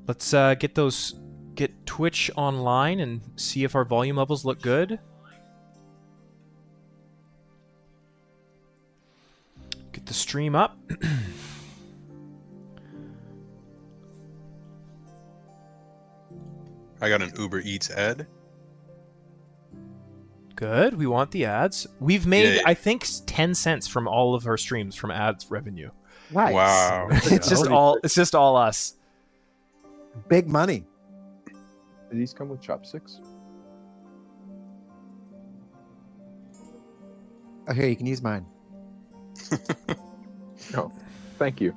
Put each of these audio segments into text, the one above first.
Let's get Twitch online and see if our volume levels look good. Get the stream up. I got an Uber Eats ad. Good. We want the ads. We've made, I think, 10 cents from all of our streams from ads revenue. Nice. Wow. It's just all us. Big money. Do these come with chopsticks? Oh, here, you can use mine. Oh, thank you.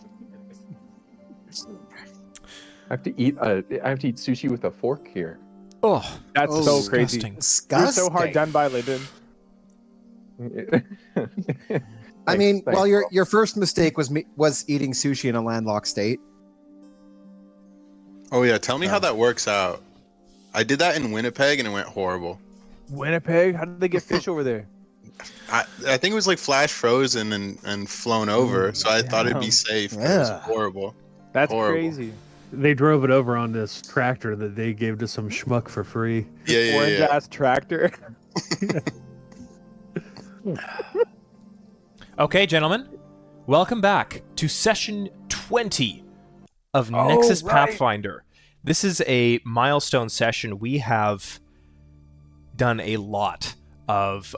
I have to eat sushi with a fork here. Oh, That's so crazy. disgusting. You're so hard done by, Lyndon. I mean, Thanks, well, bro. your first mistake was eating sushi in a landlocked state. Oh yeah, tell me how that works out. I did that in Winnipeg and it went horrible. Winnipeg? How did they get fish over there? I think it was like flash frozen and flown over, so I thought it'd be safe. But it was Yeah. horrible. That's Horrible. crazy. They drove it over on this tractor that they gave to some schmuck for free. Yeah. Orange ass tractor. Okay, gentlemen, welcome back to session 20 of Nexus right. Pathfinder. This is a milestone session. We have done a lot of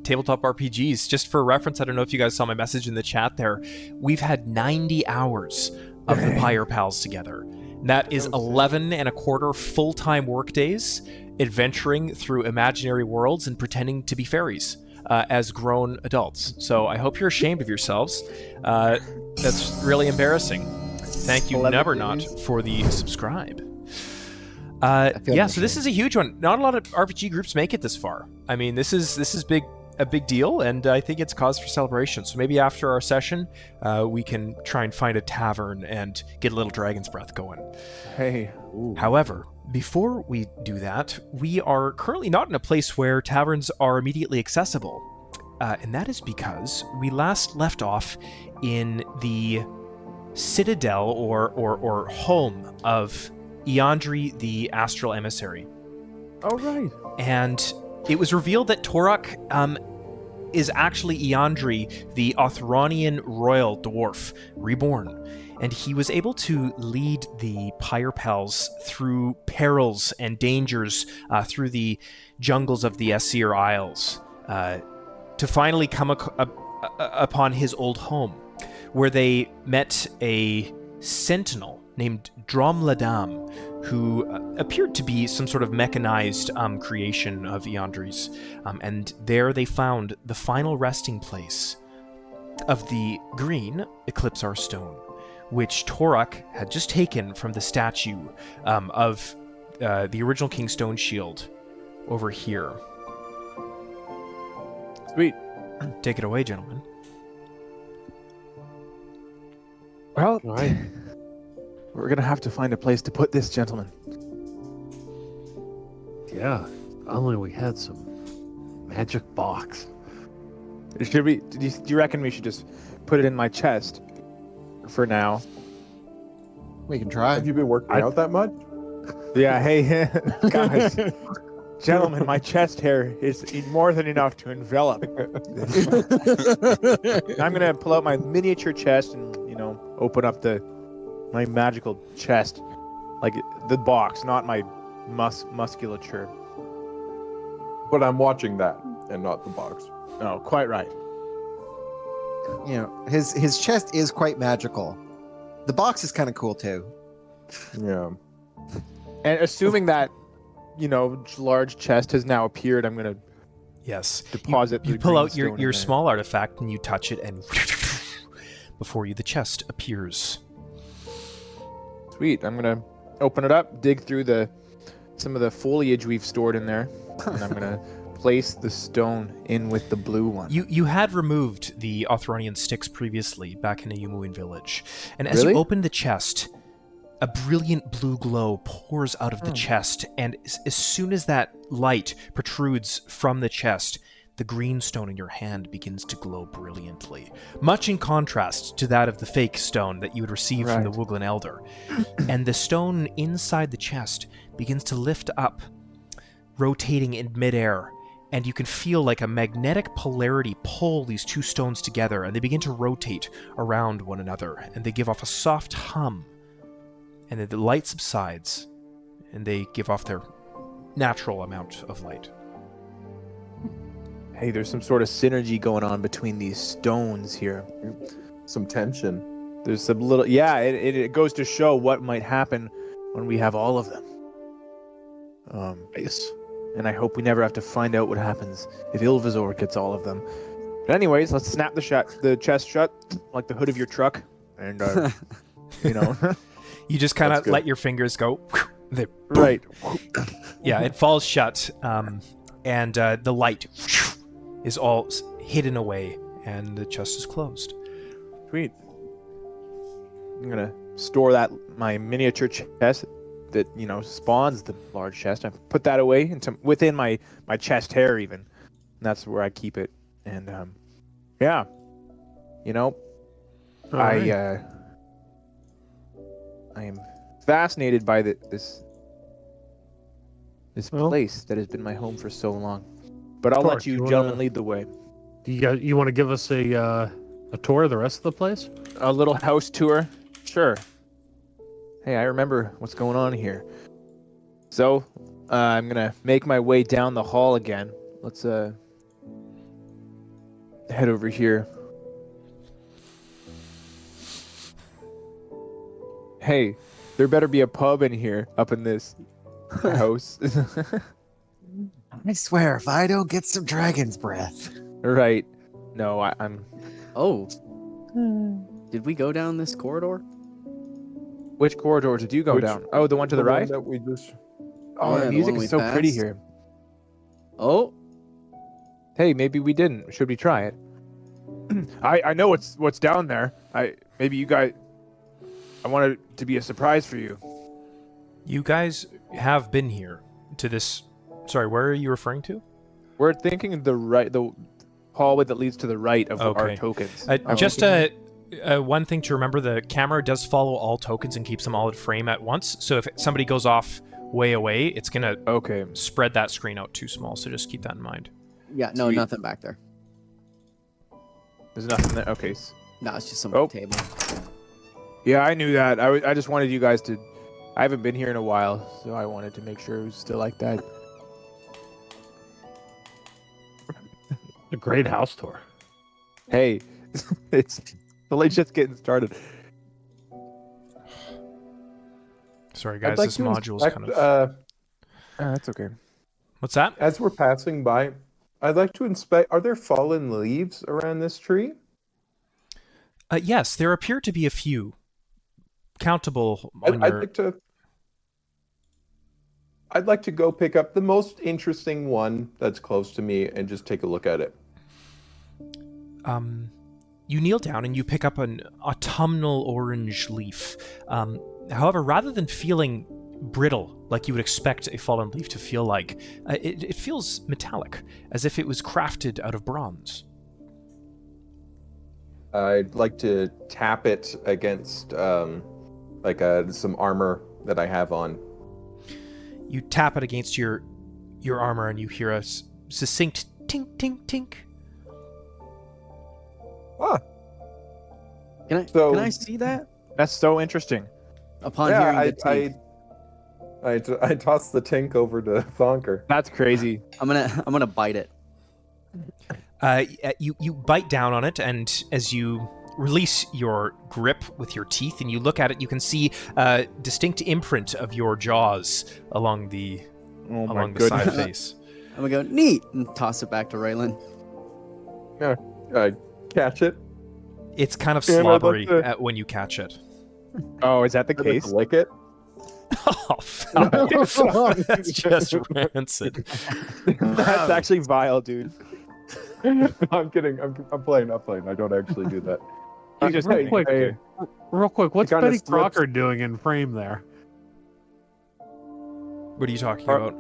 tabletop RPGs. Just for reference, I don't know if you guys saw my message in the chat there. We've had 90 hours of the Pire Pals together. And that is 11 and a quarter full-time workdays adventuring through imaginary worlds and pretending to be fairies as grown adults. So I hope you're ashamed of yourselves. That's really embarrassing. Thank you, 11 Nevernaut, for the subscribe. feel Yeah, so this is a huge one. Not a lot of RPG groups make it this far. I mean, this is a big deal, and I think it's cause for celebration. So maybe after our session, we can try and find a tavern and get a little Dragon's Breath going. Hey. However, before we do that, we are currently not in a place where taverns are immediately accessible. And that is because we last left off in the citadel or home of Eandri, the Astral Emissary. Oh, right. And it was revealed that Torok is actually Eandri, the Othronian royal dwarf, reborn. And he was able to lead the Pire Pals through perils and dangers through the jungles of the Aesir Isles to finally come upon his old home, where they met a sentinel named Dromladam, who appeared to be some sort of mechanized creation of Eandri's. And there they found the final resting place of the green Eclipsar stone, which Torok had just taken from the statue of the original King Stone Shield over here. Sweet. Take it away, gentlemen. Well, we're going to have to find a place to put this, gentleman. Yeah, if only we had some magic box. Should we? Do you reckon we should just put it in my chest for now? We can try. Have you been working out that much? Yeah, hey, guys. Gentlemen, my chest hair is more than enough to envelop. I'm going to pull out my miniature chest and, open up my magical chest. Like the box, not my musculature. But I'm watching that and not the box. Oh, quite right. His chest is quite magical. The box is kind of cool too. Yeah. And assuming that, large chest has now appeared, I'm going to Yes. deposit You the pull green out your stone in there. small artifact and you touch it, and before you, the chest appears. Sweet. I'm going to open it up, dig through some of the foliage we've stored in there, and I'm going to place the stone in with the blue one. You had removed the Othronian sticks previously back in a Yumuin village, and as Really? you open the chest, a brilliant blue glow pours out of the chest, and as soon as that light protrudes from the chest, the green stone in your hand begins to glow brilliantly, much in contrast to that of the fake stone that you had received from the Wooglin Elder. And the stone inside the chest begins to lift up, rotating in midair, and you can feel like a magnetic polarity pull these two stones together, and they begin to rotate around one another, and they give off a soft hum, and then the light subsides, and they give off their natural amount of light. Hey, there's some sort of synergy going on between these stones here. Some tension. There's some little... Yeah, it goes to show what might happen when we have all of them. Nice. And I hope we never have to find out what happens if Ilvazor gets all of them. But anyways, let's snap the chest shut, like the hood of your truck. And, you know... You just kind of let your fingers go. Right. Yeah, it falls shut, and the light is all hidden away, and the chest is closed. Sweet. I'm gonna store my miniature chest that spawns the large chest. I put that away within my chest hair even, and that's where I keep it. And yeah, I am fascinated by this place that has been my home for so long. But I'll let you gentlemen lead the way. You want to give us a tour of the rest of the place? A little house tour? Sure. Hey, I remember what's going on here. So, I'm gonna make my way down the hall again. Let's head over here. Hey, there better be a pub in here, up in this house. I swear, if I don't get some dragon's breath. Right. No, I'm... Oh. Did we go down this corridor? Which corridor did you go down? Oh, the one to the right? That we just... Oh, Yeah, the the music one is we so pretty passed. here. Oh. Hey, maybe we didn't. Should we try it? I know what's down there. Maybe you guys... I want it to be a surprise for you. You guys have been here to this... Sorry, where are you referring to? We're thinking the hallway that leads to the right of our Okay. tokens. Just one thing to remember, the camera does follow all tokens and keeps them all in frame at once. So if somebody goes off way away, it's going to spread that screen out too small. So just keep that in mind. Yeah, no, Sweet. nothing back there. There's nothing there. Okay. No, it's just some table. Yeah, I knew that. I just wanted you guys to... I haven't been here in a while, so I wanted to make sure it was still like that. A great house tour. Hey, it's just getting started. Sorry, guys, I'd like this to module's inspect, kind of... That's okay. What's that? as we're passing by, I'd like to inspect... Are there fallen leaves around this tree? Yes, there appear to be a few. Countable on your... I'd like to go pick up the most interesting one that's close to me and just take a look at it. You kneel down and you pick up an autumnal orange leaf. However, rather than feeling brittle like you would expect a fallen leaf to feel like, it feels metallic, as if it was crafted out of bronze. I'd like to tap it against some armor that I have on. You tap it against your armor and you hear a succinct tink, tink, tink. Ah, Can I see that? That's so interesting. Upon hearing the tink. I tossed the tink over to Thonker. That's crazy. I'm gonna bite it. You bite down on it, and as you release your grip with your teeth and you look at it, you can see a distinct imprint of your jaws along the side face. I'm gonna go neat and toss it back to Raylan. I catch it. It's kind of And I'd like slobbery to- when you catch it. Oh, is that the I'd like case? to lick it. Oh, fuck. That's just rancid. That's actually vile, dude. I'm kidding. I'm playing. I don't actually do that. You just real quick, real quick, what's kinda Betty slips. Crocker doing in frame there? What are you talking about?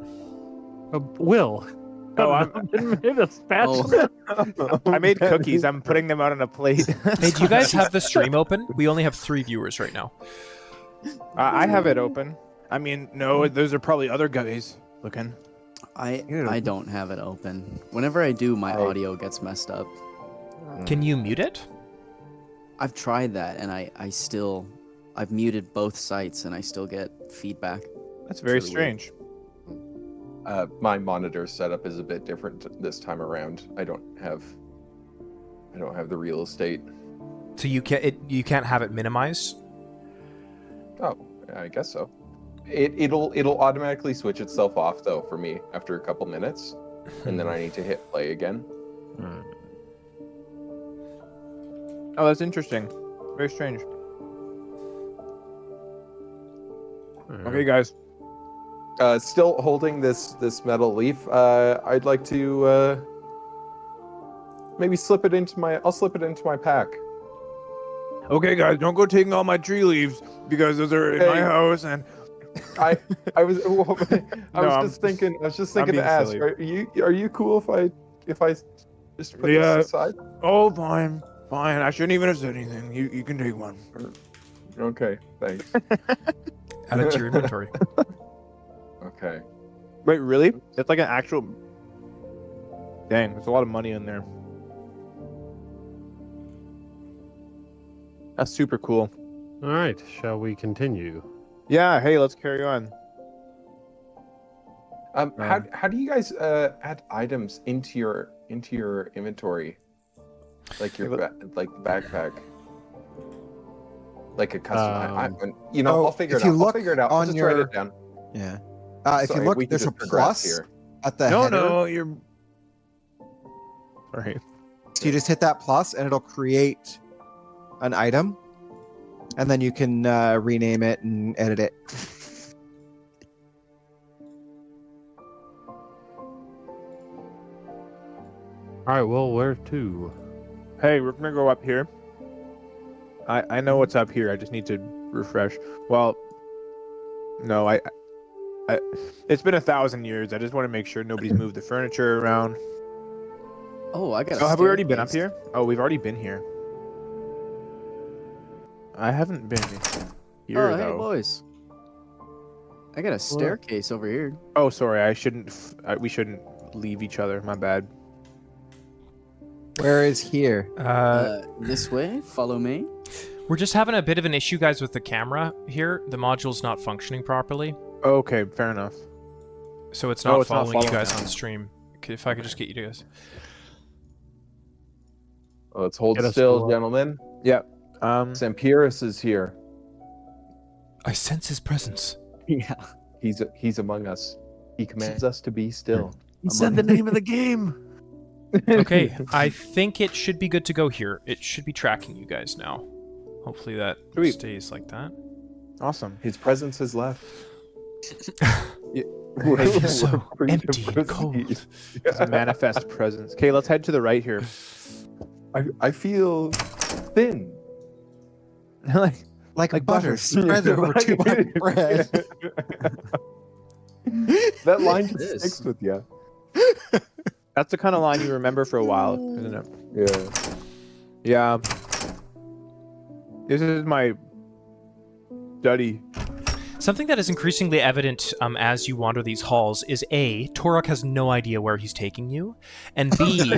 Will. Oh, I'm, made a spatula. I made cookies. I'm putting them out on a plate. Hey, do you guys have the stream open? We only have 3 viewers right now. I have it open. I mean, no, those are probably other guys looking. I don't have it open. Whenever I do, my audio gets messed up. Can you mute it? I've tried that, and I've muted both sites, and I still get feedback. That's very It's really strange. My monitor setup is a bit different this time around. I don't have the real estate. So you can't have it minimized? Oh, I guess so. It'll automatically switch itself off though for me after a couple minutes, and then I need to hit play again. Oh, that's interesting. Very strange. Okay, guys. Still holding this metal leaf. I'd like to maybe slip it into my. I'll slip it into my pack. Okay, guys, don't go taking all my tree leaves because those are in my house. And I was just thinking to being ask. silly. Are you cool if I just put this aside? Oh, fine. I shouldn't even have said anything. You can take one. Okay, thanks. Add it to your inventory. Okay. Wait, really? It's like an actual. Dang, there's a lot of money in there. That's super cool. All right, shall we continue? Yeah. Hey, let's carry on. How do you guys add items into your inventory? Like your like backpack. Like a custom. I'll figure it out. I'll figure it out. I'll just write it down. Yeah. If you look, there's a plus at the header. No, you're. Sorry. So you just hit that plus, and it'll create an item, and then you can rename it and edit it. All right, well, where to? Hey, we're gonna go up here. I know what's up here. I just need to refresh. Well, no, I it's been 1,000 years. I just want to make sure nobody's moved the furniture around. Oh, I got. Oh, have we already been up here? Oh, we've already been here. I haven't been here Oh, though. hey boys. I got a staircase over here. Oh, sorry. I shouldn't. We shouldn't leave each other. My bad. Where is here? This way. Follow me. We're just having a bit of an issue, guys, with the camera here. The module's not functioning properly, Okay, fair enough. so it's not it's not following you following guys us. on stream. Okay, if I could just get you to guys. Let's hold Get us still, full up. gentlemen. Yeah. Sampyrus is here. I sense his presence. Yeah. He's among us. He commands us to be still. He said the name of the game. Okay, I think it should be good to go here. It should be tracking you guys now. Hopefully that Sweet. stays like that. Awesome. His presence has left. I feel so free to empty and cold. proceed. It's a manifest presence. Okay, let's head to the right here. I feel thin. Like butter spread over too much bread. That line just This. sticks with you. That's the kind of line you remember for a while, isn't it? Yeah. Yeah. This is my study. Something that is increasingly evident as you wander these halls is A, Torok has no idea where he's taking you, and B,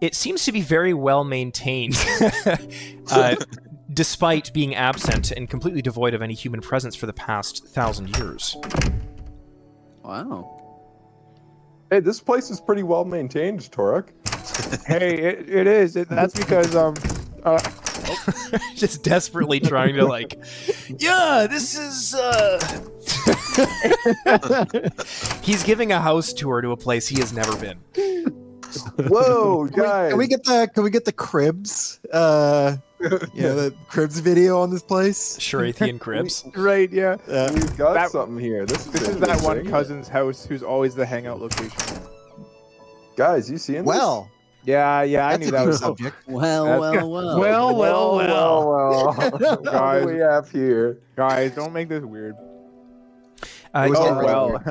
it seems to be very well maintained, despite being absent and completely devoid of any human presence for the past 1,000 years. Wow. Hey, this place is pretty well maintained, Torok. Hey, it is. That's because Just desperately trying to yeah, this is He's giving a house tour to a place he has never been. Whoa, guys! Can we get the cribs? The cribs video on this place. Sherathian cribs. right, yeah. We've got That- something here. This This is that one interesting. cousin's house who's always the hangout location. Guys, you seeing this? Well, Yeah, I that's knew a that deep was subject. Well, That's- well. What do we have here? Guys, don't make this weird. Yeah, Oh, well.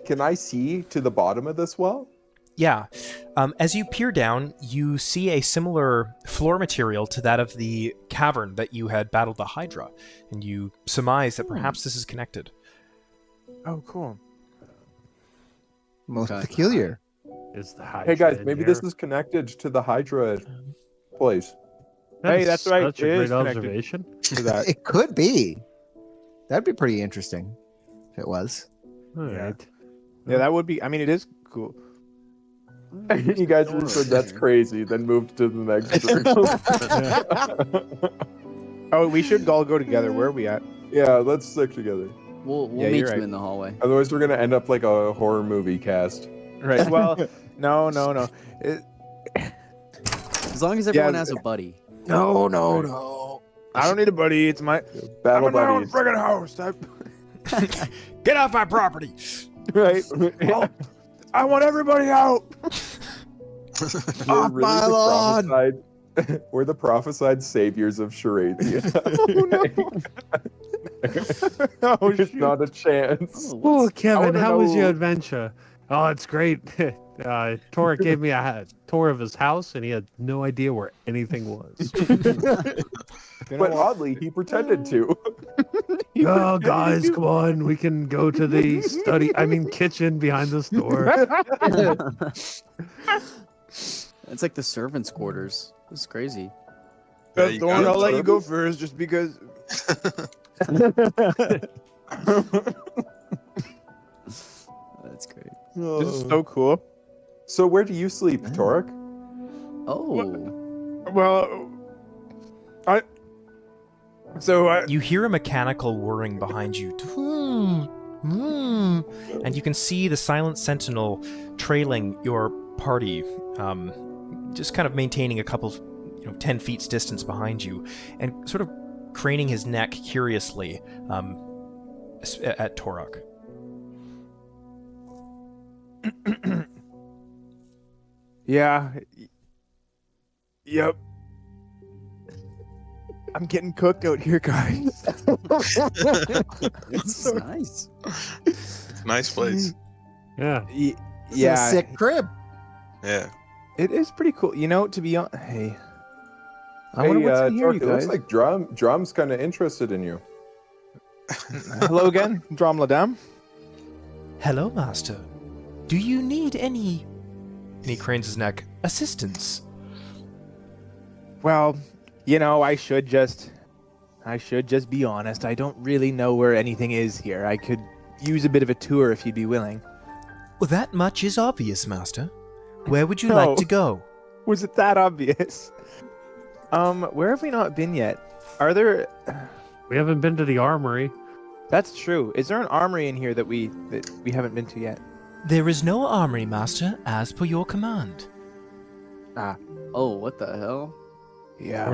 Can I see to the bottom of this well? Yeah. As you peer down, you see a similar floor material to that of the cavern that you had battled the Hydra, and you surmise that perhaps this is connected. Oh, cool. Most Okay. peculiar. Is the Hydra Hey guys, in maybe here? this is connected to the Hydra place. Hey, that's right, That's a it great is connected. observation. To that. It could be. That'd be pretty interesting if it was. All Yeah. right. Yeah, that would be. I mean, it is cool. You guys just said that's crazy, then moved to the next room. Oh, we should all go together. Where are we at? Yeah, let's stick together. We'll Yeah, meet you're you right. in the hallway. Otherwise, we're gonna end up like a horror movie cast. Right. Well, no. As long as everyone has a buddy. No. I don't need a buddy. It's my Battle I'm in my own buddies. friggin' house. Get off my property! Right. I want everybody out. We're Off my lawn. we're the prophesied saviors of Sherathia. Oh, There's shoot. not a chance. Oh, Kevin, wanna how was your know- adventure? Oh, it's great. Tora gave me a tour of his house, and he had no idea where anything was. You know But what? oddly, he pretended to. Oh, guys, come on. We can go to the kitchen behind the store. It's like the servants' quarters. It's crazy. Yeah, you Thorn, got I'll let you it. go first, just because. That's great. This is so cool. So where do you sleep, Torek? Oh. Well, You hear a mechanical whirring behind you. And you can see the silent sentinel trailing your party, just kind of maintaining a couple, 10 feet distance behind you, and sort of craning his neck curiously at Torok. Yeah. Yep. I'm getting cooked out here, guys. It's nice. Nice place. Yeah. It's a sick crib. Yeah. It is pretty cool. To be honest, hey. I Hey, wonder what's in here, Torek, you it looks guys. like Drum's kind of interested in you. Hello again, Drom Ladam. Hello, Master. Do you need any... And he cranes his neck. Assistance? Well, I should just be honest. I don't really know where anything is here. I could use a bit of a tour if you'd be willing. Well, that much is obvious, Master. Where would you No. like to go? Was it that obvious? Where have we not been yet? Are there? We haven't been to the armory. That's true. Is there an armory in here that we haven't been to yet? There is no armory, Master, as per your command. Oh, what the hell? Yeah.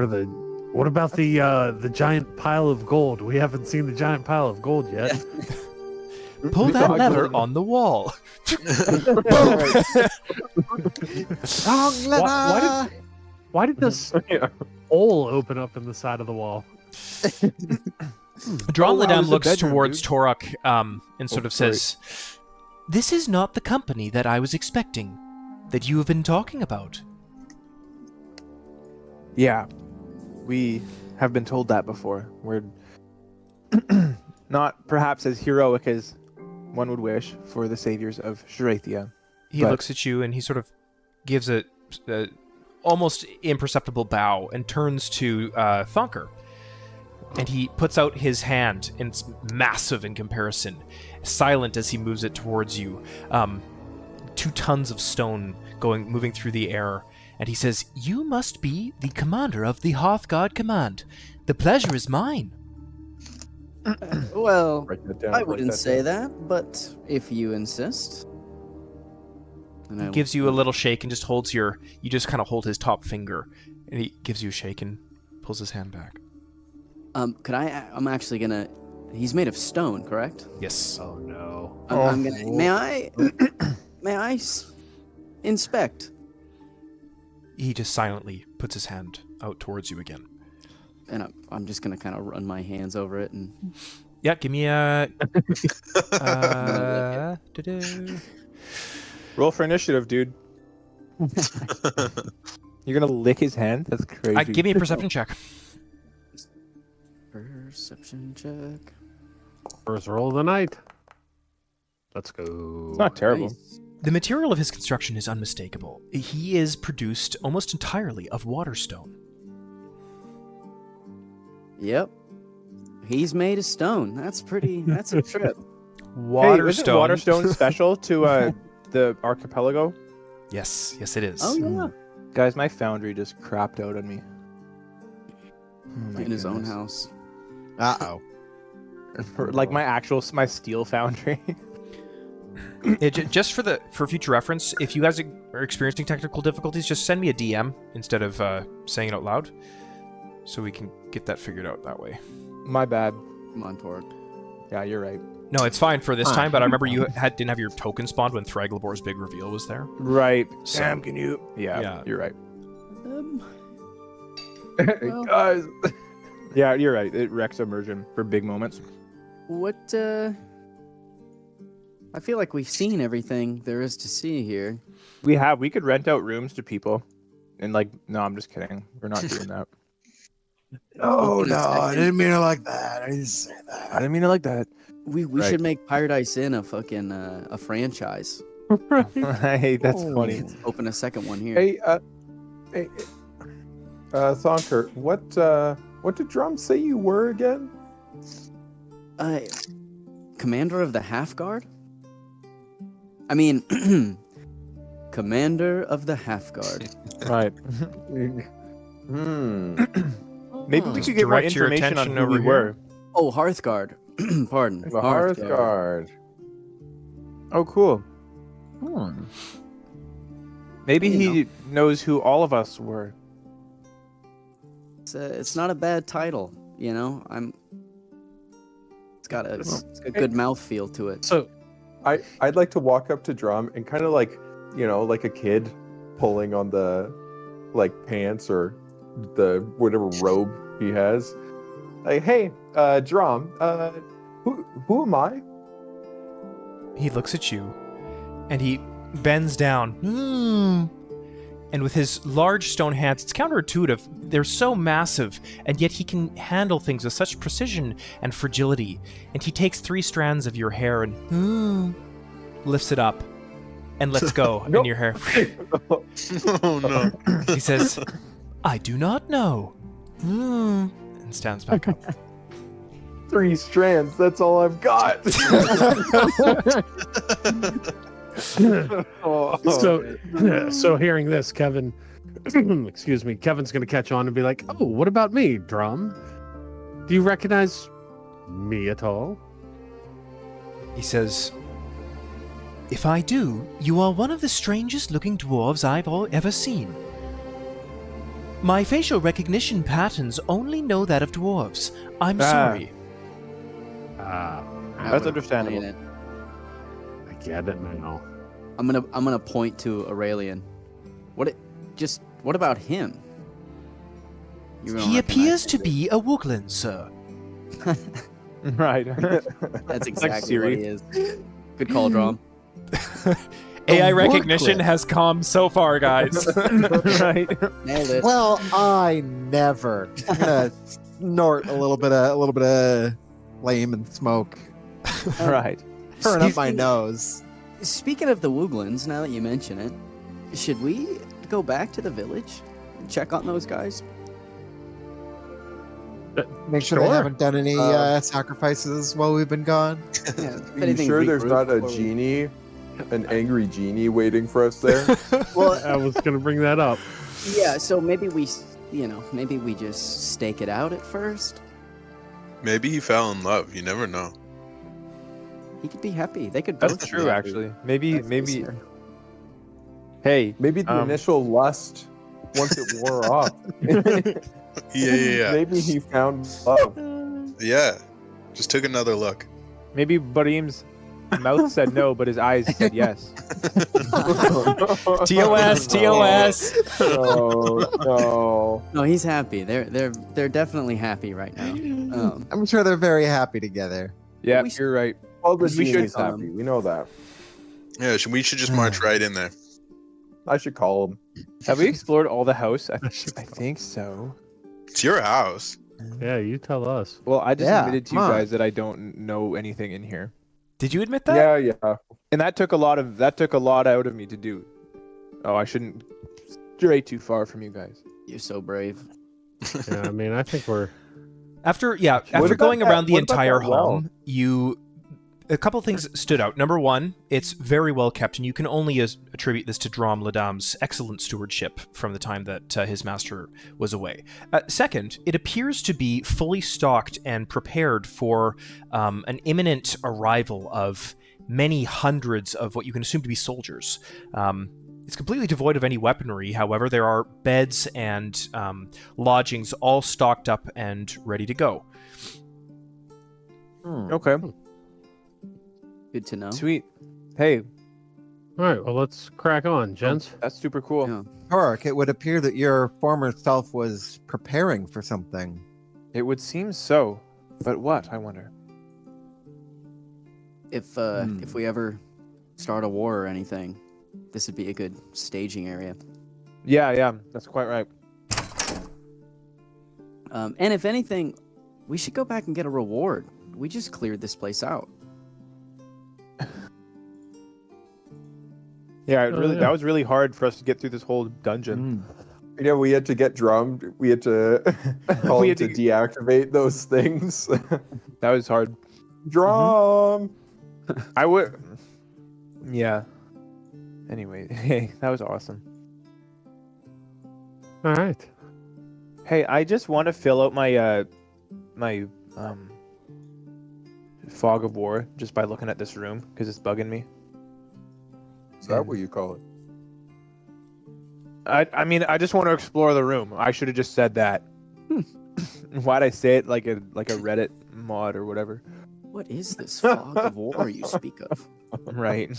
What about the giant pile of gold? We haven't seen the giant pile of gold yet. Pull that lever on the wall. Why did this Yeah. hole open up in the side of the wall? Dronladam there's a looks bedroom, towards dude. Torok and sort of says, "This is not the company that I was expecting, that you have been talking about." Yeah. We have been told that before. We're not perhaps as heroic as one would wish for the saviors of Sherathia. He But- looks at you and he sort of gives a almost imperceptible bow and turns to Thonker. And he puts out his hand, and it's massive in comparison, silent as he moves it towards you. 2 tons of stone moving through the air. And he says, "You must be the commander of the Hearthguard Command. The pleasure is mine." Well, Write that down. I write wouldn't that say down. that, but if you insist. And He I gives you a little shake and just holds you just kind of hold his top finger. And he gives you a shake and pulls his hand back. I'm actually gonna. He's made of stone, correct? Yes. Oh no. I'm gonna. May I? May I inspect? He just silently puts his hand out towards you again. And I'm just gonna kind of run my hands over it and Yeah, give me a. gonna doo-doo. Roll for initiative, dude. You're gonna lick his hand? That's crazy. Give me a perception check. Perception check. First roll of the night. Let's go. It's not terrible. Nice. The material of his construction is unmistakable. He is produced almost entirely of waterstone. Yep. He's made of stone. That's pretty. That's a trip. Hey, isn't Waterstone special to the archipelago? Yes, it is. Oh yeah. Guys, my foundry just crapped out on me. Oh my In his own goodness. house. Uh-oh. Like my steel foundry. Just for future reference, if you guys are experiencing technical difficulties, just send me a DM instead of saying it out loud, so we can get that figured out that way. My bad. Come on, Torg. Yeah, you're right. No, it's fine for this time, but I remember you didn't have your token spawned when Thraglabor's big reveal was there. Right. So- Sam, can you? Yeah, Yeah. you're right. Well- Guys. Yeah, you're right. It wrecks immersion for big moments. What? I feel like we've seen everything there is to see here. We could rent out rooms to people, and no, I'm just kidding. We're not doing that. No, I didn't mean it like that. I didn't say that. I didn't mean it like that. We Right. should make Paradise Inn a fucking a franchise. Hey, that's Oh. funny. Let's open a second one here. Hey, Thonker, what did Drum say you were again? Commander of the Half Guard? I mean, Commander of the Half Guard. Right. Maybe we Just could get more direct your information on attention who over we here. were. Oh, Hearthguard. Pardon. The Hearthguard. Oh, cool. Maybe You he knows who all of us were. It's not a bad title, you know. It's got a good mouthfeel to it. So, I'd like to walk up to Drum and kind of like a kid pulling on the pants or the whatever robe he has. Like, hey, Drum, who am I? He looks at you, and he bends down. And with his large stone hands, it's counterintuitive. They're so massive, and yet he can handle things with such precision and fragility. And he takes 3 strands of your hair and lifts it up and lets go in your hair. Oh no. He says, "I do not know," and stands back up. 3 strands. That's all I've got. so hearing this, Kevin, excuse me, Kevin's gonna catch on and be like, "Oh, what about me, Drum? Do you recognize me at all?" He says, "If I do, you are one of the strangest looking dwarves I've ever seen. My facial recognition patterns only know that of dwarves. I'm sorry." That's understandable. Explain it. I get it now. I'm gonna point to Aurelian. What about him? You don't He appears recognize to him. be a wooglan, sir. Right. That's exactly what Siri. he is. Good call, Drum. AI A recognition wooglan. has come so far, guys. Right. Nailed it. Well, I never. I'm gonna snort a little bit of flame and smoke. Right. Turn up my nose. Speaking of the Wooglins, now that you mention it, should we go back to the village and check on those guys? Make sure they Sure. haven't done any sacrifices while we've been gone. Yeah. Are you sure there's not a genie, an angry genie waiting for us there? Well, I was gonna bring that up. yeah. So maybe we just stake it out at first. Maybe he fell in love. You never know. He could be happy. They could both. That's be true, happy. actually. Maybe. That's easier. Hey. Maybe the initial lust, once it wore off. Yeah. Maybe he found love. Yeah. Just took another look. Maybe Barim's mouth said no, but his eyes said yes. TOS. No. No, he's happy. They're definitely happy right now. I'm sure they're very happy together. Yeah, We should- you're right. All the We should, genies happy. We know that. Yeah, we should just march right in there. I should call him. Have we explored all the house? I think so. It's your house. Yeah, you tell us. Well, I just Yeah, admitted to you come on. guys that I don't know anything in here, Did you admit that? Yeah. and that took a lot out of me to do. Oh, I shouldn't stray too far from you guys. You're so brave. Yeah, I mean, I think we're. After about going that- around the what about entire that well? home, a couple things stood out. Number one, it's very well kept, and you can only attribute this to Drom Ladam's excellent stewardship from the time that his master was away. Second, it appears to be fully stocked and prepared for an imminent arrival of many hundreds of what you can assume to be soldiers. It's completely devoid of any weaponry. However, there are beds and lodgings all stocked up and ready to go. Okay, Good to know. sweet. Hey, All right, well, let's crack on, gents. that's super cool. Yeah. Torok, it would appear that your former self was preparing for something. It would seem so, but what? I wonder. If we ever start a war or anything, this would be a good staging area. Yeah, that's quite right. And if anything, we should go back and get a reward. We just cleared this place out. Yeah, it Oh, really yeah. that was really hard for us to get through this whole dungeon. You know, we had to get drummed. We had to call We him had to to- deactivate those things. That was hard. Drum. I would. Yeah. Anyway, hey, that was awesome. All right. Hey, I just want to fill out my my fog of war just by looking at this room because it's bugging me. Is that what you call it? I mean, I just want to explore the room. I should have just said that. Why'd I say it like a Reddit mod or whatever? What is this fog of war you speak of? Right.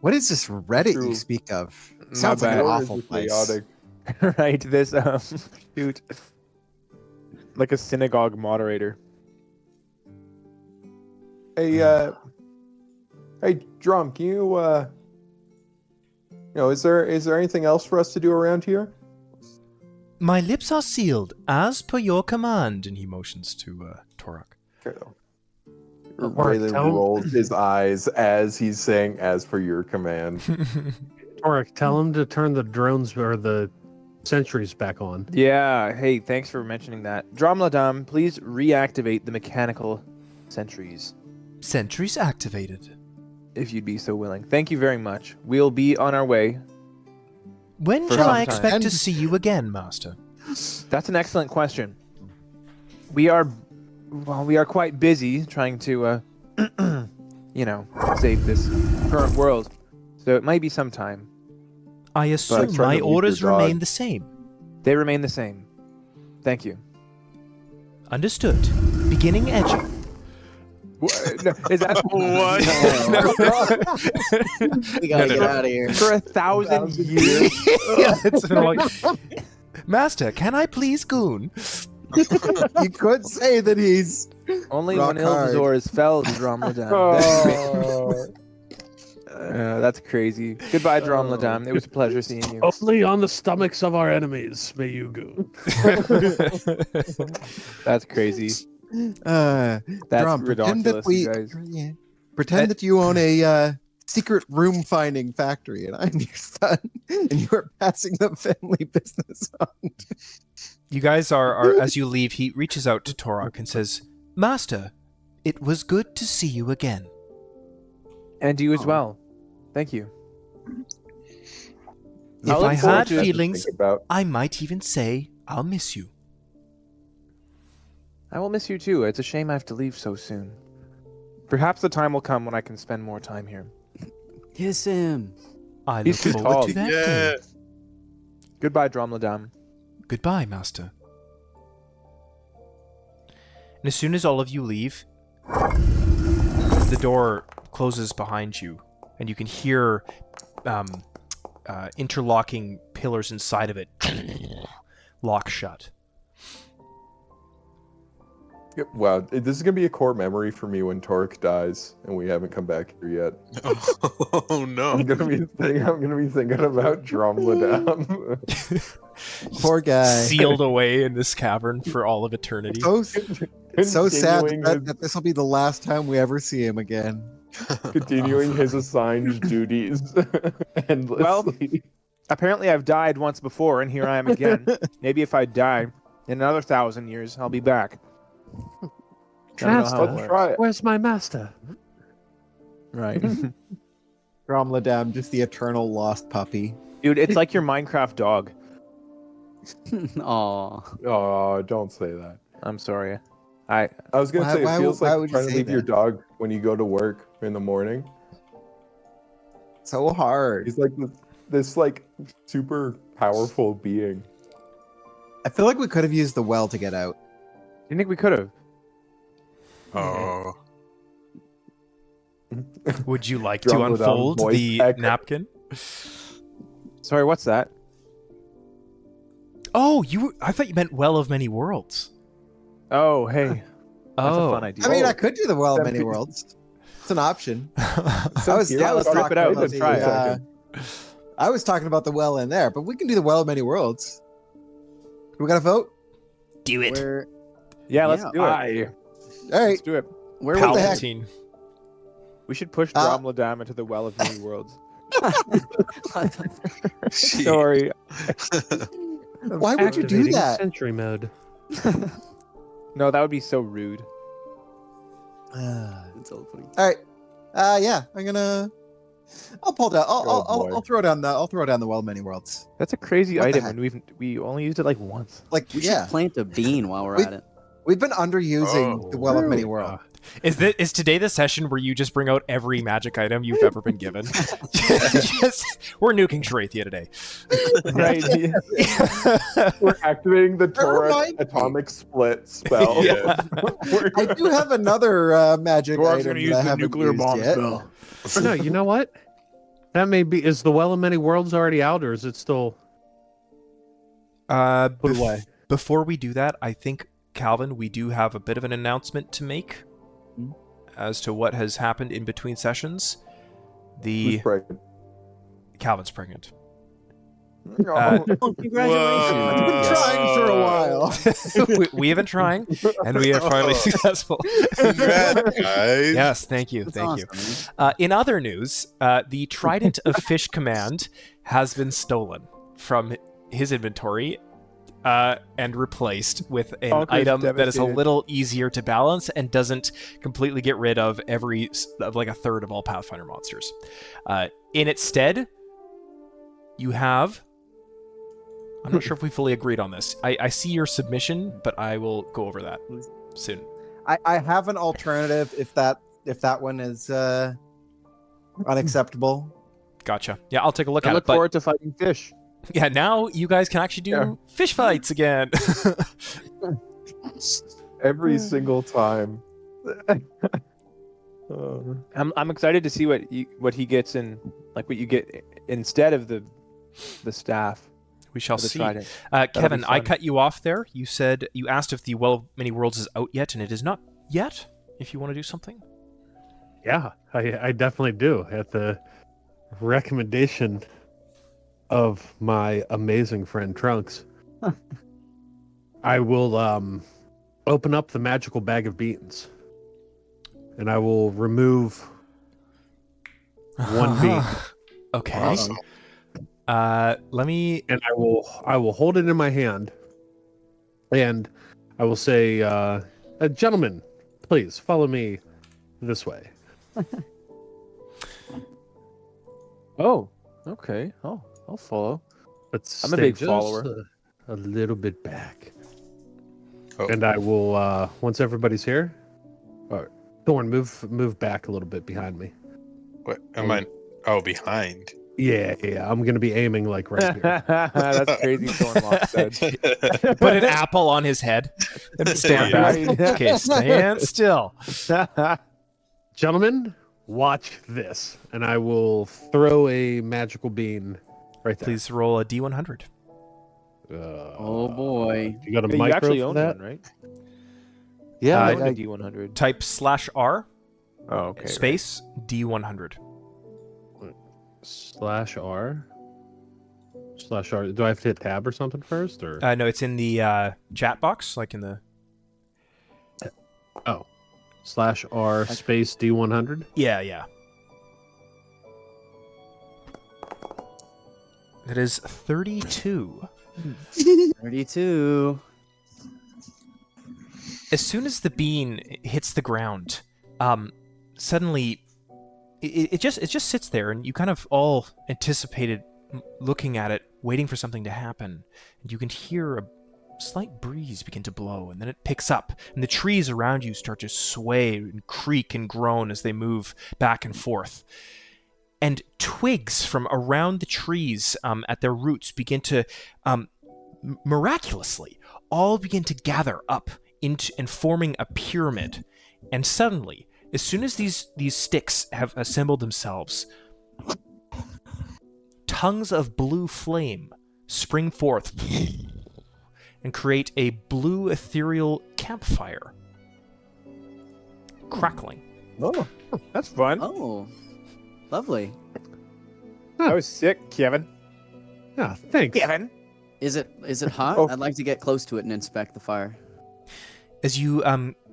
What is this Reddit True. you speak of? My Sounds like bad. an War awful is place. chaotic. Right. This shoot. Like a synagogue moderator. Hey, hey, Drum, can you, is there anything else for us to do around here? My lips are sealed, as per your command, and he motions to Torok. Okay. Mark, Raylan tell him- rolls his eyes as he's saying, "As for your command." Torok, tell him to turn the drones or the sentries back on. Yeah. Hey, thanks for mentioning that. Dromladam, please reactivate the mechanical sentries, Sentries activated. if you'd be so willing. Thank you very much. We'll be on our way. When For shall some I time. expect to see you again, Master? That's an excellent question. We are quite busy trying to, save this current world. So it might be some time. I assume trying to my leave your orders dog. remain the same. They remain the same. Thank you. Understood. Beginning edging. Is that We gotta No, get no. out of here. for 1,000 years? Yeah, it's like, Master, can I please goon? You could say that he's Only Rock when hard. Ilvazor is felled, Dromladam. That's crazy. Goodbye, Dromladam. It was a pleasure seeing you. Only on the stomachs of our enemies may you go. That's crazy. That's That's pretend ridiculous, that we you guys. yeah, pretend that you own a secret room finding factory and I'm your son and you are passing the family business on. You guys are as you leave, he reaches out to Torok and says, Master, it was good to see you again. And you as Oh. well. Thank you. If I'll I look forward had to it. feelings, Think about. I might even say I'll miss you. I will miss you too. It's a shame I have to leave so soon. Perhaps the time will come when I can spend more time here. Kiss him. I look He's too forward tall. to that Yeah. day. Goodbye, Dromladam. Goodbye, Master. And as soon as all of you leave, the door closes behind you, and you can hear interlocking pillars inside of it lock shut. Wow, this is gonna be a core memory for me when Torek dies and we haven't come back here yet. Oh no. I'm gonna be thinking about Dromledam. Poor guy. Sealed away in this cavern for all of eternity. So sad Continuing that this will be the last time we ever see him again. continuing his assigned duties endlessly. Apparently, I've died once before, and here I am again. Maybe if I die in another 1,000 years, I'll be back. Never know how it Master, works. Try it. where's my master? Right. Dromledam, just the eternal lost puppy. Dude, it's like your Minecraft dog. Aw. Oh, don't say that. I'm sorry. I I was gonna Why- say why it feels would- why like would you trying to say leave your that? dog when you go to work in the morning. So hard. He's like this like super powerful being. I feel like we could have used the well to get out. you think we could have. Oh. Would you like to Dromledam's unfold voice the echo. napkin? Sorry, what's that? Oh, I thought you meant Well of Many Worlds. Oh, hey. That's a Oh. fun idea. I mean, Oh. I could do the well of That many pe- words. It's an option. So I was, here, yeah, let's rip talk it out about and the, try it. I was talking about the well in there, but we can do the well of many worlds. We got to vote. Do it. Where Yeah, let's Yeah, do it. All right. Let's do it. where was the heck? Palpatine. We should push Dromledam into the Well of Many Worlds. Gee. Sorry. Why would you do Activating that? Sentry mode. No, that would be so rude. All It's all funny. right. Yeah, I'll pull down. boy. I'll throw down the. I'll throw down the well of many worlds. That's a crazy What the item, heck? and we only used it like once. Like, We yeah, should plant a bean while we're We- at it. we've been underusing Oh. the well of many worlds. Is today the session where you just bring out every magic item you've ever been given? We're nuking Sherathia today. Right. We're activating the Never Torek mind. atomic split spell. Yeah. I do have another magic Dwarves item gonna that use I the haven't nuclear used bomb yet. spell. Or no, you know what? That may be. Is the Well of Many Worlds already out, or is it still put away? Before we do that, I think, Calvin, we do have a bit of an announcement to make as to what has happened in between sessions. Who's pregnant? Calvin's pregnant. Oh, congratulations! I've been trying for a while. we have been trying, and we are finally successful. Congrats, guys. Yes, thank you, That's thank you. awesome. In other news, the Trident of Fish command has been stolen from his inventory and replaced with an Thonker's item that is a devastated. little easier to balance and doesn't completely get rid of like a third of all Pathfinder monsters. In its stead, you have. I'm not sure if we fully agreed on this. I see your submission, but I will go over that soon. I have an alternative if that one is unacceptable. Gotcha. Yeah, I'll take a look I at look it. But forward to fighting fish. yeah, now you guys can actually do fish fights again. Every single time. I'm excited to see what he gets in, like what you get instead of the staff. We shall or the see. trident. Kevin, be I fun. cut you off there. You asked if the Well of Many Worlds is out yet, and it is not yet. If you want to do something, Yeah, I definitely do. At the recommendation of my amazing friend Trunks, I will open up the magical bag of beans, and I will remove one bean, okay. Awesome. Let me. and I will hold it in my hand, and I will say, "Gentlemen, please follow me this way." Oh, okay. Oh, I'll follow. Let's I'm a stay big just follower. A little bit back. Oh. And I will once everybody's here. Thorn, move back a little bit behind me. What am I? Oh, behind. Yeah. I'm gonna be aiming like right here. That's crazy. Thornlock said. put an apple on his head and stand back. Okay, stand still. Gentlemen, watch this, and I will throw a magical bean right there. Please roll a d100. Uh, Oh boy. You got a You micro actually for own that? one, right? Yeah, Uh, I like D100. Type /R Oh, okay. space D100. /R. /R. Do I have to hit tab or something first, or? No, it's in the chat box, like in the. Oh. /R space D100. Yeah. That is 32. 32. As soon as the bean hits the ground, suddenly it just sits there, and you kind of all anticipated looking at it, waiting for something to happen, and you can hear a slight breeze begin to blow, and then it picks up, and the trees around you start to sway and creak and groan as they move back and forth. And twigs from around the trees at their roots begin to miraculously all begin to gather up into and forming a pyramid. And suddenly, as soon as these sticks have assembled themselves, tongues of blue flame spring forth and create a blue ethereal campfire, crackling. Oh, that's fun. Oh, lovely. That was sick, Kevin. Yeah, thanks. Kevin. Is it hot? Oh. I'd like to get close to it and inspect the fire. As you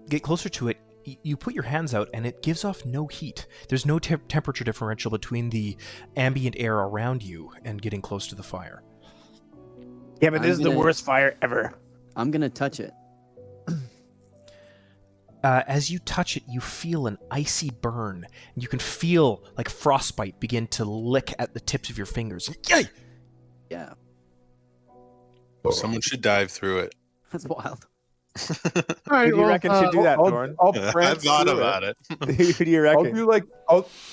get closer to it, you put your hands out, and it gives off no heat. There's no temperature differential between the ambient air around you and getting close to the fire. Kevin, this is the gonna- worst fire ever. I'm gonna touch it. As you touch it, you feel an icy burn, and you can feel like frostbite begin to lick at the tips of your fingers. Yay! Yeah, Someone should dive through it. that's wild. All right, Who do you reckon should do that, Thorn? I'll I prance thought through about it. Who do you I'll reckon? do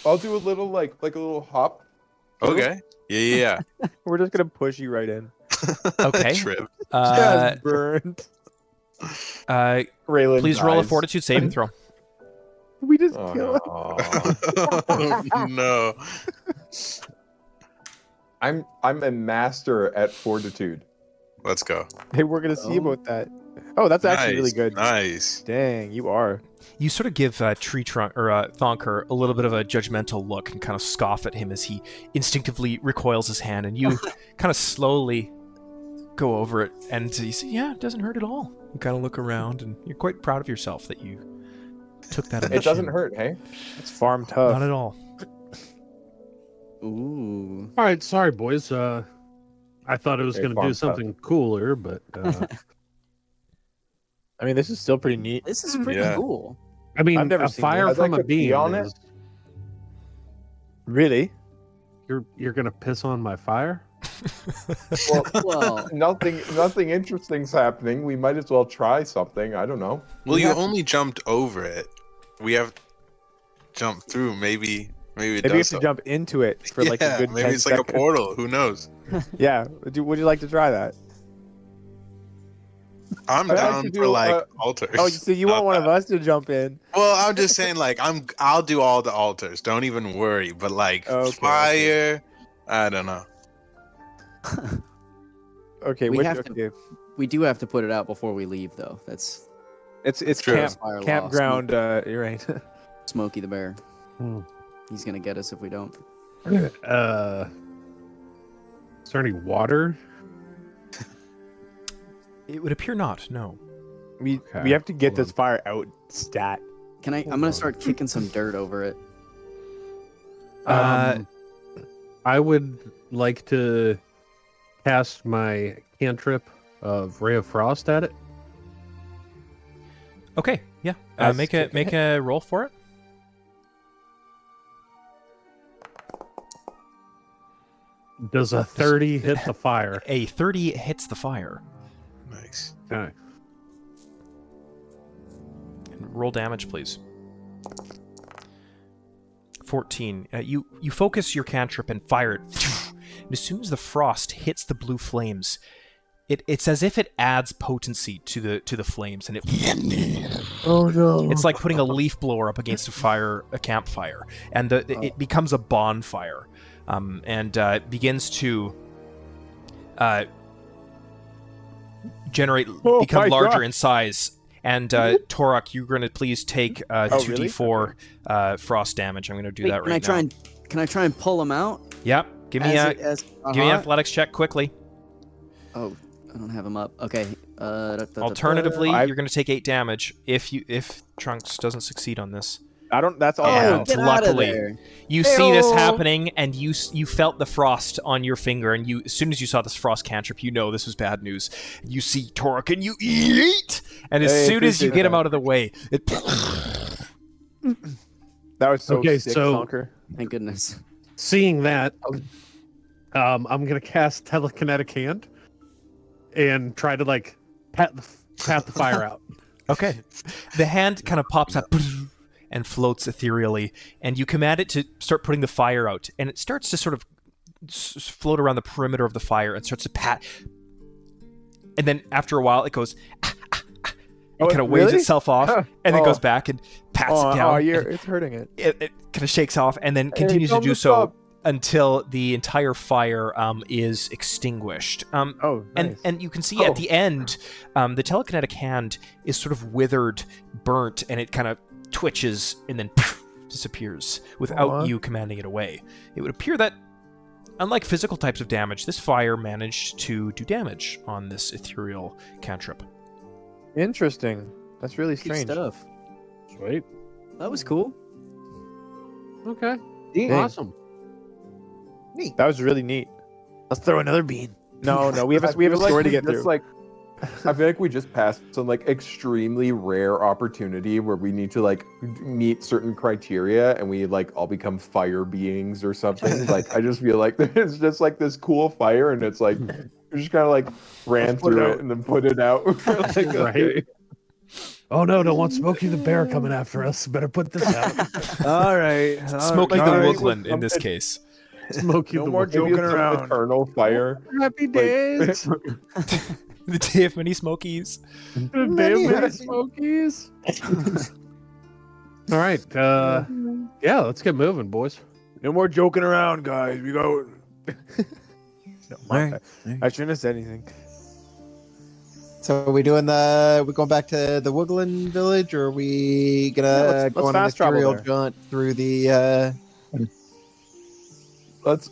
I'll do a little like a little hop. Okay. Yeah. We're just gonna push you right in. Okay. Trip. Just burned. Raylan Please roll a dies. fortitude saving throw. We just Oh, kill him. no. Oh, no. I'm a master at fortitude. Let's go. Hey, we're gonna see Oh. about that. Oh, that's actually really Nice, good. Nice. Dang, you are. You sort of give Tree Trunk or Thonker a little bit of a judgmental look and kind of scoff at him as he instinctively recoils his hand, and you kind of slowly go over it, and you say, "Yeah, it doesn't hurt at all." You kind of look around, and you're quite proud of yourself that you took that. on the It doesn't chin. hurt, hey? It's farm tough. Not at all. Ooh. All right, sorry, boys. I thought it was Okay, going to farm do tough. something cooler, but I mean, this is still pretty neat. This is pretty Yeah. cool. I mean, I've never a seen fire this. I'd from like a to pee beam on it. is Really? you're going to piss on my fire? Well, Nothing interesting's happening. We might as well try something. I don't know. Well, We you have to- only jumped over it. We have jumped through. Maybe it Maybe you does have to so. jump into it for like Yeah, a good maybe 10 it's like a seconds. portal. Who knows? Yeah. Would you like to try that? I'm I'd like down to for do, like altars. Oh, so you want one of us to jump in? Well, I'm just saying, like, I'll do all the altars. Don't even worry. But like Okay, fire, I don't know. Okay, We which, have to- okay. we do have to put it out before we leave, though. That's It's True. Fire law. campground. You're right. Smokey the Bear. Hmm. He's gonna get us if we don't. Is there any water? It would appear not. No. we Okay, have to get hold this fire out stat. Can I? I'm gonna start kicking some dirt over it. I would like to cast my cantrip of Ray of Frost at it. Okay. Yeah. That's Make a roll for it. Does a 30 hit the fire? A 30 hits the fire. Nice. Okay. And roll damage, please. 14. You focus your cantrip and fire it. And as soon as the frost hits the blue flames, it's as if it adds potency to the flames, and Oh no! it's like putting a leaf blower up against a campfire, and it becomes a bonfire, and begins to generate, Oh become my larger God. in size, And Torok, you're going to please take 2d4 frost damage. I'm going to do that right now. Can I try and pull him out? Yep. Give me an athletics check quickly. Oh, I don't have him up. Okay. Alternatively, you're going to take 8 damage if Trunks doesn't succeed on this. That's all. And get out of luckily, there. you see this happening, and you felt the frost on your finger, and as soon as you saw this frost cantrip, you know this was bad news. You see Torok, and you eat, and as soon as you get him out of the way, it. That was so Okay, sick, so- Thonker. Thank goodness. Seeing that, I'm gonna cast telekinetic hand and try to like pat the fire out. Okay. The hand kind of pops up and floats ethereally, and you command it to start putting the fire out, and it starts to sort of float around the perimeter of the fire and starts to pat. And then after a while, it goes. It kind of waves itself off, and then goes back and pats it down. Oh, it's hurting it. It kind of shakes off, and then continues to do so until the entire fire is extinguished. Nice. And you can see at the end, the telekinetic hand is sort of withered, burnt, and it kind of twitches and then disappears without you commanding it away. It would appear that, unlike physical types of damage, this fire managed to do damage on this ethereal cantrip. Interesting. That's really Good strange. stuff. Sweet. That was cool. Okay. Dang. Awesome. That was really neat. Let's throw another bean. No, we have a story to get through. I feel like we just passed some like extremely rare opportunity where we need to like meet certain criteria and we like all become fire beings or something. Like I just feel like there's just like this cool fire and it's like we just kind of like ran through it and then put it out. Like, Right. okay. Oh no, don't want Smokey the Bear coming after us. Better put this out. All right. Smokey the all right. Woogland in this case. Smokey No the more Bear. joking Maybe it's some around. Eternal fire. Happy Like- days. The day of many Smokies. Damn it, Smokies. All right. Yeah, let's get moving, boys. No more joking around, guys. We go. No, my All bad. right. I shouldn't have said anything. So are we going back to the Woogland village, or are we gonna let's go on an fast travel ethereal there. jaunt through the Let's.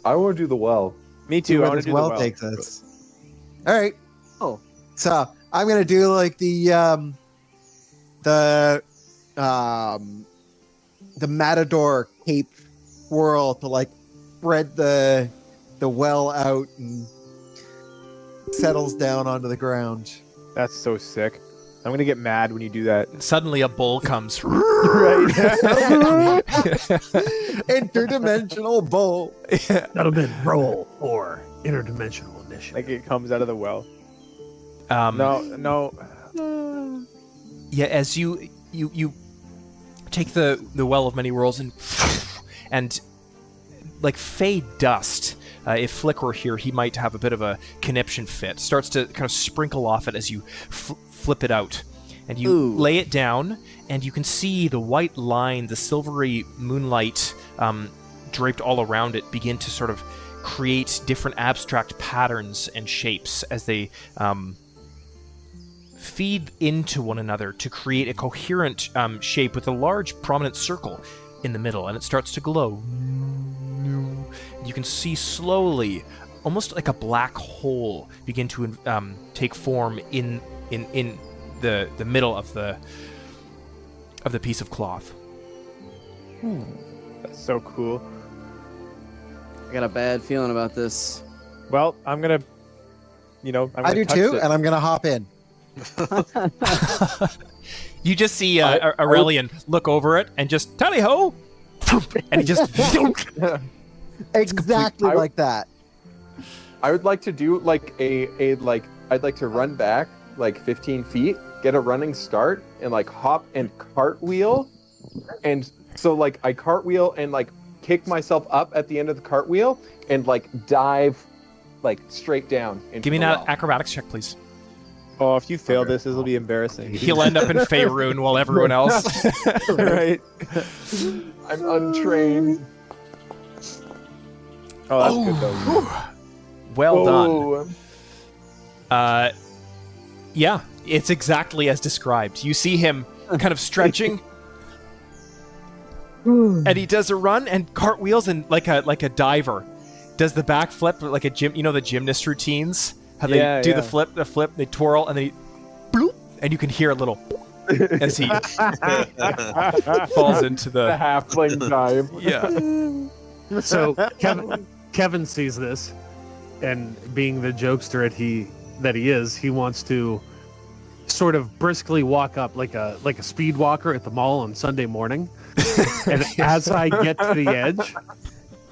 I want to do the well. Me see too. I where want this to do well the well. takes us? All right. Oh. So I'm gonna do like the Matador cape whirl to like spread the well out and settles down onto the ground. That's so sick. I'm gonna get mad when you do that. Suddenly a bull comes. Interdimensional bowl. Gentlemen, roll for interdimensional initiative. Like it comes out of the well. No. Yeah, as you take the well of many worlds and like fey dust. If Flick were here, he might have a bit of a conniption fit. Starts to kind of sprinkle off it as you flip it out. And you lay it down, and you can see the white line, the silvery moonlight draped all around it begin to sort of create different abstract patterns and shapes as they feed into one another to create a coherent shape with a large prominent circle in the middle, and it starts to glow. You can see slowly, almost like a black hole, begin to take form in the middle of the piece of cloth. That's so cool. I got a bad feeling about this. Well, I'm gonna I do touch too, it. and I'm gonna hop in. You just see Aurelian look over it and just tally ho, and he just Exactly I- like that. I would like to do like I'd like to run back like 15 feet, get a running start, and like hop and cartwheel. And so like I cartwheel and like kick myself up at the end of the cartwheel and like dive like straight down into give me an the well. acrobatics check, please. Oh, if you fail this will be embarrassing. He'll end up in Faerun while everyone else. Right. I'm untrained. Oh, that's good though. Well done. Yeah, It's exactly as described. You see him kind of stretching, and he does a run and cartwheels and like a diver, does the backflip like a gym. You know the gymnast routines, how they do the flip, they twirl, and then he bloop, and you can hear a little as he falls into the halfling dive. Yeah. So Kevin sees this, and being the jokester that he is, he wants to sort of briskly walk up like a speed walker at the mall on Sunday morning. And as I get to the edge,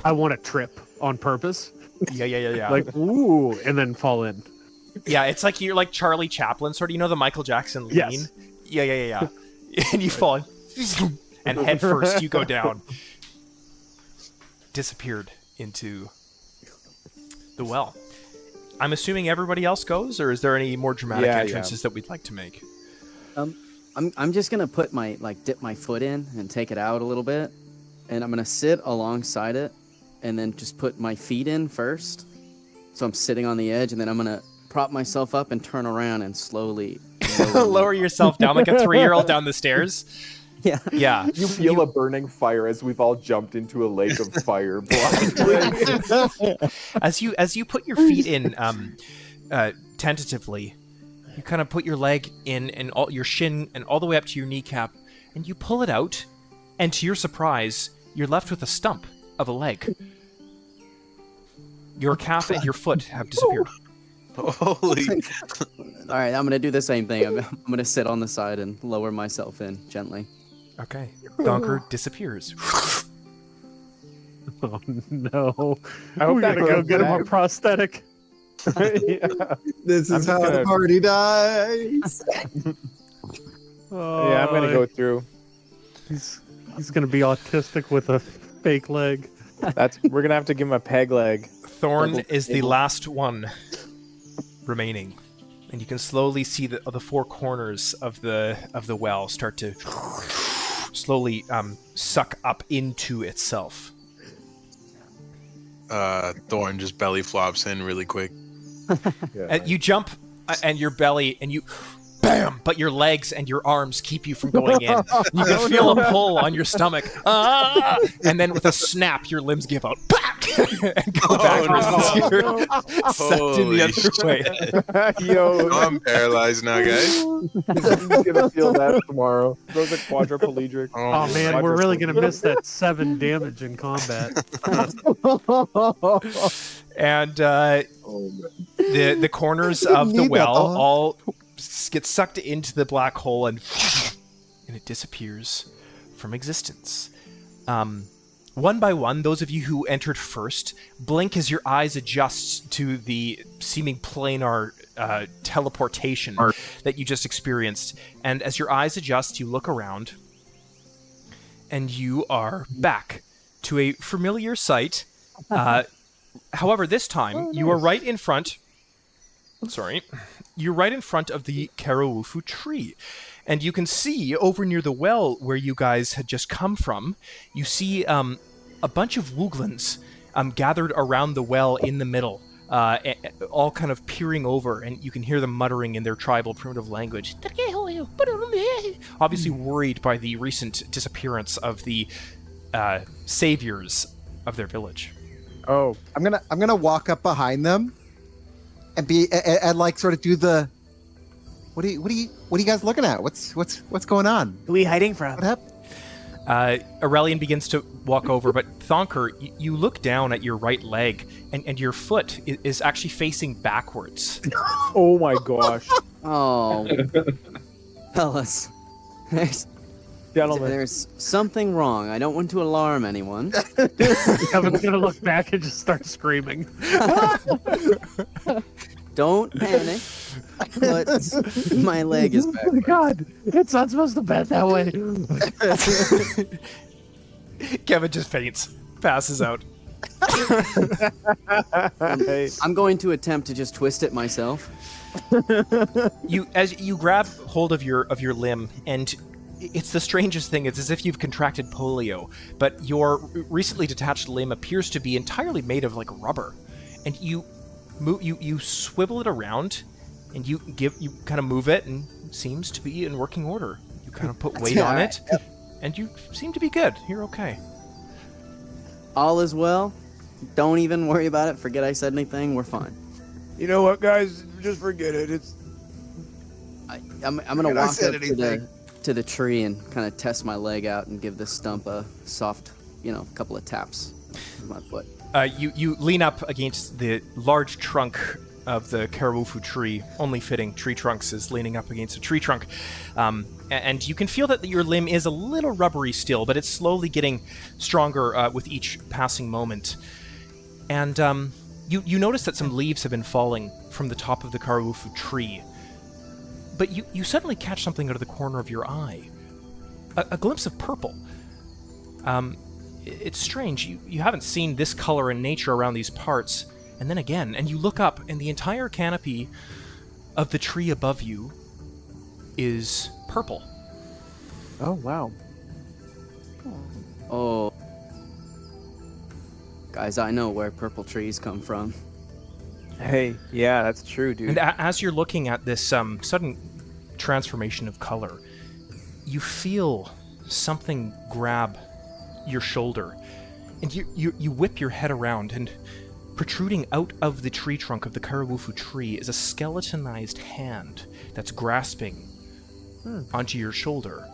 I want to trip on purpose. Yeah. Like, ooh, and then fall in. Yeah, it's like you're like Charlie Chaplin, sort of. You know the Michael Jackson lean? Yes. Yeah. And you fall, and head first you go down. Disappeared into the well. I'm assuming everybody else goes, or is there any more dramatic entrances that we'd like to make? I'm just gonna put dip my foot in and take it out a little bit, and I'm gonna sit alongside it, and then just put my feet in first. So I'm sitting on the edge, and then I'm gonna prop myself up and turn around and slowly lower yourself down like a 3-year-old down the stairs. Yeah. You feel a burning fire as we've all jumped into a lake of fire blindly. As you put your feet in tentatively, you kind of put your leg in and all your shin and all the way up to your kneecap, and you pull it out, and to your surprise, you're left with a stump of a leg. Your calf and your foot have disappeared. Holy. All right, I'm gonna do the same thing. I'm gonna sit on the side and lower myself in gently. Okay. Thonker disappears. Oh no! I hope We gotta go get him a prosthetic. This is how the party dies. Yeah, I'm gonna go through. He's gonna be autistic with a fake leg. We're gonna have to give him a peg leg. Thorn is the last one remaining, and you can slowly see the four corners of the well start to slowly suck up into itself. Thorn just belly flops in really quick. You jump, and your belly, and you, bam! But your legs and your arms keep you from going in. You can feel a pull on your stomach, and then with a snap, your limbs give out, and go backwards as you're sucked in the other way. Yo, I'm paralyzed now, guys. I'm gonna feel that tomorrow. Those are quadriplegic. Oh man, we're really gonna miss that 7 damage in combat. And the corners of the well all get sucked into the black hole, and it disappears from existence. One by one, those of you who entered first blink as your eyes adjust to the seeming planar teleportation that you just experienced. And as your eyes adjust, you look around, and you are back to a familiar sight. However, this time, you are right in front... You're right in front of the Karawufu tree. And you can see over near the well where you guys had just come from, you see a bunch of Wooglins gathered around the well in the middle, all kind of peering over, and you can hear them muttering in their tribal primitive language. Obviously worried by the recent disappearance of the saviors of their village. Oh, I'm gonna walk up behind them and and like sort of do the what are you guys looking at? What's going on? Who are we hiding from? What happened? Aurelian begins to walk over, but Thonker, you look down at your right leg, and your foot is actually facing backwards. Oh my gosh. Oh, fellas, Gentlemen. there's something wrong. I don't want to alarm anyone. Kevin's gonna look back and just start screaming. Don't panic, but my leg is Oh back. my god, it's not supposed to bend that way. Kevin just faints, passes out. I'm going to attempt to just twist it myself. As you grab hold of your limb, and it's the strangest thing. It's as if you've contracted polio, but your recently detached limb appears to be entirely made of like rubber, and you swivel it around, and you kind of move it, and it seems to be in working order. You kind of put weight on it, and you seem to be good. You're okay. All is well. Don't even worry about it. Forget I said anything. We're fine. You know what, guys? Just forget it. I'm gonna walk up to the tree and kind of test my leg out and give this stump a soft, couple of taps with my foot. You lean up against the large trunk of the Karawufu tree. Only fitting tree trunks is leaning up against a tree trunk. And you can feel that your limb is a little rubbery still, but it's slowly getting stronger with each passing moment. And you notice that some leaves have been falling from the top of the Karawufu tree. But you suddenly catch something out of the corner of your eye. A glimpse of purple. It's strange. You haven't seen this color in nature around these parts. And then again, and you look up, and the entire canopy of the tree above you is purple. Oh, wow. Oh. Guys, I know where purple trees come from. Hey, yeah, that's true, dude. And as you're looking at this sudden transformation of color, you feel something grab your shoulder, and you whip your head around, and protruding out of the tree trunk of the Karawufu tree is a skeletonized hand that's grasping onto your shoulder.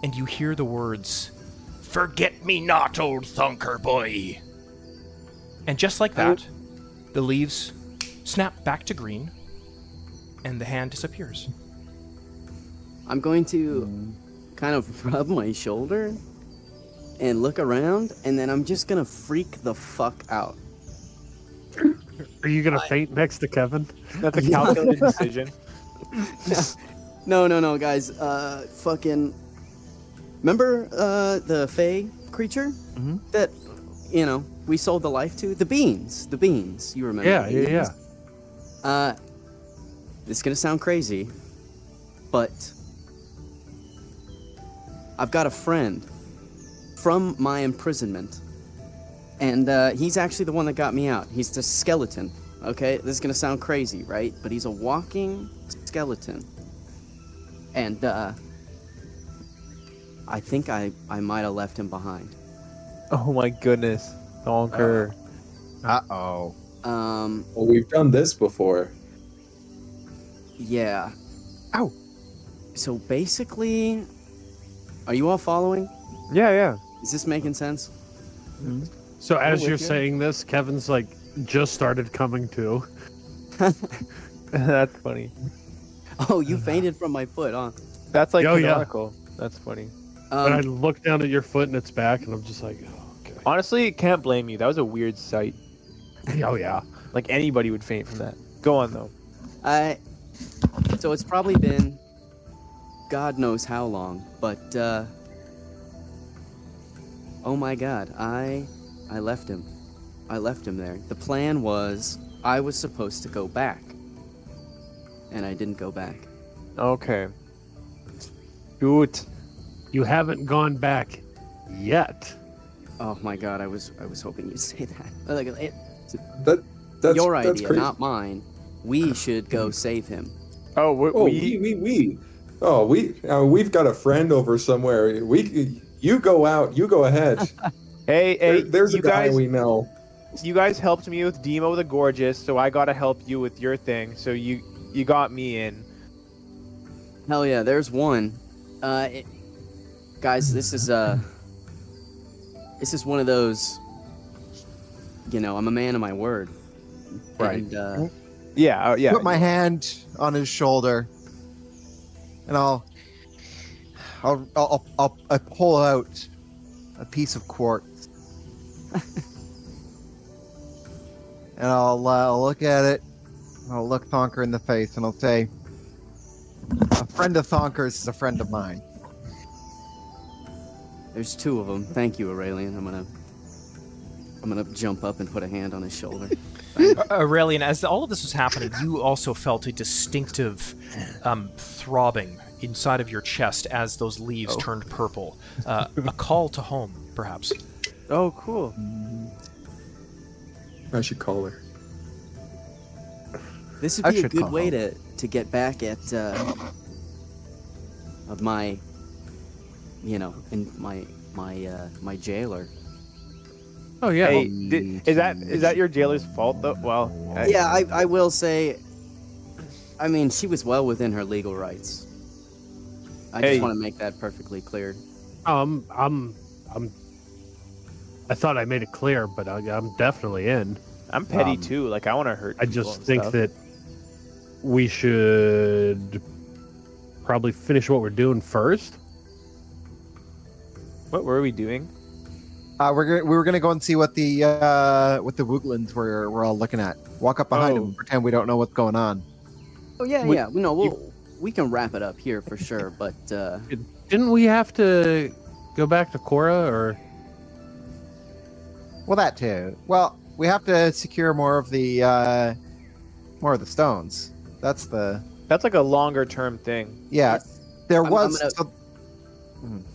And you hear the words, "Forget me not, old Thonker boy." And just like that, the leaves snap back to green, and the hand disappears. I'm going to kind of rub my shoulder and look around, and then I'm just gonna freak the fuck out. Are you gonna faint next to Kevin? That's a calculated decision. No, guys. Fucking. Remember the Fae creature that we sold the life to? The beans. You remember? Yeah. This is gonna sound crazy, but I've got a friend from my imprisonment, and he's actually the one that got me out. He's the skeleton. Okay, this is gonna sound crazy, right? But he's a walking skeleton, and I think I might have left him behind. Oh my goodness, Thonker. Uh-oh. Well, we've done this before. Yeah. Ow. So basically, are you all following? Yeah. Is this making sense? So as with you're you. saying this, Kevin's like just started coming to. That's funny. Oh, you fainted from my foot, huh? That's like Oh, yeah. canonical. That's funny. But I look down at your foot and it's back, and I'm just like, oh, okay. Honestly, can't blame you. That was a weird sight. Oh yeah. Like anybody would faint from that. Go on though. So it's probably been God knows how long, but oh my God, I left him. I left him there. The plan was I was supposed to go back, and I didn't go back. Okay. Good. You haven't gone back yet. Oh my God, I was hoping you'd say that. Like, That's your that's idea, crazy. not mine. We should go save him. Oh, Oh, we. Oh, we've got a friend over somewhere. You go out. You go ahead. Hey, There's a you guy guys. we know. You guys helped me with Demo the Gorgeous, so I gotta help you with your thing. So you got me in. Hell yeah, there's one. Guys, this is one of those. I'm a man of my word. Right. And, Yeah. Put my hand on his shoulder, and I'll pull out a piece of quartz, and I'll look at it. I'll look Thonker in the face, and I'll say, "A friend of Thonker's is a friend of mine." There's two of them. Thank you, Aurelian. I'm gonna jump up and put a hand on his shoulder. Aurelian, as all of this was happening, you also felt a distinctive throbbing inside of your chest as those leaves turned purple. A call to home, perhaps. Oh, cool. I should call her. This would I be a should good call way home. to get back at of my, my jailer. Oh yeah. Hey, is that your jailer's fault though? Well, Yeah, I will say. I mean, she was well within her legal rights. I Hey. just want to make that perfectly clear. I'm. I thought I made it clear, but I'm definitely in. I'm petty too. Like I want to hurt. I people just and think stuff. that we should probably finish what we're doing first. What were we doing? We were gonna go and see what the Wooglins we're all looking at. Walk up behind Oh. them, and pretend we don't know what's going on. Oh yeah, yeah. No, we can wrap it up here for sure. But Didn't we have to go back to Cora or? Well, that too. Well, we have to secure more of the stones. That's That's like a longer term thing. yeah. There I'm was.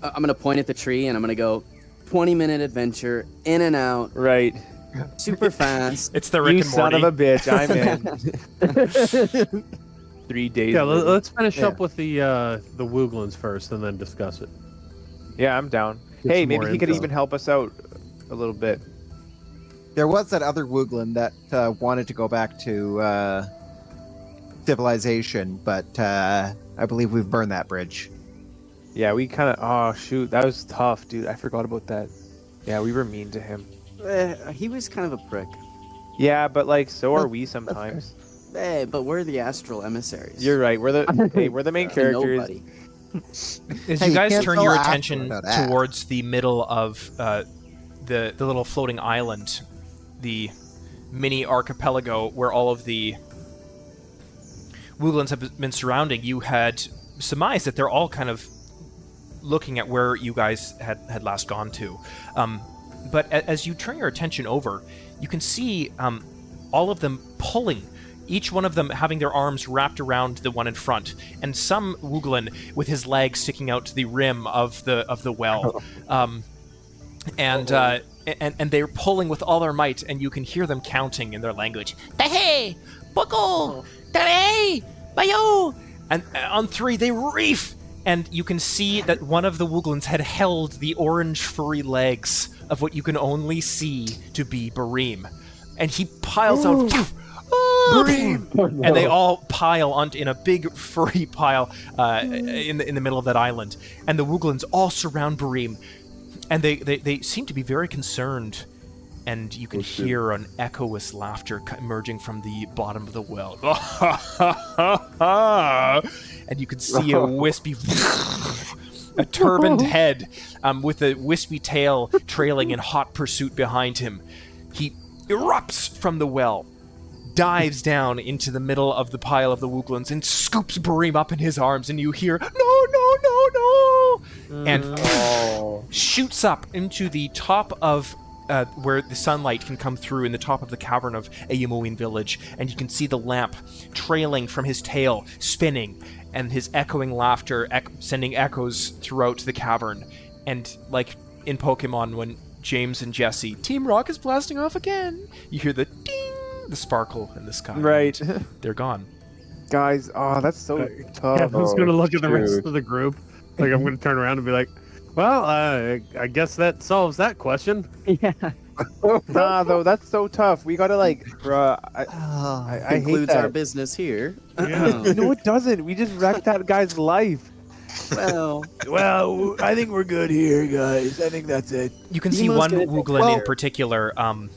I'm gonna point at the tree and I'm gonna go 20-minute adventure in and out, Right. super fast. It's the Rick You and son Morty. of a bitch. I'm in. 3 days. Yeah, later. let's finish Yeah. up with the Wooglins first, and then discuss it. Yeah, I'm down. Get Hey, some maybe more he could info. even help us out a little bit. There was that other Wooglin that wanted to go back to civilization, but I believe we've burned that bridge. Yeah, we kind of. Oh shoot, that was tough, dude. I forgot about that. Yeah, we were mean to him. He was kind of a prick. Yeah, but like, so are we sometimes. Hey, but we're the astral emissaries. You're right. We're the main To characters. nobody. As Hey, you you guys can't turn tell your after attention about that. towards the middle of the little floating island, the mini archipelago where all of the Wooglins have been surrounding, you had surmised that they're all kind of looking at where you guys had last gone to. But as you turn your attention over, you can see all of them pulling, each one of them having their arms wrapped around the one in front, and some Wooglin with his legs sticking out to the rim of the well. And they're pulling with all their might, and you can hear them counting in their language. Tahe, Boko, Tare, Bayo. And on 3, they reef, and you can see that one of the Wooglins had held the orange furry legs of what you can only see to be Bareem. And he piles out, Bareem! And they all pile in a big furry pile in the middle of that island. And the Wooglins all surround Bareem. And they seem to be very concerned, and you can hear an echoous laughter emerging from the bottom of the well. And you can see a wispy, a turbaned head with a wispy tail trailing in hot pursuit behind him. He erupts from the well, dives down into the middle of the pile of the Wooglins, and scoops Bareem up in his arms, and you hear, no, and shoots up into the top of where the sunlight can come through in the top of the cavern of Ayamoin village, and you can see the lamp trailing from his tail, spinning, and his echoing laughter sending echoes throughout the cavern. And like in Pokemon when James and Jesse, Team Rock is blasting off again, you hear the ding, the sparkle in the sky. Right. and they're gone. Guys, oh, that's so tough. Yeah, I was gonna look at the rest shoot. of the group. Like I'm gonna turn around and be like, "Well, I guess that solves that question." Yeah. Nah, though, that's so tough. We gotta like, bruh. I hate Concludes our that. business here. No, it doesn't. We just wrecked that guy's life. Well, Well, I think we're good here, guys. I think that's it. You can You see must one get it Wooglin well. in particular on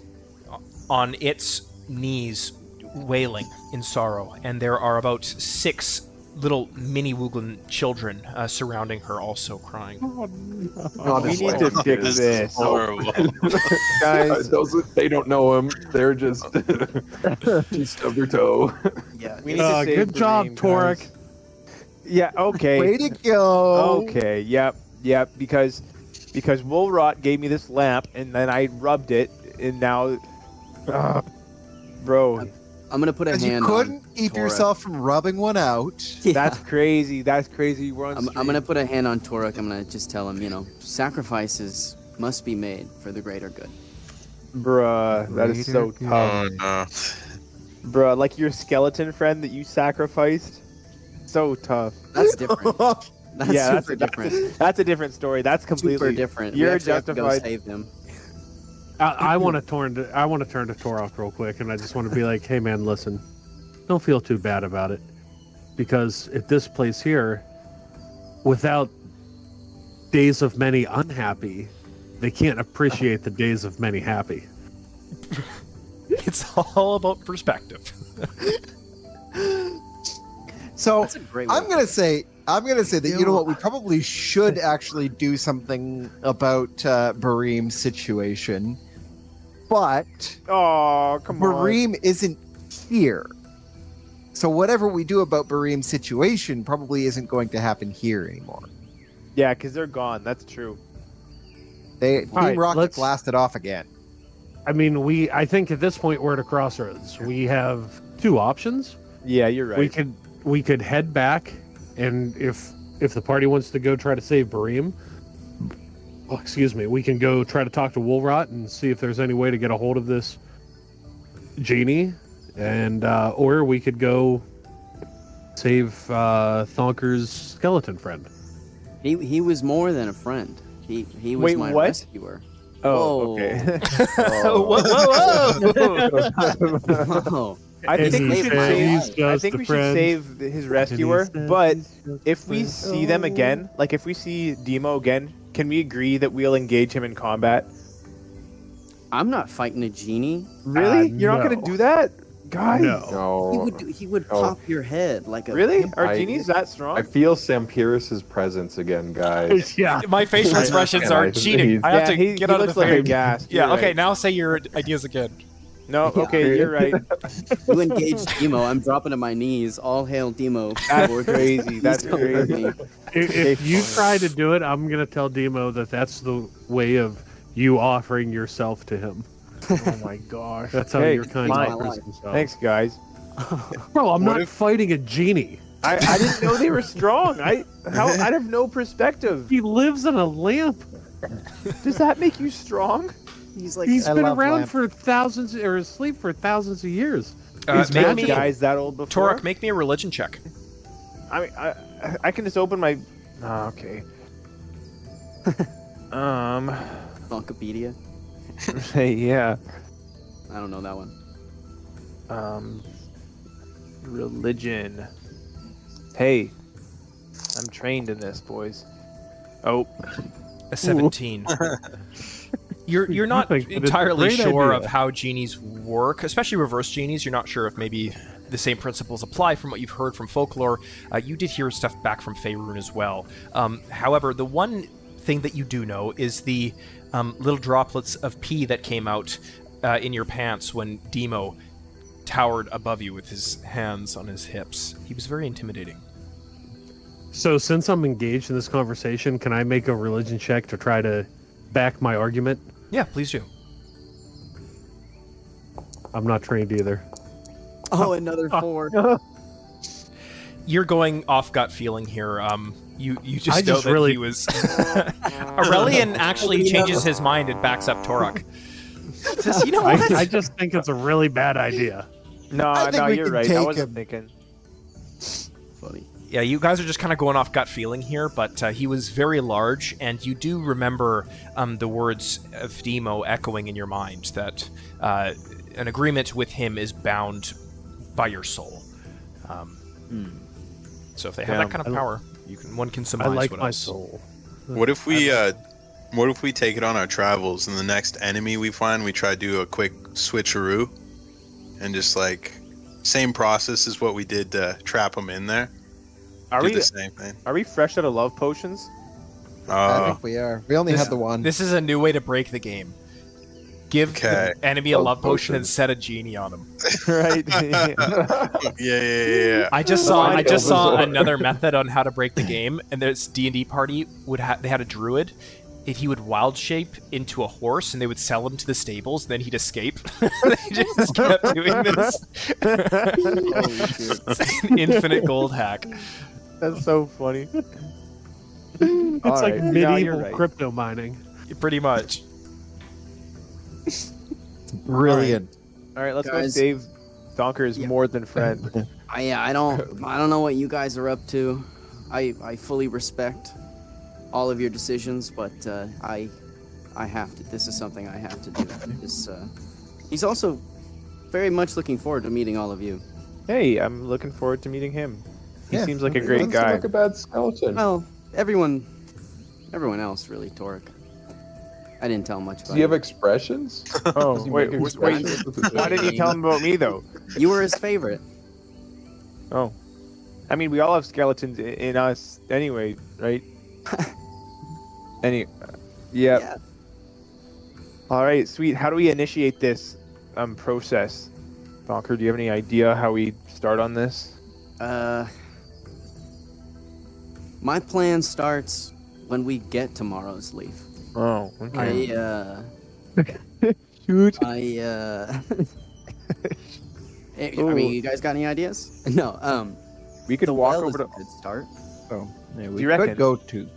its knees wailing in sorrow, and there are about 6 little mini Wooglin children surrounding her, also crying. We need to fix this. Horrible. Guys, They don't know him. They're just stubbed their toe. yeah. we need to save Good job, Bareem, Torek. guys. Yeah, okay. Way to go! Okay, yep, because Woolrot gave me this lamp, and then I rubbed it, and now... bro, I'm gonna put a Because hand you couldn't on keep Torek. yourself from rubbing one out. Yeah. that's crazy. That's crazy. We're on I'm stream. gonna put a hand on Torek. I'm gonna just tell him, sacrifices must be made for the greater good. Bruh, that is so tough. Oh no. Bro, like your skeleton friend that you sacrificed. So tough. That's different. That's Yeah, super different. That's a different story. That's completely Super different. You're We actually have to go justified. save him. I want to turn to Torok real quick, and I just want to be like, hey man, listen, don't feel too bad about it, because at this place here, without days of many unhappy, they can't appreciate the days of many happy. It's all about perspective. So That's a great way. I'm gonna say that you know what, we probably should actually do something about Bareem's situation, but Oh, come on. Bareem isn't here. So whatever we do about Bareem's situation probably isn't going to happen here anymore. Yeah, because they're gone. That's true. Team right, Rocket let's- blasted off again. I mean, I think at this point we're at a crossroads. We have two options. Yeah, you're right. We could head back, and if the party wants to go try to save Bareem, we can go try to talk to Woolrot and see if there's any way to get a hold of this genie, and or we could go save Thonker's skeleton friend. He was more than a friend. He was Wait, my what? rescuer. Oh, Whoa. okay. Whoa, whoa! Oh, I And think he we should says save. he's I just think a we should friend. save his rescuer. And he says But he's just if a we friend. see them again, like if we see Demo again, can we agree that we'll engage him in combat? I'm not fighting a genie. Really? You're not no. gonna do that, guys? No. He would Oh. pop your head like a Really? pimp. Are genies that strong? I feel Sampiris' presence again, guys. Yeah. My facial expressions are cheating. I have to he get out of looks the like a frame. gas. Yeah, You're okay, right. now say your ideas again. No, okay, you're right. You engage Demo. I'm dropping to my knees. All hail Demo. That's crazy. That's He's coming with crazy. me. If you try to do it, I'm gonna tell Demo that that's the way of you offering yourself to him. Oh my gosh. That's how Okay, your kind fine. offers himself. Thanks, guys. Bro, I'm What not if- fighting a genie. I didn't know they were strong. I have no perspective. He lives in a lamp. Does that make you strong? He's like, He's I been love around lamp. for thousands, or asleep for thousands of years. Is Make that me, guys that old before? Torok, make me a religion check. I mean, I can just open my. Oh, okay. Thonkopedia. Yeah. I don't know that one. Religion. Hey, I'm trained in this, boys. Oh, A 17. You're not think that it's a entirely great sure idea. of how genies work, especially reverse genies. You're not sure if maybe the same principles apply from what you've heard from folklore. You did hear stuff back from Faerun as well. However, the one thing that you do know is the little droplets of pee that came out in your pants when Demo towered above you with his hands on his hips. He was very intimidating. So since I'm engaged in this conversation, can I make a religion check to try to back my argument? Yeah, please do. I'm not trained either. Oh, another 4. You're going off gut feeling here. You just I know just that really- he was. Aurelian actually changes his mind and backs up Torok. Says, you know what? I just think it's a really bad idea. I think we you're can right. I take wasn't him. thinking. Funny. Yeah, you guys are just kind of going off gut feeling here, but he was very large, and you do remember the words of Demo echoing in your mind that an agreement with him is bound by your soul. So if they have Damn, that kind of power, one can surmise I like what my else. soul. What if we take it on our travels and the next enemy we find, we try to do a quick switcheroo and just like same process as what we did to trap them in there. Are do we the same thing. are we fresh out of love potions? I think we are. We only This- had the one. This is a new way to break the game. Give Okay. the enemy a Love love potion and potions. set a genie on him. Right. Yeah. I just saw Elves. another method on how to break the game, and this D&D party they had a druid. If he would wild shape into a horse, and they would sell him to the stables, then he'd escape. They just kept doing this. Holy shit. It's an infinite gold hack. That's so funny. It's All like right. Yeah, you're medieval right. crypto mining. Pretty much. Brilliant. All right, let's Guys. go save Thonker is Yeah. more than friend. I don't know what you guys are up to. I fully respect all of your decisions, but I have to. This is something I have to do. He's also very much looking forward to meeting all of you. Hey, I'm looking forward to meeting him. He Yeah, seems like a He great doesn't seem guy. like a bad skeleton. Well, everyone else really, Torek. I didn't tell him much Does about he have you. expressions? Oh, Does he wait, make wait, expressions with his why didn't you tell him about me though? You were his favorite. Oh, I mean, we all have skeletons in us anyway, right? Yeah. All right, sweet. How do we initiate this process? Thonker, do you have any idea how we start on this? My plan starts when we get to Morrowsleaf. Oh, okay. Shoot. I mean, you guys got any ideas? No. We could The walk well over is to. a good start. Yeah, Do we you reckon? could go to.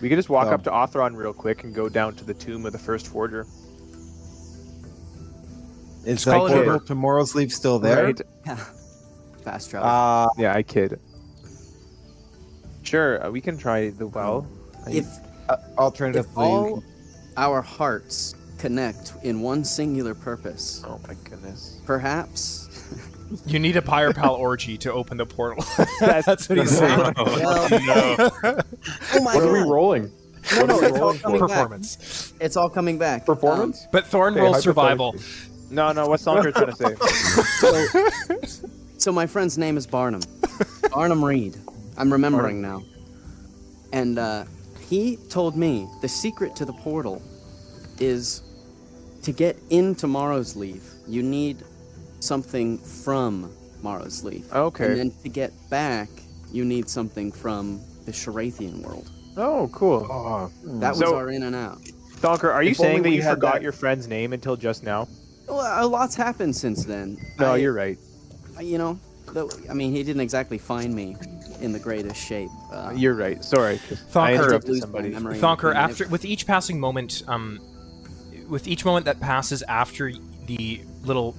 We could just walk Oh. up to Othron real quick and go down to the tomb of the first forger. Is call that it portal Uber. to Morrowsleaf still there? Right? Fast travel. Yeah, I kid. Sure, we can try the well. if Alternatively, all our hearts connect in one singular purpose, Oh my goodness. perhaps. You need a Pire Pal orgy to open the portal. That's what he's saying. Well, No. oh my What are we god! rolling? No, What are we it's all rolling coming for? back. Performance. It's all coming back. Performance? But Thorn Okay, rolls survival. hypothetically. No, what's Thonker trying to say? So my friend's name is Barnum. Barnum Reed. I'm remembering now. And he told me the secret to the portal is to get into Morrowsleaf, you need something from Morrowsleaf. Okay. And then to get back, you need something from the Sherathian world. Oh, cool. Oh, That was So- our in and out. Thonker, are you If only saying that we you had forgot that- your friend's name until just now? Well, a lot's happened since then. No, you're right. You know, I mean, he didn't exactly find me in the greatest shape. You're right. Sorry. 'Cause Thonker- I I did interrupted lose my somebody. memory. Thonker, I mean, after with each passing moment, with each moment that passes after the little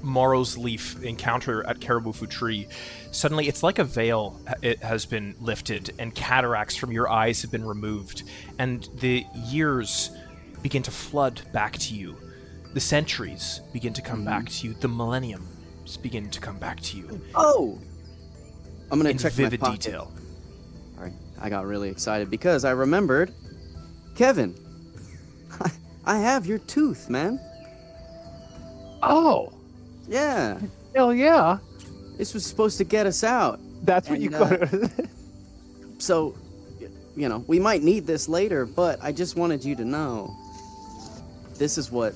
Morrowsleaf encounter at Caribou Tree, suddenly it's like a veil it has been lifted and cataracts from your eyes have been removed, and the years begin to flood back to you. The centuries begin to come back to you. The millenniums begin to come back to you Oh! I'm gonna in check vivid my pocket. detail. All right, I got really excited because I remembered, Kevin. I have your tooth, man. Oh, Yeah, hell yeah. this was supposed to get us out. That's what you And, got. So, you know, we might need this later, but I just wanted you to know. This is what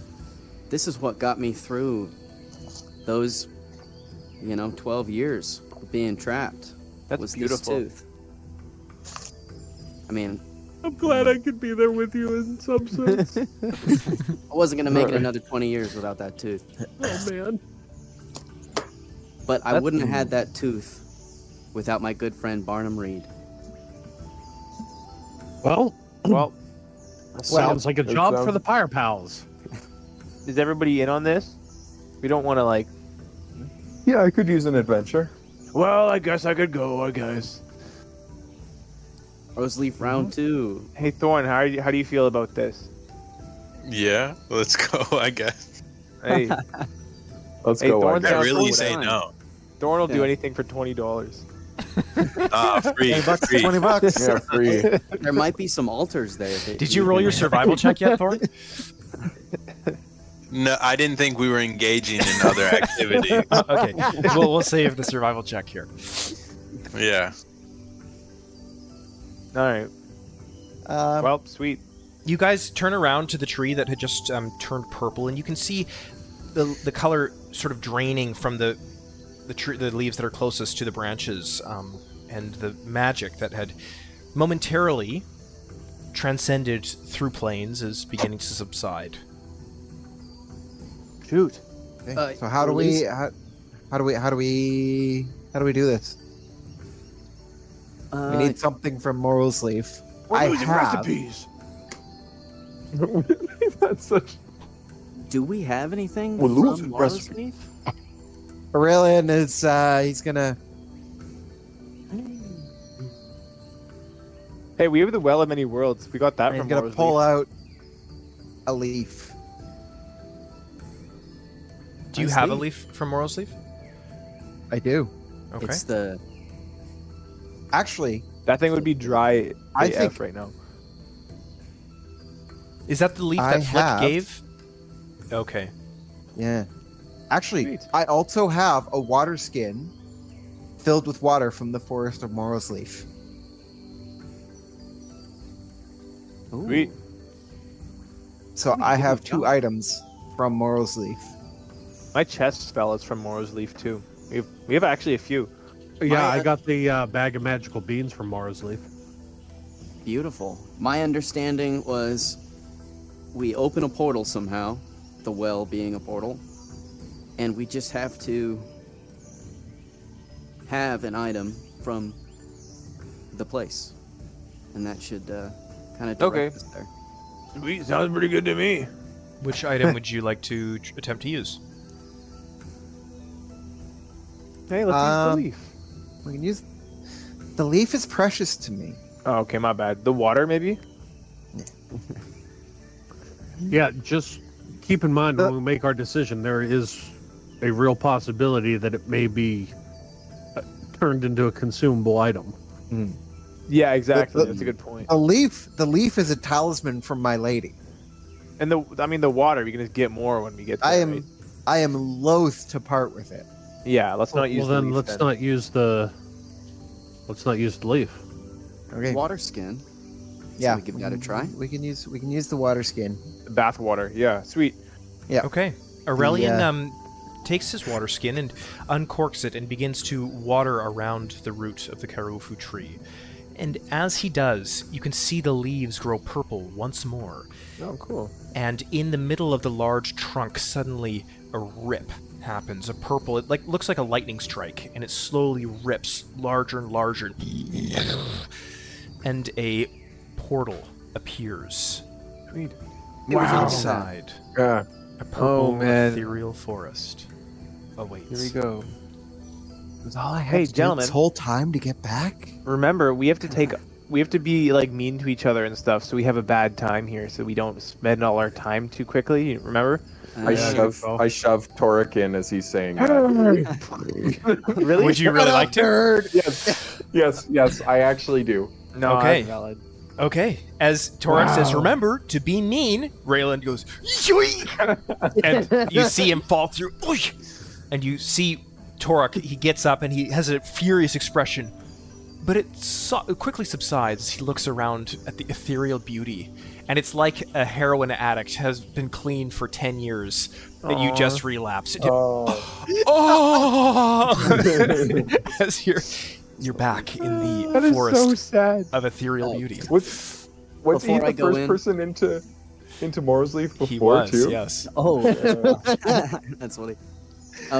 got me through those, 12 years of being trapped. That's was beautiful. This tooth. I mean, I'm glad I could be there with you in some sense. I wasn't gonna make it another 20 years without that tooth. Oh man. But I That's- wouldn't have had that tooth without my good friend Barnum Reed. Well, Well, sounds like a it job for sounds- the Pire Pals. is everybody in on this? We don't want to yeah, I could use an adventure. Well, I guess I could go. I guess. Roseleaf round 2. Hey, Thorn, how do you feel about this? Yeah, let's go, I guess. Hey, Let's Hey, go. Thorn's I Sounds really like say fun. no. Thorn will do Yeah. anything for $20. Free. $20, free. $20. Yeah, free. There might be some altars there. that Did you roll your can- survival check yet, Thorn? No, I didn't think we were engaging in other activity. Okay, we'll save the survival check here. Yeah. All right. Well, sweet. You guys turn around to the tree that had just turned purple, and you can see the color sort of draining from the leaves that are closest to the branches, and the magic that had momentarily transcended through planes is beginning to subside. Shoot. Okay, so how do we do this? We need something from Morrowsleaf. I have. recipes. That's such. Do we have anything We're from losing Morrowsleaf? Aurelian is he's gonna. Hey, we have the Well of Many Worlds. We got that I'm from gonna Morrowsleaf. pull out a leaf. Do you Nice have a leaf. leaf from Morrowsleaf? I do. Okay. It's the Actually, That thing would be dry I AF think- right now. Is that the leaf I that Flick have- gave? Okay. yeah. Actually, Sweet. I also have a water skin filled with water from the forest of Morrowsleaf. Ooh. Sweet. So Ooh, I good have job. 2 items from Morrowsleaf. My chest spell is from Morrowsleaf too. We have actually a few. Yeah, I got the bag of magical beans from Morrowsleaf. Beautiful. My understanding was we open a portal somehow, the well being a portal, and we just have to have an item from the place. And that should kind of direct Okay. us there. Sweet, sounds pretty good to me. Which item would you like to attempt to use? Hey, let's use the Um, leaf. We can use. The leaf is precious to me. Oh, okay, my bad. The water, maybe? Yeah, just keep in mind when we make our decision, there is a real possibility that it may be turned into a consumable item. Yeah, exactly. The- That's a good point. The leaf is a talisman from my lady. And the water, we can just get more when we get there. right? I am loath to part with it. Yeah, let's not use Well, the then leaf let's not use the leaf. Okay. Water skin. Yeah. So we give that a try. We can use the water skin. Bath water. Yeah, sweet. Okay. Aurelian The, takes his water skin and uncorks it and begins to water around the root of the Karufu tree. And as he does, you can see the leaves grow purple once more. Oh, cool. And in the middle of the large trunk, suddenly a rip happens. A purple, it looks like a lightning strike, and it slowly rips larger and larger. And a portal appears. Sweet. Inside, Yeah. a purple Oh, man. ethereal forest awaits. Here we go. Was all I had Hey, to do gentlemen. this whole time to get back? Remember, we have to be like mean to each other and stuff, so we have a bad time here, so we don't spend all our time too quickly. Remember? I Yeah, shove Torek in as he's saying that. Really? Would you really like to? Yes, yes, I actually do. No, Okay. that's valid. Okay. As Torek says, Wow. remember to be mean, Raylan goes, "Yoink!" And you see him fall through. "Oy!" And you see Torek, he gets up and he has a furious expression. But it quickly subsides as he looks around at the ethereal beauty. And it's like a heroin addict has been clean for 10 years that you just relapsed. Oh. Oh! As you're back in the That is forest so sad. of ethereal beauty. Was he Before I the go first in- person into Morrowsleaf before He was, too? yes. Oh, that's funny.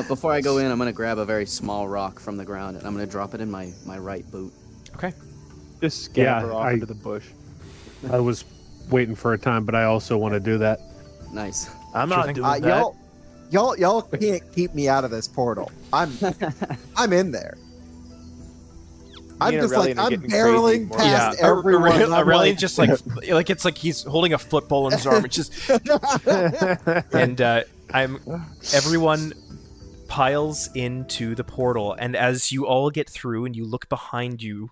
Before I go in, I'm gonna grab a very small rock from the ground and I'm gonna drop it in my right boot. Okay. Just scamper Yeah, off I- into the bush. I was waiting for a time, but I also want to do that. Nice. I'm Sure not thing. doing that. Y'all can't keep me out of this portal. I'm in there. I'm and just like Aurelian are I'm getting crazy barreling more. past Yeah, everyone. and I'm Aurelian like, just like it's like he's holding a football in his arm. It's just and everyone piles into the portal, and as you all get through and you look behind you,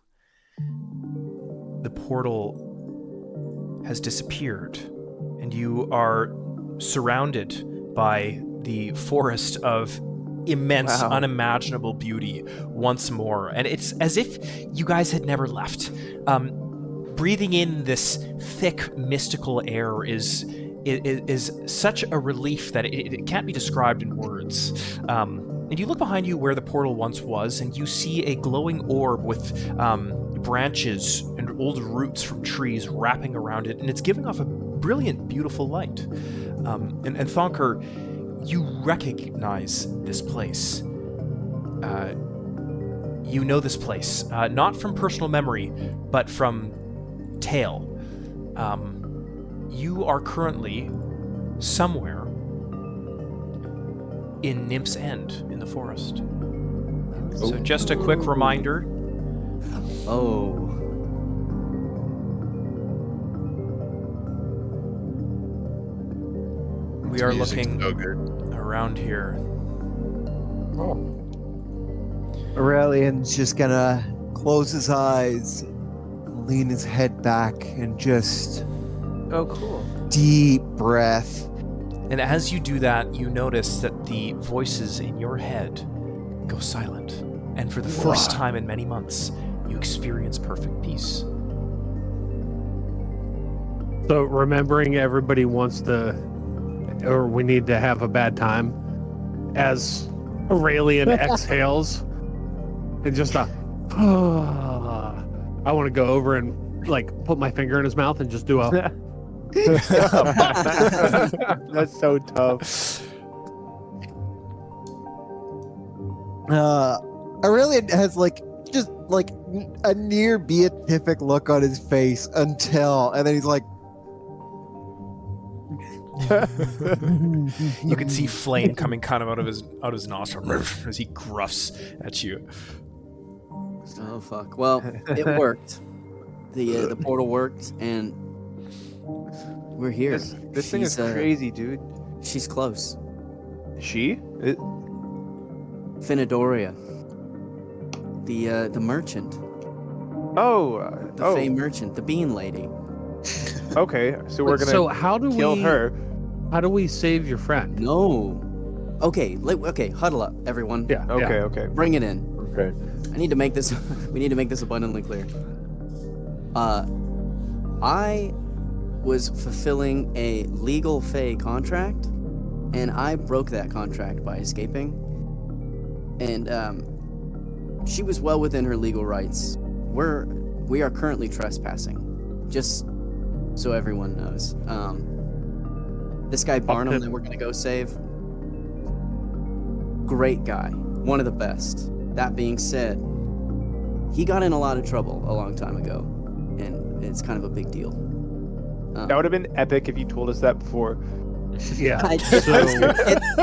the portal has disappeared, and you are surrounded by the forest of immense, Wow. unimaginable beauty once more. And it's as if you guys had never left. Breathing in this thick, mystical air is such a relief that it can't be described in words. And you look behind you where the portal once was, and you see a glowing orb with branches and old roots from trees wrapping around it, and it's giving off a brilliant, beautiful light. And Thonker, you recognize this place. You know this place, not from personal memory, but from tale. You are currently somewhere in Nymph's End in the forest. So just a quick reminder. Oh. We are Music's looking so good. around here. Aurelian's just gonna close his eyes, lean his head back, and just Oh, cool. deep breath. And as you do that, you notice that the voices in your head go silent. And for the first time in many months, you experience perfect peace. So remembering everybody wants to, or we need to have a bad time, as Aurelian exhales, and just I want to go over and like put my finger in his mouth and just do a. That's so tough. Aurelian has just a near beatific look on his face and then he's like, You can see flame coming kind of out of his nostril as he gruffs at you. Oh fuck. Well, it worked. The portal worked, and we're here. This thing is She's, crazy, dude. She's close. She? Finadoria. The merchant. The Fae merchant, the bean lady. Okay, so we're gonna So how do kill we her. How do we save your friend? No. Okay, huddle up, everyone. Yeah. Okay. Bring it in. Okay. I need to make this. We need to make this abundantly clear. I was fulfilling a legal Fae contract, and I broke that contract by escaping. And she was well within her legal rights. We are currently trespassing, just so everyone knows. This guy Barnum that we're gonna go save, great guy, one of the best. That being said, he got in a lot of trouble a long time ago, and it's kind of a big deal. That would have been epic if you told us that before. Yeah. It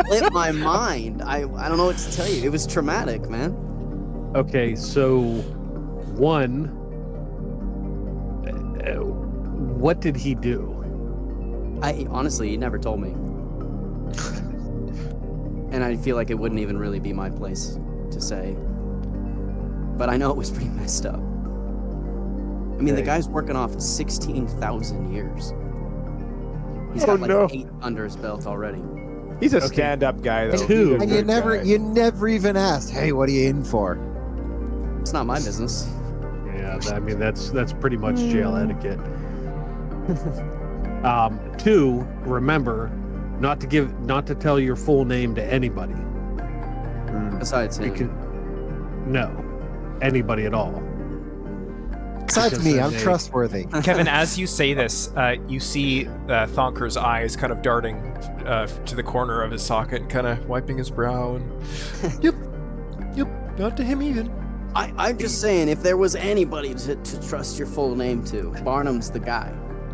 split my mind. I don't know what to tell you. It was traumatic, man. Okay, so one, what did he do? Honestly, he never told me. And I feel like it wouldn't even really be my place to say. But I know it was pretty messed up. I mean, the guy's working off 16,000 years. He's got 8 under his belt already. He's a stand-up guy, though. Two. He's a and you good never guy. even asked, hey, what are you in for? It's not my business. Yeah, I mean that's pretty much jail etiquette. Two, remember not to tell your full name to anybody. Besides him. No, anybody at all. Besides me, I'm trustworthy. Kevin, as you say this, you see Thonker's eyes kind of darting to the corner of his socket and kind of wiping his brow. And yep, not to him even. I'm just saying, if there was anybody to trust your full name to, Barnum's the guy.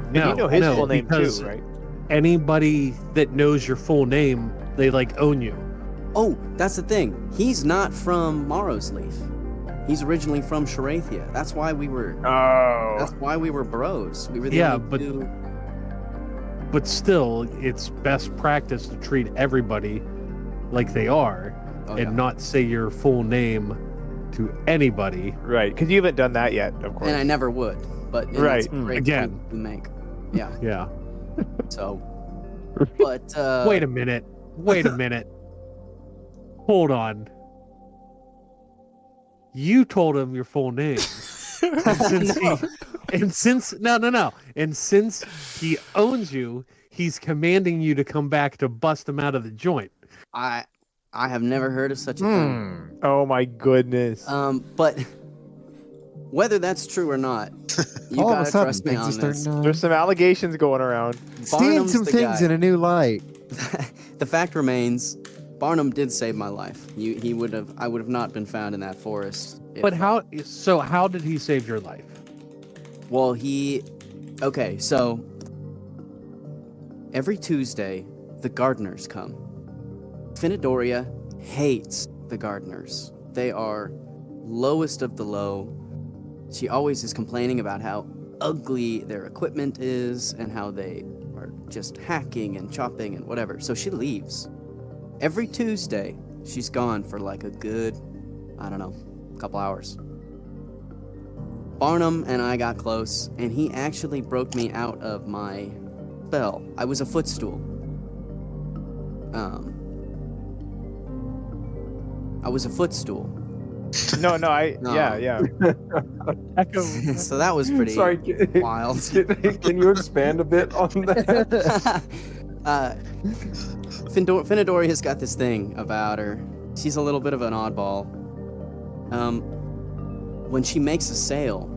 And you know his full name too, because right? Anybody that knows your full name, they own you. Oh, that's the thing. He's not from Morrowsleaf. He's originally from Sherathia. That's why we were. Oh. That's why we were bros. We were the only two. But still, it's best practice to treat everybody like they are, and not say your full name to anybody. Right, because you haven't done that yet, of course. And I never would. But it's a great again, point to make. Yeah. Yeah. So. But. Wait a minute. Hold on. You told him your full name. And since he owns you, he's commanding you to come back to bust him out of the joint. I have never heard of such a thing. Oh my goodness. But whether that's true or not, you All of gotta a sudden, trust me on this. There's some allegations going around. Seeing Barnum's some the things guy. in a new light. The fact remains, Barnum did save my life. I would have not been found in that forest. But how did he save your life? Well, okay, so every Tuesday, the gardeners come. Finadoria hates the gardeners. They are lowest of the low. She always is complaining about how ugly their equipment is and how they are just hacking and chopping and whatever. So she leaves. Every Tuesday, she's gone for like a good, I don't know, couple hours. Barnum and I got close, and he actually broke me out of my spell. I was a footstool. I was a footstool. No, No. yeah. So that was pretty Sorry, wild. Can you expand a bit on that? Finadoria's got this thing about her. She's a little bit of an oddball. When she makes a sale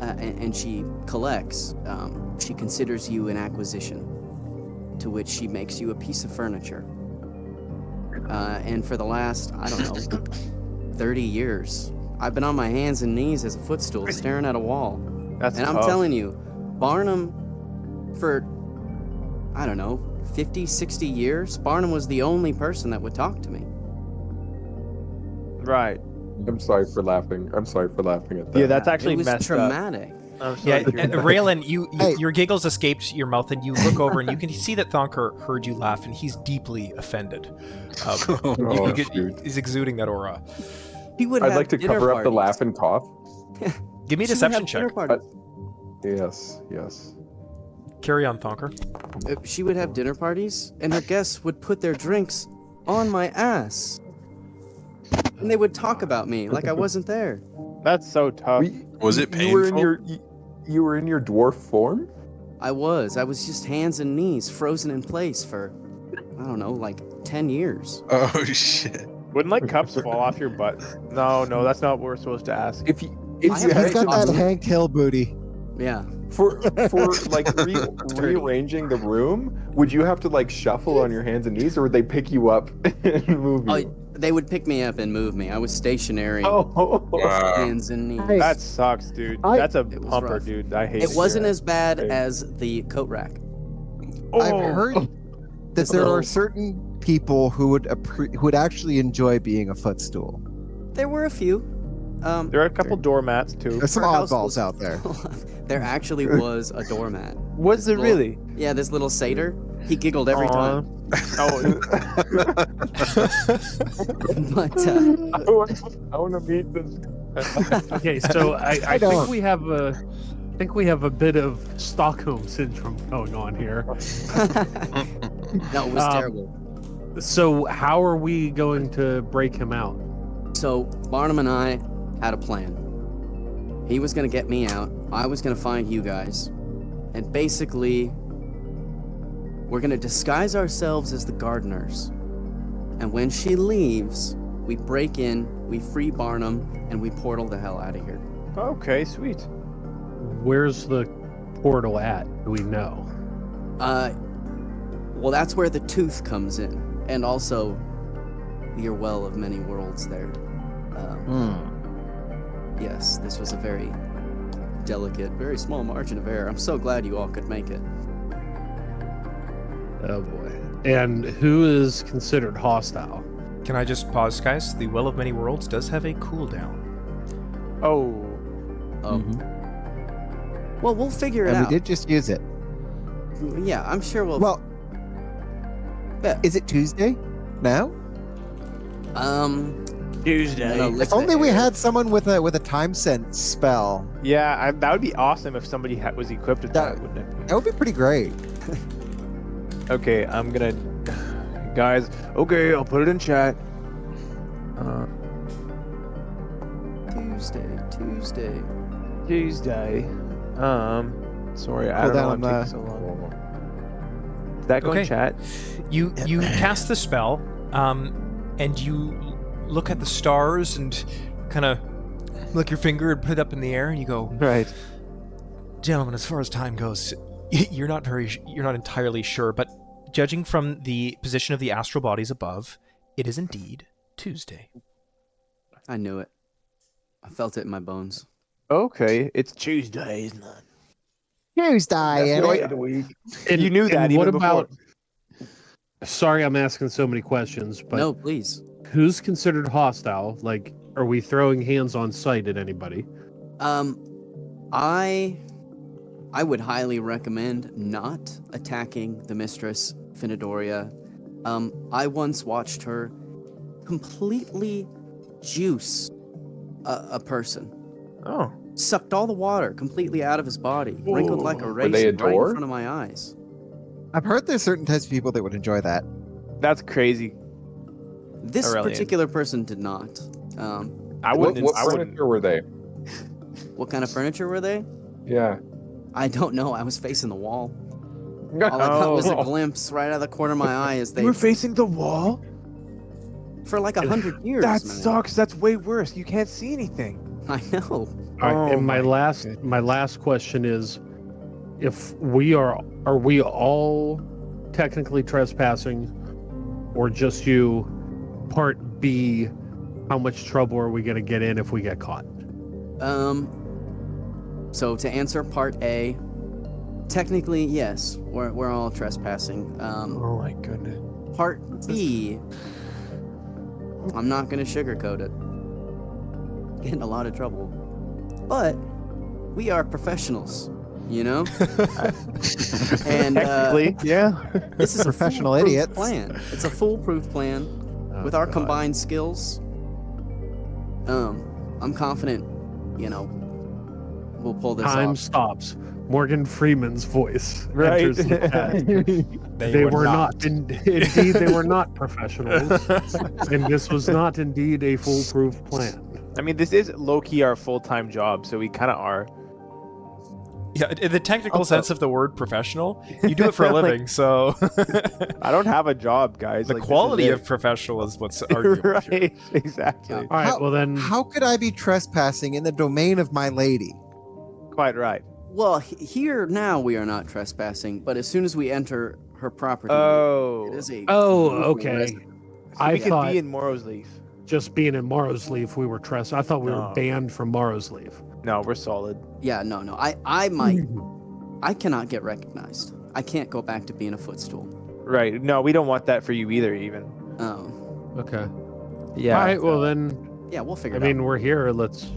and she collects, she considers you an acquisition, to which she makes you a piece of furniture. And for the last, I don't know, 30 years, I've been on my hands and knees as a footstool staring at a wall. That's And I'm tough. telling you, Barnum, for, I don't know, 50, 60 years, Barnum was the only person that would talk to me. Right. I'm sorry for laughing. I'm sorry for laughing at that. Yeah, that's actually It was messed traumatic. up. I'm Yeah, sorry to hear that. Raylan, Hey. your giggles escaped your mouth, and you look over and you can see that Thonker heard you laugh, and he's deeply offended. Oh, He's shoot. exuding that aura. He would I'd have like to dinner cover up the parties. laugh and cough. Give me a She would deception have dinner check. parties. Yes. Carry on, Thonker. She would have dinner parties, and her guests would put their drinks on my ass. And they would talk about me like I wasn't there. That's so tough. Was it You were in painful? you were in your dwarf form? I was just hands and knees, frozen in place for, I don't know, like 10 years. Oh shit! Wouldn't like cups fall off your butt? No, that's not what we're supposed to ask. If you I He's have very got that awesome- Hank Hill booty. Yeah. for like rearranging the room, would you have to like shuffle on your hands and knees, or would they pick you up and move you? Oh, they would pick me up and move me. I was stationary, Wow. hands and knees. Hey, That sucks, dude. I- That's a It was pumper, rough. dude. I hate It wasn't that. as bad Hey. as the coat rack. I've heard that there So- are certain people who would actually enjoy being a footstool. There were a few. There are a couple doormats too. There's some Her house oddballs was out there. There actually was a doormat. Was there Little- really? Yeah, this little satyr. He giggled every Aw. time. Oh, But I want to meet this. Okay, so I don't. think we have a bit of Stockholm syndrome going on here. no, it was Um, terrible. So how are we going to break him out? So Barnum and I had a plan. He was gonna get me out. I was gonna find you guys, and basically, we're gonna disguise ourselves as the gardeners. And when she leaves, we break in, we free Barnum, and we portal the hell out of here. okay, sweet. Where's the portal at? Do we know? Well, that's where the tooth comes in, and also your well of many worlds there. Yes, this was a very delicate, very small margin of error. I'm so glad you all could make it. Oh boy. And who is considered hostile? Can I just pause, guys? The Well of Many Worlds does have a cooldown. Oh, Well, we'll figure it And we out. did just use it. Yeah, I'm sure we'll. Well, Yeah. is it Tuesday now? Tuesday. no, If only we had someone with a time sense spell. Yeah, that would be awesome if somebody was equipped with that, wouldn't it? That would be pretty great. Okay, I'm gonna, guys. Okay, I'll put it in chat. Tuesday. Tuesday. Sorry, I Hold don't know on, why I'm taking so long. Did that go Okay. in chat? You cast the spell, and you look at the stars and kind of lick your finger and put it up in the air, and you go, Right. "Gentlemen, as far as time goes, you're not entirely sure, but judging from the position of the astral bodies above, it is indeed Tuesday." I knew it. I felt it in my bones. Okay, it's Tuesday, isn't it? Tuesday, That's and the way of the week. And, You knew that and even what before. about Sorry, I'm asking so many questions, but No, please. who's considered hostile? Like, are we throwing hands on sight at anybody? I would highly recommend not attacking the mistress, Finadoria. I once watched her completely juice a person. Oh. Sucked all the water completely out of his body, wrinkled like a Were they a raisin right in door? front of my eyes. I've heard there's certain types of people that would enjoy that. That's crazy. This Aurelian. particular person did not. I What, wouldn't. what I wouldn't. furniture were they? What kind of furniture were they? Yeah. I don't know. I was facing the wall. All I got was a Oh. glimpse right out of the corner of my eye as they You were facing the wall? for like 100 years. That man. sucks. That's way worse. You can't see anything. I know. All right, Oh and my my last question is, if we are we all technically trespassing, or just you? Part B, how much trouble are we going to get in if we get caught? So to answer part A, technically yes, we're all trespassing. Oh my goodness. Part B, I'm not gonna sugarcoat it. Get in a lot of trouble, but we are professionals, you know. And Technically, yeah. this is Professional a foolproof idiots. plan. It's a foolproof plan. With our combined skills, I'm confident, you know, we'll pull this Time off. stops. Morgan Freeman's voice Right. enters the chat. They were not. Indeed, they were not professionals. And this was not indeed a foolproof plan. I mean, this is low-key our full-time job, so we kind of are. Yeah, in the technical Also- sense of the word professional, you do it for a Like- living, so I don't have a job, guys. the Like, this quality is of it. professional is what's arguable here. Right, exactly. Yeah. All right, How- well then, How could I be trespassing in the domain of my lady? Quite right. Well, here now we are not trespassing, but as soon as we enter her property, Oh. it is a oh, legal okay. residence. So I we could thought be in Morrowsleaf. just being in Morrowsleaf, we were trespassing. I thought we were No. banned from Morrowsleaf. No, we're solid. Yeah, no. I cannot get recognized. I can't go back to being a footstool. Right. No, we don't want that for you either, even. Oh, Okay. Yeah. All right, well then, yeah, we'll figure I it mean, we're here. Let's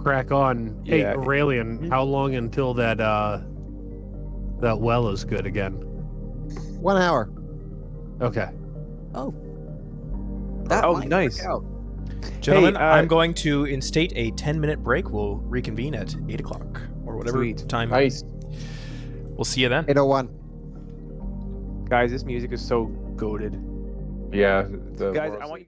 crack on. Hey, Yeah. Aurelian, how long until that well is good again? 1 hour. Okay. out. Oh, that Oh, might nice. work out. Gentlemen, Hey, I'm going to instate a 10-minute break. We'll reconvene at 8 o'clock or whatever Sweet. time. Nice. We'll see you then. 801. Guys, this music is so goated. Yeah. The Guys, I want you.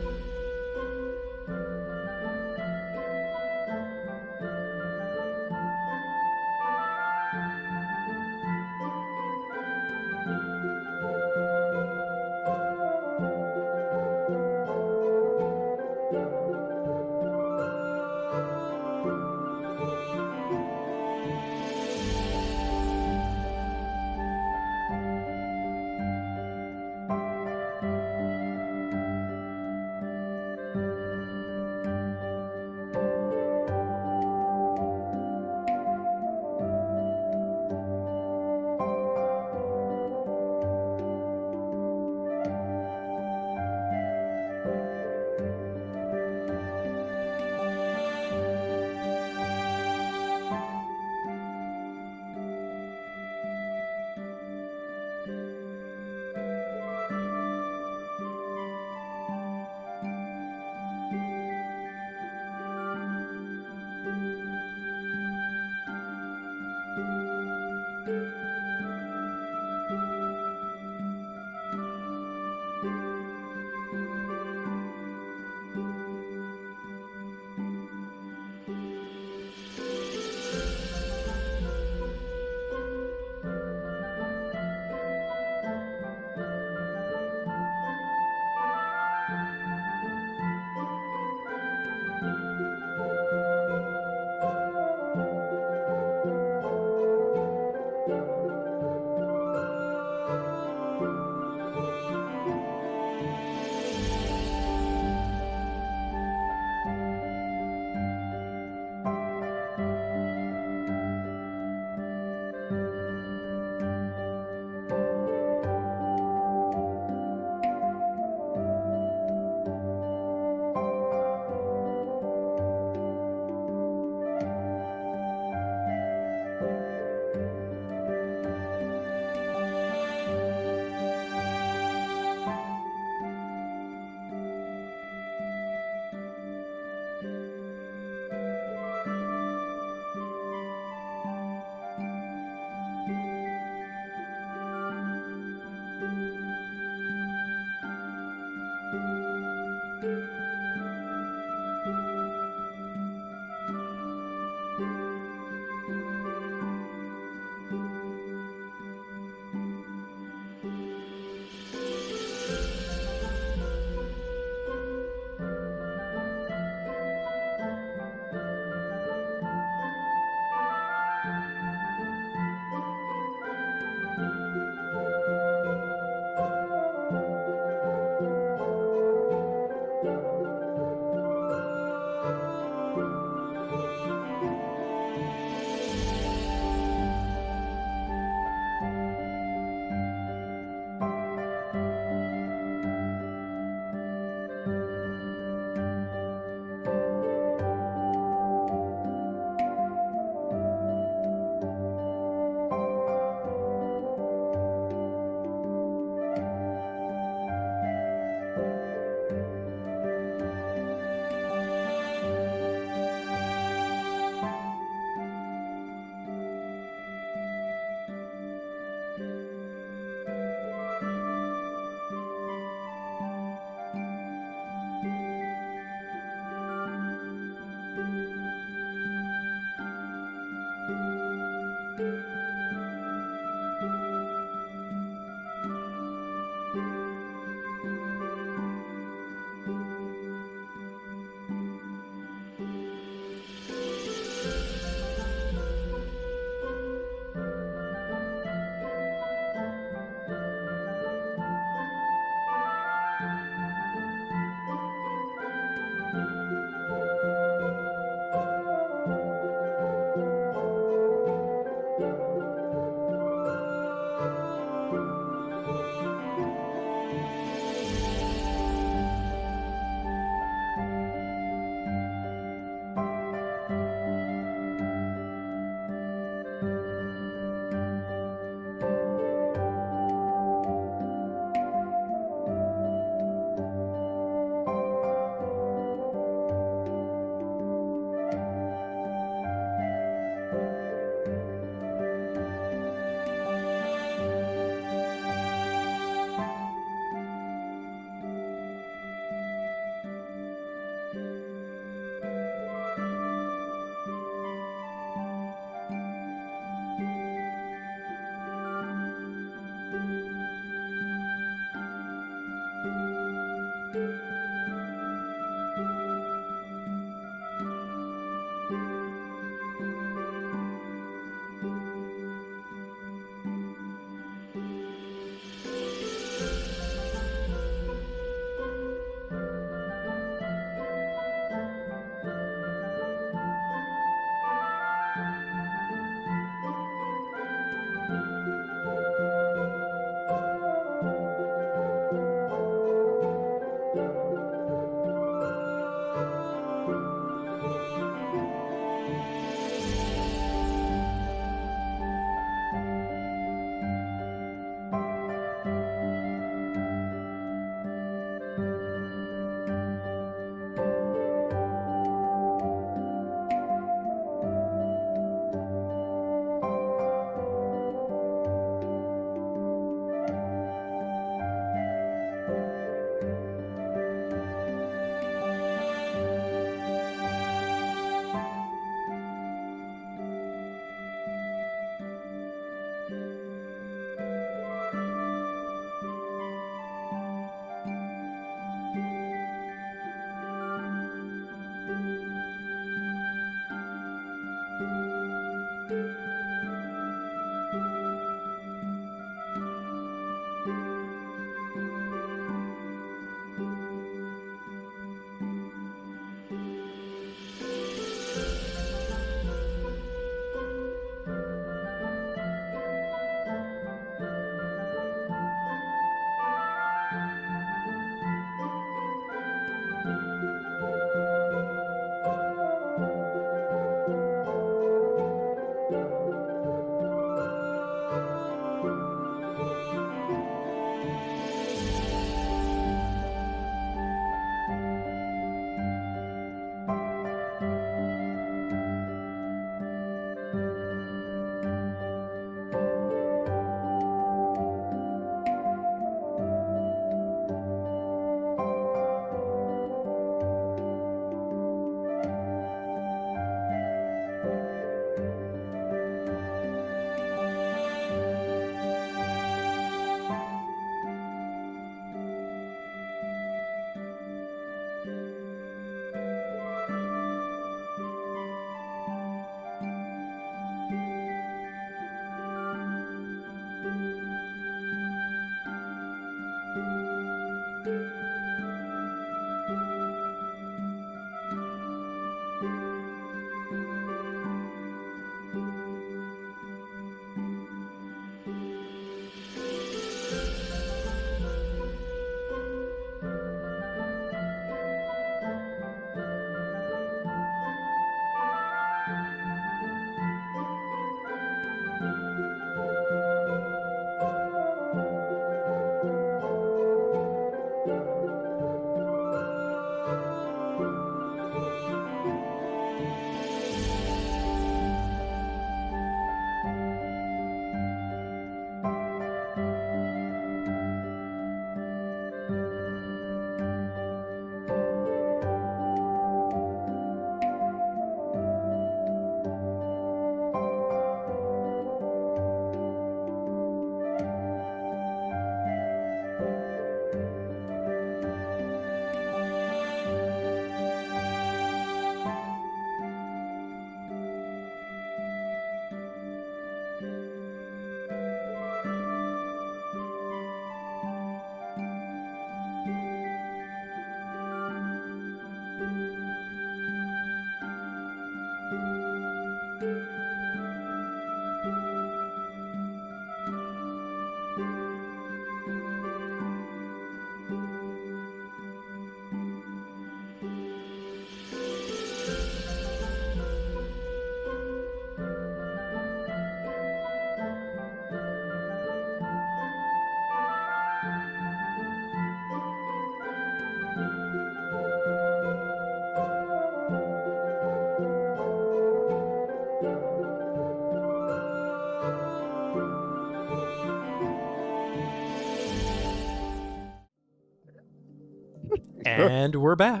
And we're back.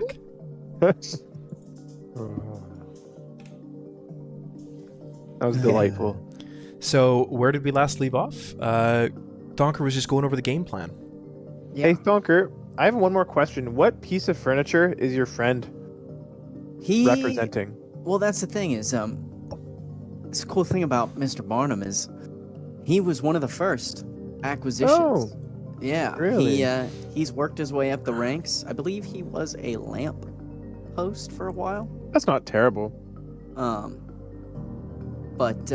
That was delightful. So where did we last leave off? Thonker was just going over the game plan. Yeah. Hey, Thonker, I have one more question. What piece of furniture is your friend representing? Well, that's the thing is, this cool thing about Mr. Barnum is he was one of the first acquisitions. Oh, yeah. really? He's worked his way up the ranks. I believe he was a lamp post for a while. that's not terrible. But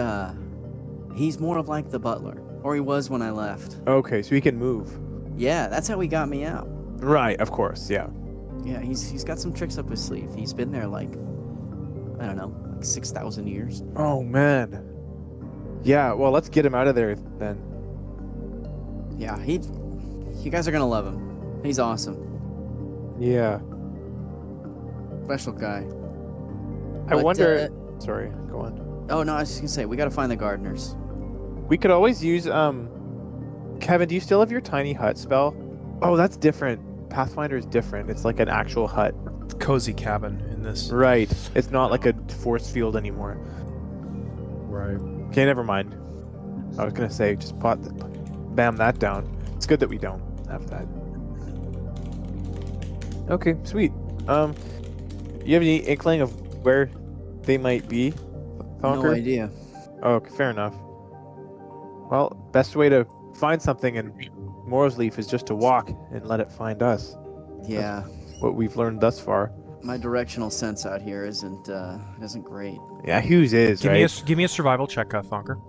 he's more of like the butler, or he was when I left. Okay, so he can move. Yeah, that's how he got me out. Right, of course, yeah. Yeah, he's got some tricks up his sleeve. He's been there like, I don't know, like 6,000 years. Oh, man. Yeah, well, let's get him out of there then. Yeah, you guys are gonna love him. He's awesome. Yeah. Special guy. I But, wonder... Sorry, go on. Oh no, I was just gonna say we gotta find the gardeners. We could always use, Kevin, do you still have your tiny hut spell? Oh, that's different. Pathfinder is different. It's like an actual hut. It's a cozy cabin in this. Right. It's not like a force field anymore. Right. Okay, never mind. I was gonna say, just bam that down. It's good that we don't have that. Okay, sweet. You have any inkling of where they might be, Thonker? No idea. Oh, okay, fair enough. Well, best way to find something in Morrowsleaf is just to walk and let it find us. Yeah, What we've learned thus far. my directional sense out here isn't great. Yeah, Hughes is, Give right? me a survival check, Thonker.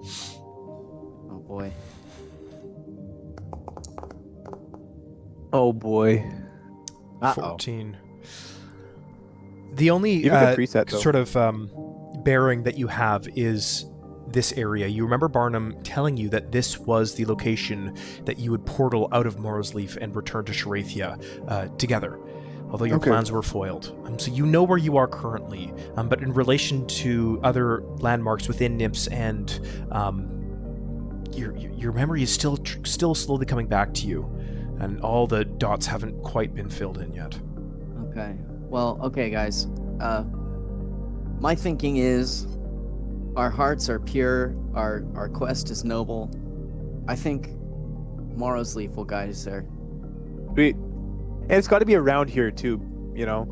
Oh boy. Oh boy. 14. The only You have a good preset, though. sort of bearing that you have is this area. You remember Barnum telling you that this was the location that you would portal out of Morrowsleaf and return to Sherathia together, although your Okay. plans were foiled. So you know where you are currently, but in relation to other landmarks within Nymphs and your memory is still slowly coming back to you, and all the dots haven't quite been filled in yet. Okay. Well, okay, guys. My thinking is, our hearts are pure. Our quest is noble. I think Morrowsleaf will guide us there. Sweet. And it's got to be around here too, you know.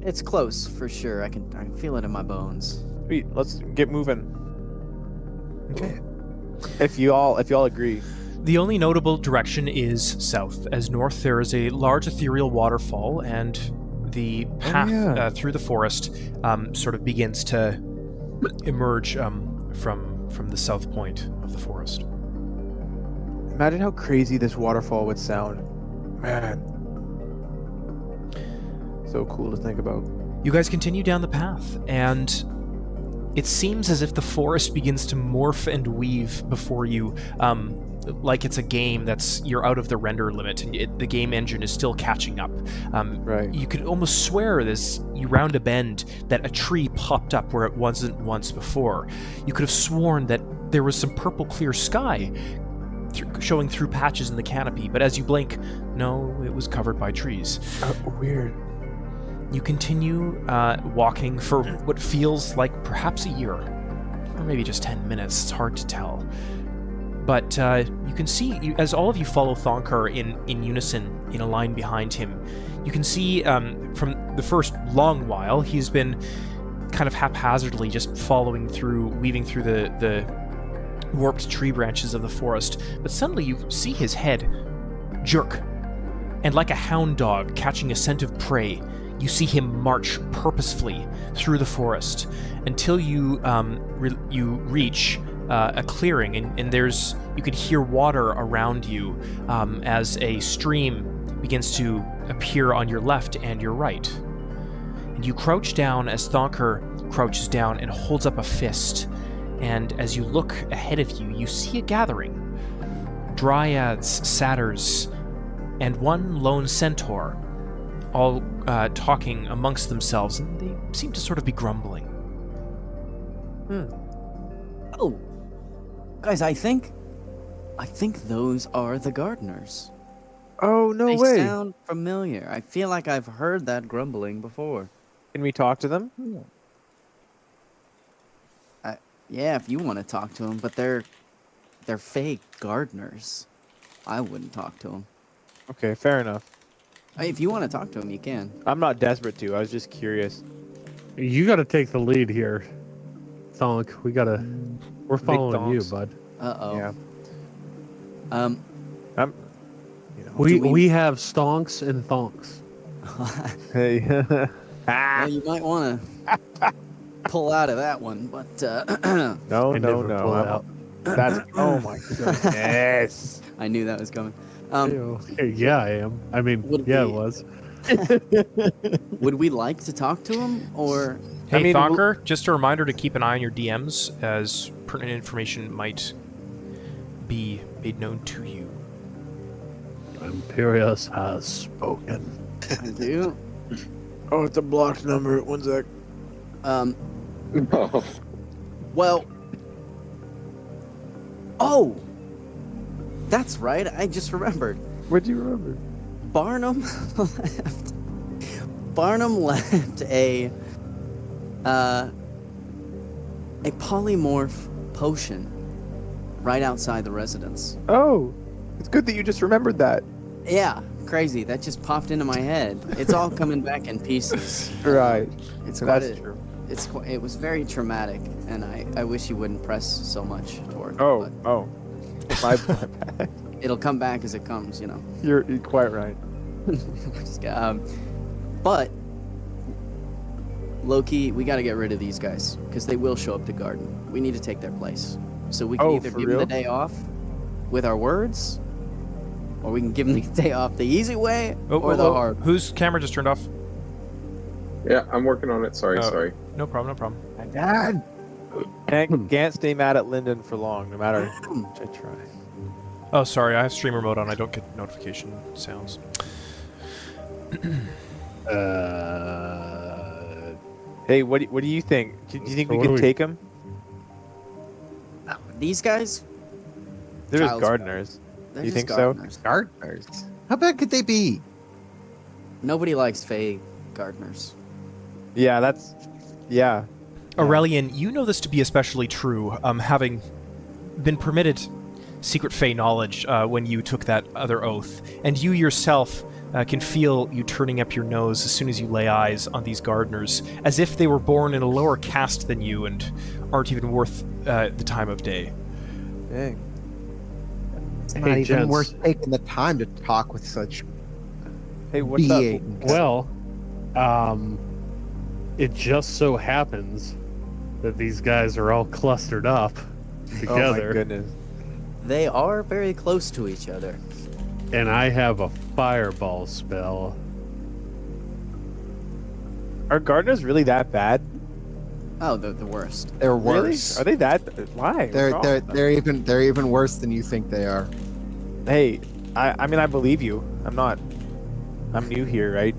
It's close for sure. I can feel it in my bones. Sweet. Let's get moving. Okay. If you all agree. The only notable direction is south, as north there is a large ethereal waterfall, and the path through the forest sort of begins to emerge from the south point of the forest. Imagine how crazy this waterfall would sound. Man. So cool to think about. You guys continue down the path, and it seems as if the forest begins to morph and weave before you, like it's a game that's you're out of the render limit, and the game engine is still catching up. Right. You could almost swear as you round a bend that a tree popped up where it wasn't once before. You could have sworn that there was some purple clear sky showing through patches in the canopy, but as you blink, no, it was covered by trees. Weird. You continue walking for what feels like perhaps a year, or maybe just 10 minutes. It's hard to tell. But you can see, as all of you follow Thonker in unison, in a line behind him, you can see from the first long while, he's been kind of haphazardly just weaving through the warped tree branches of the forest. But suddenly you see his head jerk, and like a hound dog catching a scent of prey, you see him march purposefully through the forest until you reach a clearing, and you can hear water around you as a stream begins to appear on your left and your right. And you crouch down as Thonker crouches down and holds up a fist. And as you look ahead of you, you see a gathering. Dryads, satyrs, and one lone centaur, all talking amongst themselves, and they seem to sort of be grumbling. Oh, guys, I think those are the gardeners. Oh, no They way. sound familiar. I feel like I've heard that grumbling before. Can we talk to them? Yeah, if you want to talk to them, but they're fake gardeners. I wouldn't talk to them. Okay, fair enough. If you want to talk to them, you can. I'm not desperate to. I was just curious. You got to take the lead here, Thonk. We're following you, Thonks. bud. Uh-oh. Yeah. Um, We have stonks and thonks. Hey. well, you might want to pull out of that one, but No, I no, never pull it no. out. That's. Oh my goodness. I knew that was coming. Yeah, I am. I mean, Would yeah, we- it was. Would we like to talk to him, or Hey, I mean, Thonker, just a reminder to keep an eye on your DMs as pertinent information might be made known to you. Imperius has spoken. I do? Oh, it's a blocked number. 1 sec. Well. Oh, that's right. I just remembered. What'd you remember? Barnum left. Barnum left a polymorph potion right outside the residence. Oh, it's good that you just remembered that. Yeah, crazy. That just popped into my head. It's all coming back in pieces. Right. It's quite That's true. it was very traumatic, and I wish you wouldn't press so much toward. Oh, but oh. My bad. it'll come back as it comes, you know. You're quite right. But Loki, we got to get rid of these guys because they will show up to garden. We need to take their place. So we can either for give them real? the day off with our words, or we can give them the day off the easy way or the hard. Whose camera just turned off? Yeah, I'm working on it. Sorry, Oh. sorry. No problem, no problem. My dad. Can't stay mad at Lyndon for long, no matter how much I try. Oh, sorry, I have streamer mode on. I don't get notification sounds. Hey, what do you think? Do you think So we what do can we- take him? These guys, They're just Child's gardeners. they're You just think so? gardeners. Gardeners. How bad could they be? Nobody likes Fae gardeners. Yeah, that's. Yeah. Aurelian, you know this to be especially true, having been permitted secret Fey knowledge when you took that other oath, and you yourself can feel you turning up your nose as soon as you lay eyes on these gardeners, as if they were born in a lower caste than you and aren't even worth the time of day. Dang. It's Hey, not even gents. worth taking the time to talk with such Hey, what's up? beings. Well, it just so happens that these guys are all clustered up Oh my together, goodness. They are very close to each other. and I have a fireball spell. Are gardeners really that bad? Oh, they're the worst. They're Really? worse. Are they that? Why? They're What's wrong they're with them? they're even worse than you think they are. Hey, I mean I believe you. I'm new here, right?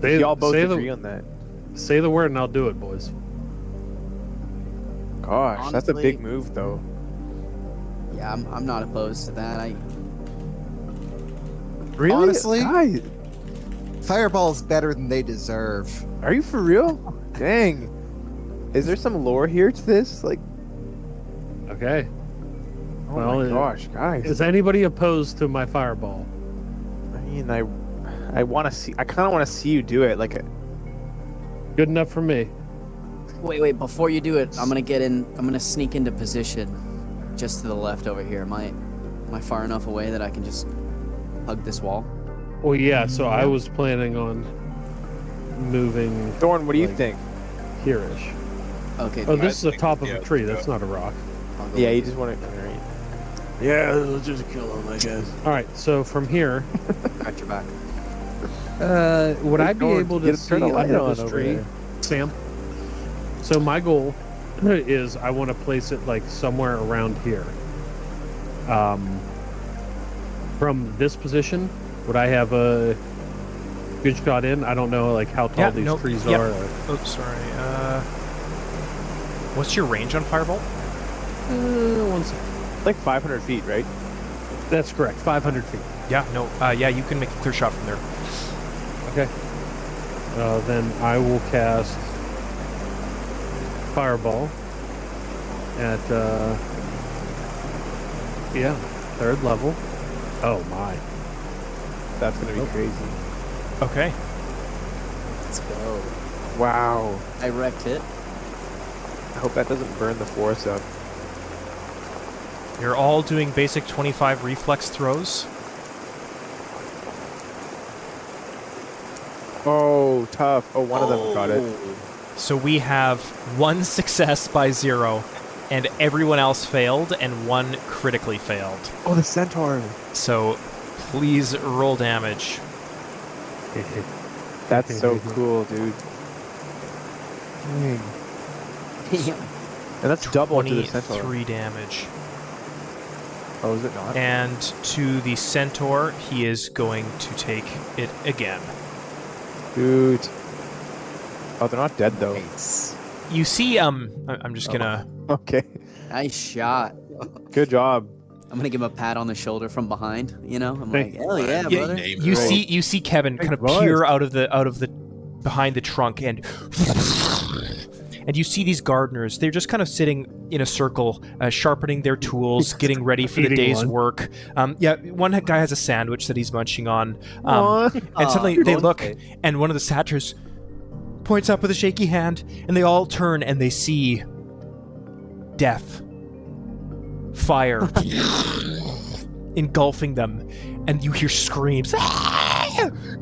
Say- Y'all both say agree the, on that. say the word and I'll do it, boys. Gosh, that's a Honestly- big move though. Yeah, I'm not opposed to that. Really? Honestly? Guys, Fireball's better than they deserve. are you for real? Dang. Is there some lore here to this? Like, Okay. oh Well, my gosh, guys. Is anybody opposed to my fireball? I mean, I want to see. I kind of want to see you do it. Like, Good enough for me. Wait, before you do it, I'm gonna sneak into position just to the left over here. Am I far enough away that I can just hug this wall? Well, yeah, so I was planning on moving Thorn, what do you Like- think? here-ish. Okay. Oh, dude, this is the think- top of yeah, a tree. yeah. That's not a rock. I'll go Yeah, with you just want to. Right. Yeah, let's just kill him, I guess. All right, so from here, Got your back. would I be Thorn, able get to a- turn see a light under on this over tree, there. Sam? So my goal is I want to place it like somewhere around here. From this position, would I have a good shot in? I don't know like how tall these trees yep. are. Oh, sorry. What's your range on Fireball? One second. Like 500 feet, right? That's correct. 500 feet. Yeah, no, you can make a clear shot from there. Okay. Then I will cast Fireball at, 3rd level. Oh my. That's gonna be crazy. Okay. Let's go. Wow. I wrecked it. I hope that doesn't burn the forest up. You're all doing basic 25 reflex throws. Oh, tough. Oh, one of them got it. So we have 1 success by 0, and everyone else failed, and 1 critically failed. Oh, the centaur. So please roll damage. That's so cool, dude. Dang. Damn. And that's double to the centaur. 23 damage. Oh, is it not? And to the centaur, he is going to take it again. Dude. Oh, they're not dead, though. Nice. You see, I'm just gonna... Okay. Nice shot. Good job. I'm gonna give him a pat on the shoulder from behind. You know, I'm Thank like, hell yeah, Yeah, brother. you see Kevin kind of peer out of the behind the trunk, and you see these gardeners. They're just kind of sitting in a circle, sharpening their tools, getting ready for the Eating day's one. work. One guy has a sandwich that he's munching on, and suddenly they look, and one of the satyrs points up with a shaky hand, and they all turn and they see death, fire engulfing them, and you hear screams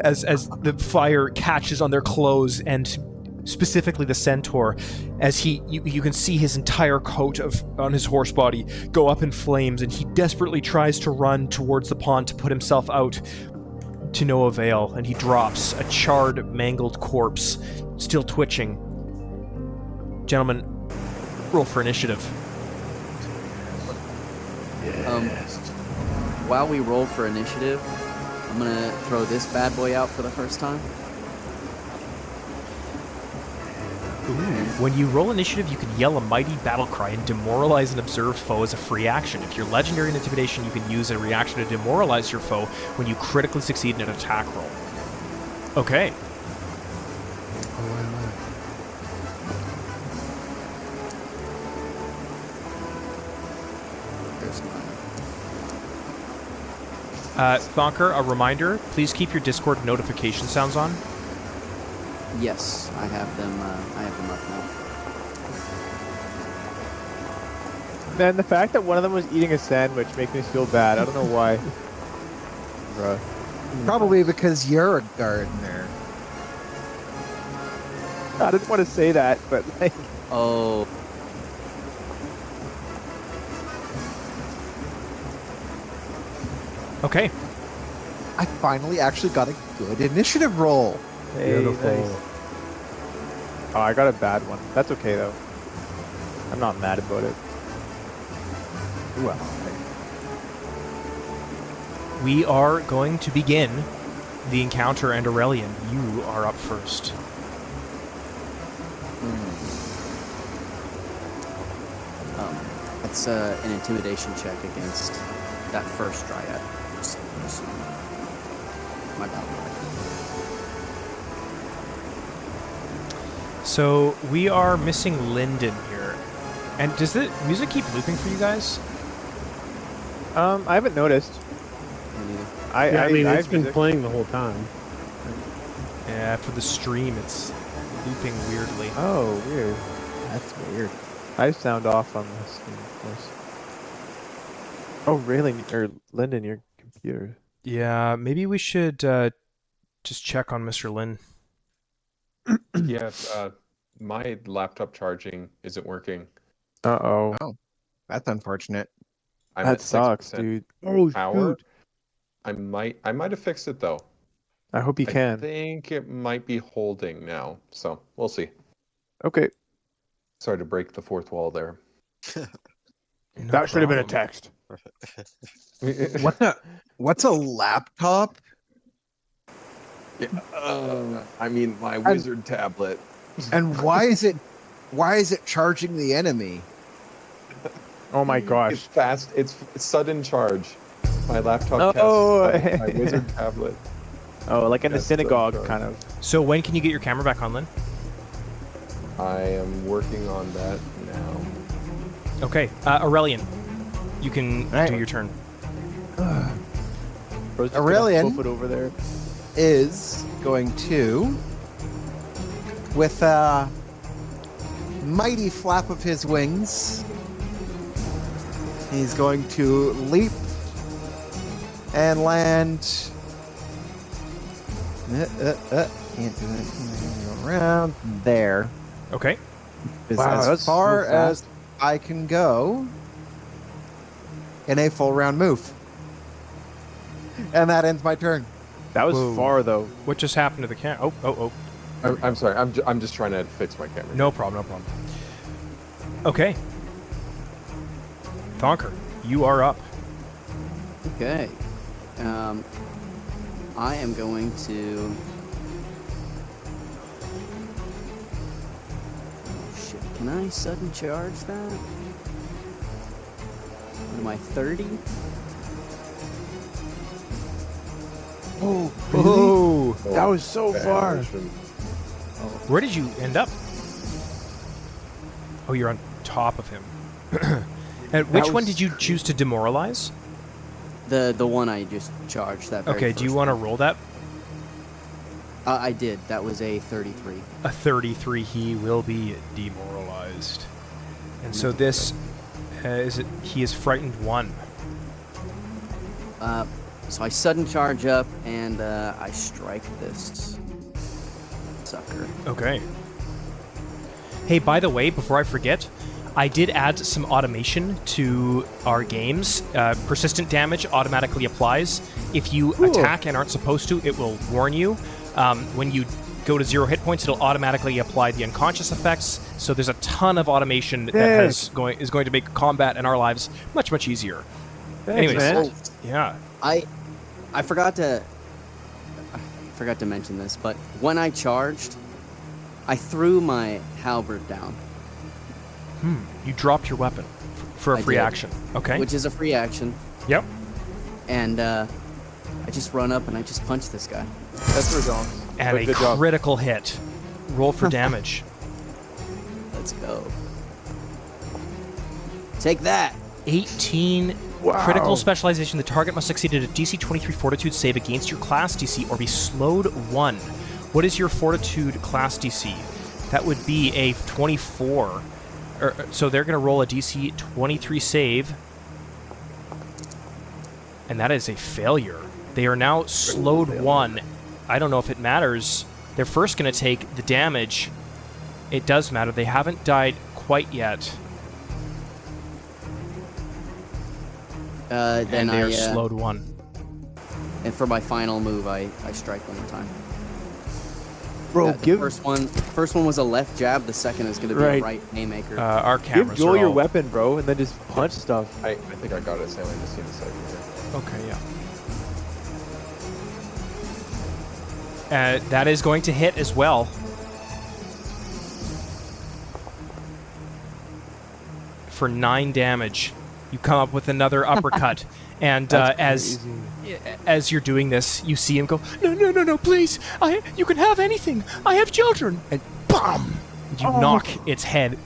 as the fire catches on their clothes, and specifically the centaur, as you can see his entire coat on his horse body go up in flames, and he desperately tries to run towards the pond to put himself out, to no avail, and he drops a charred, mangled corpse, still twitching. Gentlemen, roll for initiative. While we roll for initiative, I'm gonna throw this bad boy out for the first time. When you roll initiative, you can yell a mighty battle cry and demoralize an observed foe as a free action. If you're legendary in intimidation, you can use a reaction to demoralize your foe when you critically succeed in an attack roll. Okay. There's mine. Thonker, a reminder, please keep your Discord notification sounds on. Yes, I have them. I have them up now. Man, the fact that one of them was eating a sandwich makes me feel bad. I don't know why. Bruh. Probably because you're a gardener. I didn't want to say that, but like... Oh, Okay. I finally actually got a good initiative roll. Hey, Beautiful. nice. Oh, I got a bad one. That's okay, though. I'm not mad about it. Well, We are going to begin the encounter, and Aurelian, you are up first. that's an intimidation check against that first dryad. Just my battle cry. So we are missing Lyndon here. And does the music keep looping for you guys? I haven't noticed. Me neither. I mean, I it's have been music. playing the whole time. Yeah, for the stream, it's looping weirdly. Oh, weird. that's weird. I sound off on this thing, of course. Oh, really? Or Lyndon, your computer. Yeah, maybe we should just check on Mr. Lin. Yeah, my laptop charging isn't working. Uh-oh. That's unfortunate. I'm That at sucks, 6% dude. Oh, power. shoot. I might have fixed it though. I hope you I can. think it might be holding now, so we'll see. Okay. Sorry to break the fourth wall there. That should have been a text. What's a laptop? I mean, my wizard tablet. And why is it charging the enemy? Oh my It's gosh. fast. It's sudden charge. My laptop Oh. casts my wizard tablet. Oh, like in the Yes, synagogue, sorry. kind of. So when can you get your camera back on, Lynn? I am working on that now. Okay, Aurelian, you can Right. do your turn. Bro's just gonna Aurelian? hoof it over there. Is going to, with a mighty flap of his wings, he's going to leap and land. Can't do it. Go around there. Okay. Is Wow, as that's far so fast. as I can go in a full round move. And that ends my turn. That was Whoa. far though. What just happened to the camera? Oh. I'm sorry. I'm just trying to fix my camera. No problem. Okay. Thonker, you are up. Okay. I am going to. Oh, shit. Can I sudden charge that? What am I, 30? Oh, Oh, that was so Bad far. motion. where did you end up? Oh, you're on top of him. And which one was did you choose to demoralize? The one I just charged. That. Very Okay, do you first want to one. roll that? I did. That was a 33. A 33, he will be demoralized. And so this, he is frightened 1. So I sudden charge up and I strike this sucker. Okay. Hey, by the way, before I forget, I did add some automation to our games. Persistent damage automatically applies. If you attack and aren't supposed to, it will warn you. When you go to 0 hit points, it'll automatically apply the unconscious effects. So there's a ton of automation that is going to make combat and our lives much, much easier. Thanks, Anyways, man. yeah. I forgot to mention this, but when I charged, I threw my halberd down, You dropped your weapon for a I free did. action. Okay. which is a free action, Yep. and I just run up and I just punch this guy. That's where going. And But a good job. critical hit. Roll for damage. Let's go. Take that. 18 Wow. critical specialization. The target must succeed at a DC 23 Fortitude save against your class DC or be slowed 1. What is your Fortitude class DC? That would be a 24. So they're going to roll a DC 23 save. And that is a failure. They are now slowed 1. I don't know if it matters. They're first going to take the damage. It does matter. They haven't died quite yet. Then And they are I slowed 1. and for my final move, I strike one more time. Bro, The first one was a left jab. The second is going to be Right. a right haymaker. Our cameras give Joel are your all... weapon, bro, and then just punch stuff. I think I got it, Sam. I just need a second here. Okay, yeah. That is going to hit as well. For 9 damage. You come up with another uppercut. And as you're doing this, you see him go, no, please. You can have anything. I have children. And BOOM! You knock its head,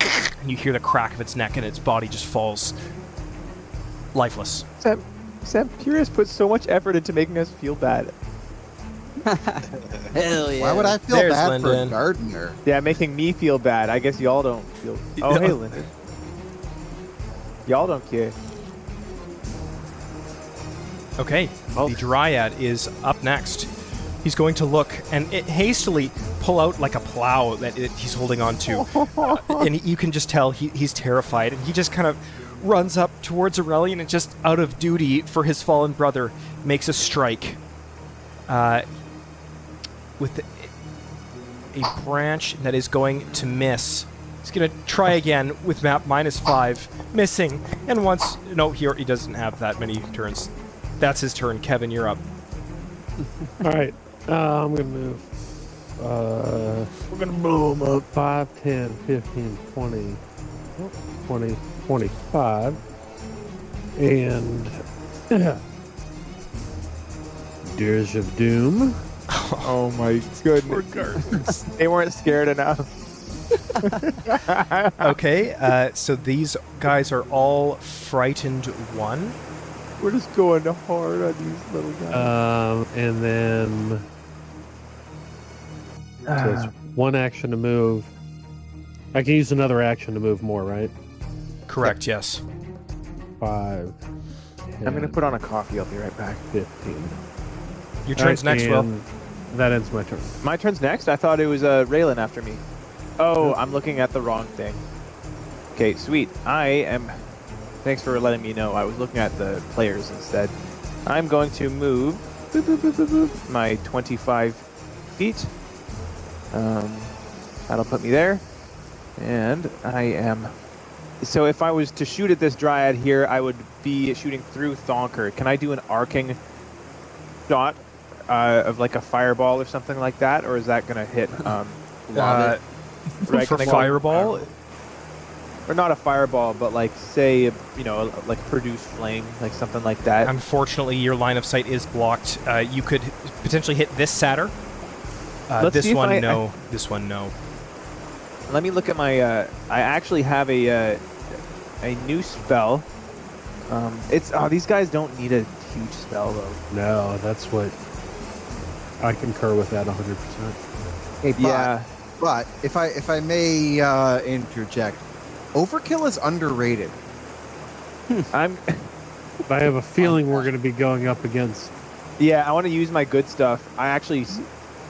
and you hear the crack of its neck, and its body just falls lifeless. Sam Pure put so much effort into making us feel bad. Hell yeah. Why would I feel There's bad for a Lyndon. gardener? Yeah, making me feel bad. I guess y'all don't feel. Oh, hey, Lyndon. Y'all don't care. Okay, Oh. the Dryad is up next. He's going to look and hastily pull out like a plow that he's holding on to. And you can just tell he's terrified. And he just kind of runs up towards Aurelian and just out of duty for his fallen brother makes a strike. With a branch that is going to miss. He's going to try again with map -5, missing. And once... No, he doesn't have that many turns. That's his turn. Kevin, you're up. All right. I'm going to move. We're going to blow them up. 5, 10, 15, 20, 20, 25. And Deers of Doom. Oh my goodness. They weren't scared enough. Okay, so these guys are all frightened 1. We're just going hard on these little guys. And then so it's 1 action to move. I can use another action to move more, right? Correct, yes. 5. I'm gonna put on a coffee. I'll be right back. 15. Your turn's next, Will. and that ends my turn. My turn's next? I thought it was Raylan after me. Oh, I'm looking at the wrong thing. Okay, sweet. I am... Thanks for letting me know. I was looking at the players instead. I'm going to move my 25 feet. That'll put me there. And I am... So if I was to shoot at this dryad here, I would be shooting through Thonker. Can I do an arcing shot of like a fireball or something like that? Or is that going to hit... For fireball? Or not a fireball, but like, say, you know, like produce flame, like something like that. Unfortunately, your line of sight is blocked. You could potentially hit this satyr. Let's see if This one, no. Let me look at my... I actually have a new spell. These guys don't need a huge spell, though. No, that's what... I concur with that 100%. Hey, Yeah. But if I may interject, overkill is underrated. I have a feeling we're going to be going up against... Yeah, I want to use my good stuff. I actually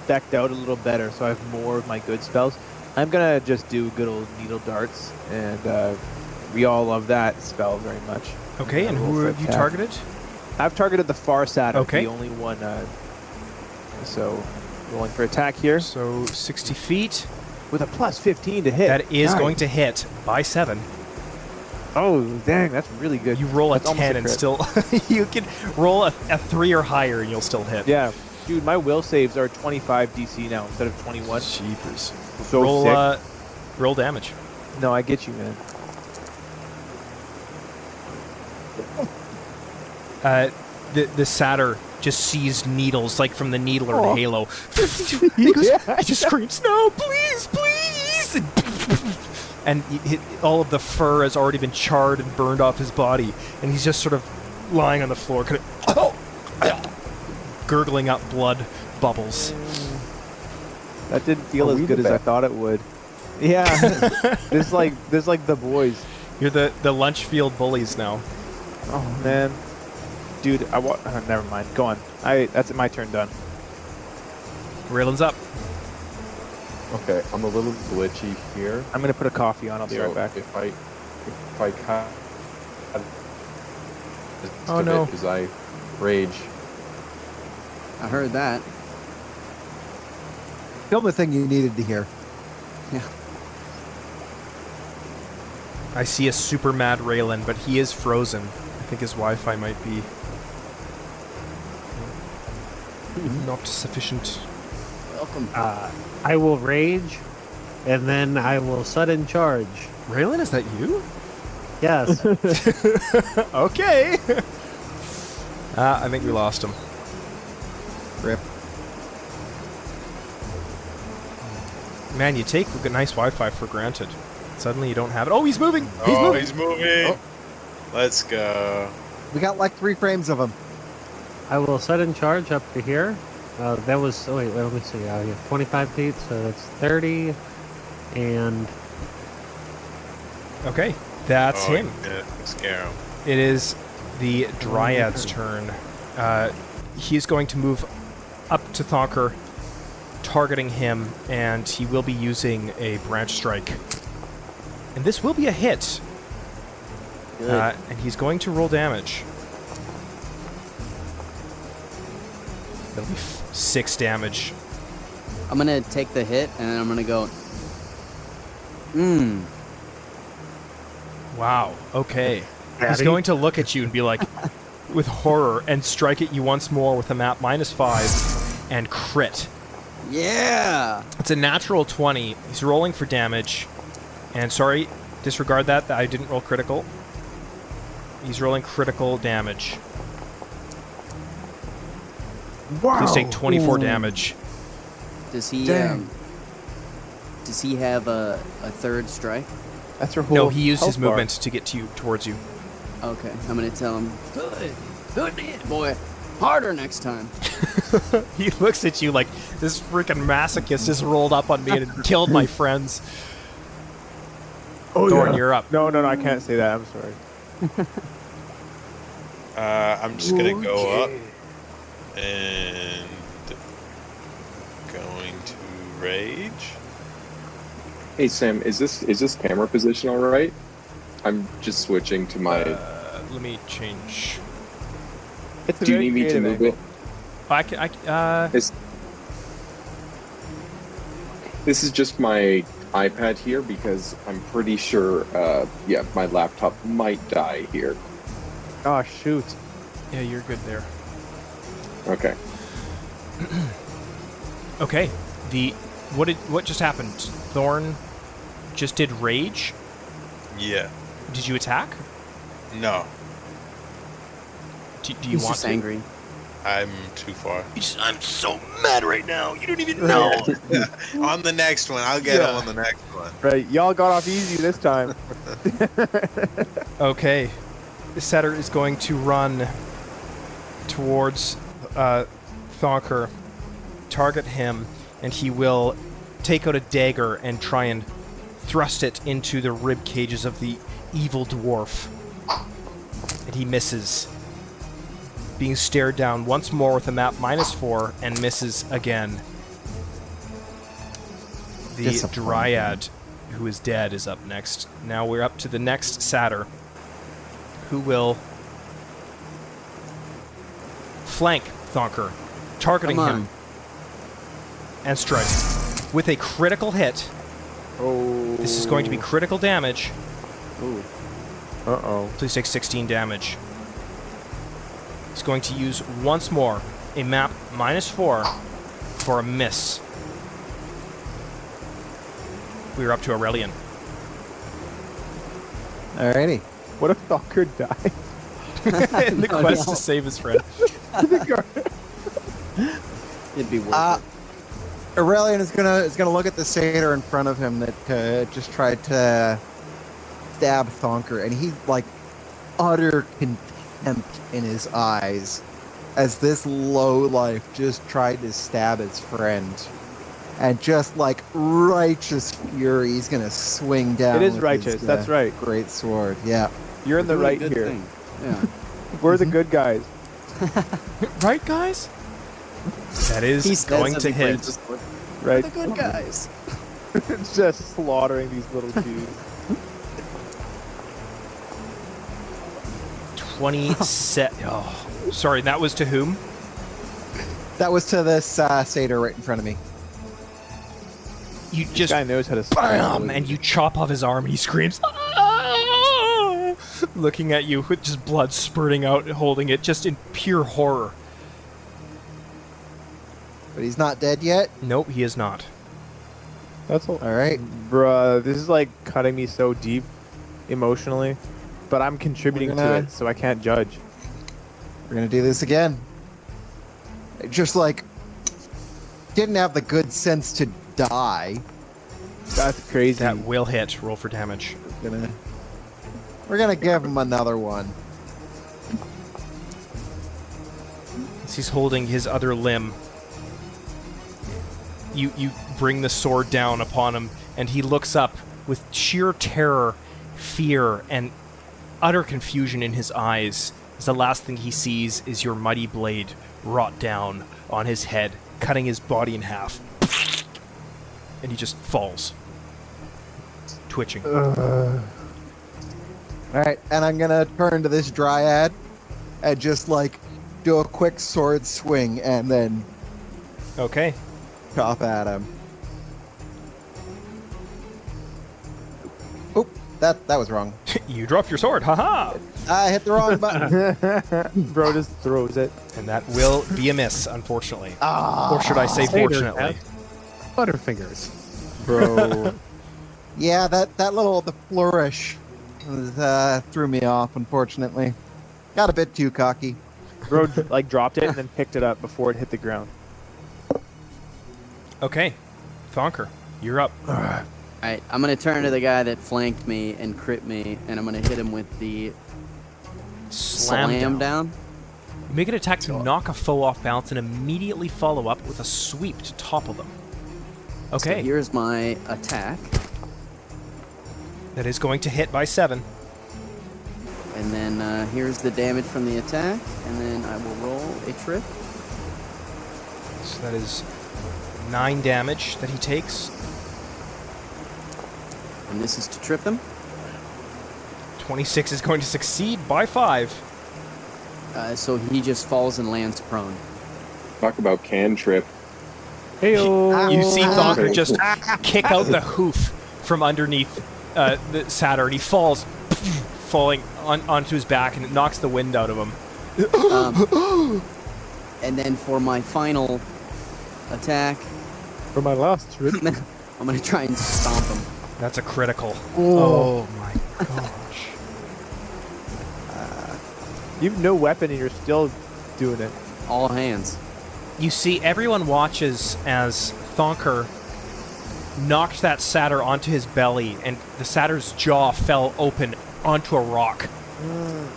decked out a little better, so I have more of my good spells. I'm going to just do good old needle darts, and we all love that spell very much. Okay, and who have you targeted? I've targeted the far side, okay. The only one. So, rolling for attack here. So, 60 feet. With a plus 15 to hit. That is going to hit by 7. Oh, dang, that's really good. You roll That's a 10 and still... you can roll a 3 or higher and you'll still hit. Yeah. Dude, my will saves are 25 DC now instead of 21. Jeepers. So roll, sick. Roll damage. No, I get you, man. The satyr just sees needles, like from the Needler in Halo. He just screams, "No, please, please!" And all of the fur has already been charred and burned off his body, and he's just sort of lying on the floor, kind of gurgling up blood bubbles. That didn't feel as good as I thought it would. Yeah, this is like the boys. You're the Lunchfield bullies now. Oh man, dude, never mind. Go on. That's my turn done. Raylan's up. Okay, I'm a little glitchy here. I'm gonna put a coffee on. I'll be right back. If I cut... Oh no. Because I rage. I heard that. The only thing you needed to hear. Yeah. I see a super mad Raylan, but he is frozen. I think his Wi-Fi might be not sufficient. Welcome. I will rage, and then I will sudden charge. Raylan, is that you? Yes. Okay. I think we lost him. Rip. Man, you take a nice Wi-Fi for granted. Suddenly you don't have it. Oh, he's moving! He's moving! Oh. Let's go. We got like 3 frames of him. I will sudden charge up to here. That was... Oh, wait, let me see. I have 25 feet, so that's 30. And... Okay, that's him. Yeah, scare him. It is the Dryad's turn. He's going to move up to Thonker, targeting him, and he will be using a branch strike. And this will be a hit. And he's going to roll damage. That'll be 6 damage. I'm gonna take the hit and then I'm gonna go. Wow, okay. He's going to look at you and be like, with horror, and strike at you once more with a map -5 and crit. Yeah. It's a natural 20. He's rolling for damage. And sorry, disregard that. I didn't roll critical. He's rolling critical damage. Please take 24 damage. Does he Dang. does he have a third strike? That's your whole. No, he used his health bar. movement to get to you towards you. Okay, I'm gonna tell him. Good boy. Harder next time. He looks at you like this freaking masochist just rolled up on me and killed my friends. Oh, Thorn, yeah. you're up. No, I can't say that. I'm sorry. I'm just gonna go up and going to rage. Hey Sam, is this camera position all right? I'm just switching to my. Let me change. It's a Do you very need me to creative move angle. it? This is just my iPad here because I'm pretty sure, my laptop might die here. Oh shoot! Yeah, you're good there. Okay. Okay. What just happened? Thorn just did rage. Yeah. Did you attack? No, Do you He's want just to? angry. I'm too far. I'm so mad right now. You don't even know. On the next one, I'll get him on the next one. Right, y'all got off easy this time. Okay. The setter is going to run towards Thonker, target him, and he will take out a dagger and try and thrust it into the rib cages of the evil dwarf. And he misses. Being stared down once more with a map -4 and misses again. The Disappointing. Dryad, who is dead, is up next. Now we're up to the next satyr, who will flank Thonker, targeting Come on. him and strike with a critical hit. Oh. This is going to be critical damage. Ooh. Uh-oh. Please take 16 damage. He's going to use once more a map -4 for a miss. We are up to Aurelian. Alrighty. What if Thonker died? In the No, quest no. to save his friend. It'd be worth it. Aurelian is gonna look at the satyr in front of him that just tried to stab Thonker, and he's like utter contempt in his eyes as this lowlife just tried to stab his friend, and just like righteous fury, he's gonna swing down. It is with righteous. his, That's right. Great sword. Yeah. You're in the Doing a right good here. thing. Yeah. We're the good guys. Right, guys? That is He says going as to he hit. brings his sword. Right? The good guys. It's just slaughtering these little dudes. 27. Oh, sorry, that was to whom? That was to this satyr right in front of me. You This just guy knows how to bam, and you chop off his arm, and he screams, "Ah!" looking at you with just blood spurting out, holding it just in pure horror. But he's not dead yet. Nope, he is not. That's all. All right. Bruh, this is like cutting me so deep emotionally, but I'm contributing to gonna- it, so I can't judge. We're gonna do this again. Just like didn't have the good sense to die. That's crazy. That will hit. Roll for damage. We're gonna give him another one. As he's holding his other limb, you bring the sword down upon him, and he looks up with sheer terror, fear, and utter confusion in his eyes, as the last thing he sees is your mighty blade rot down on his head, cutting his body in half. And he just falls, twitching. All right, and I'm gonna turn to this dryad and just like do a quick sword swing and then Okay. chop at him. Oop, that was wrong. You dropped your sword, haha! I hit the wrong button. Bro just throws it. And that will be a miss, unfortunately. Ah, Or should I say Satyr fortunately? Butterfingers. Bro. yeah, the flourish was, threw me off. Unfortunately, got a bit too cocky. Road like dropped it and then picked it up before it hit the ground. Okay, Thonker, you're up. Alright, I'm gonna turn to the guy that flanked me and crit me, and I'm gonna hit him with the slam down. You make an attack to knock a foe off balance and immediately follow up with a sweep to topple them. Okay. So here's my attack. That is going to hit by 7. And then here's the damage from the attack, and then I will roll a trip. So that is 9 damage that he takes. And this is to trip him. 26 is going to succeed by 5. So he just falls and lands prone. Talk about cantrip. Heyo. You see Thonker just kick out the hoof from underneath the satyr, and he falls, falling onto his back, and it knocks the wind out of him. And then for my final attack, For my last trip. I'm gonna try and stomp him. That's a critical. Oh my gosh. You have no weapon and you're still doing it. All hands. You see, everyone watches as Thonker knocked that satyr onto his belly, and the satyr's jaw fell open onto a rock.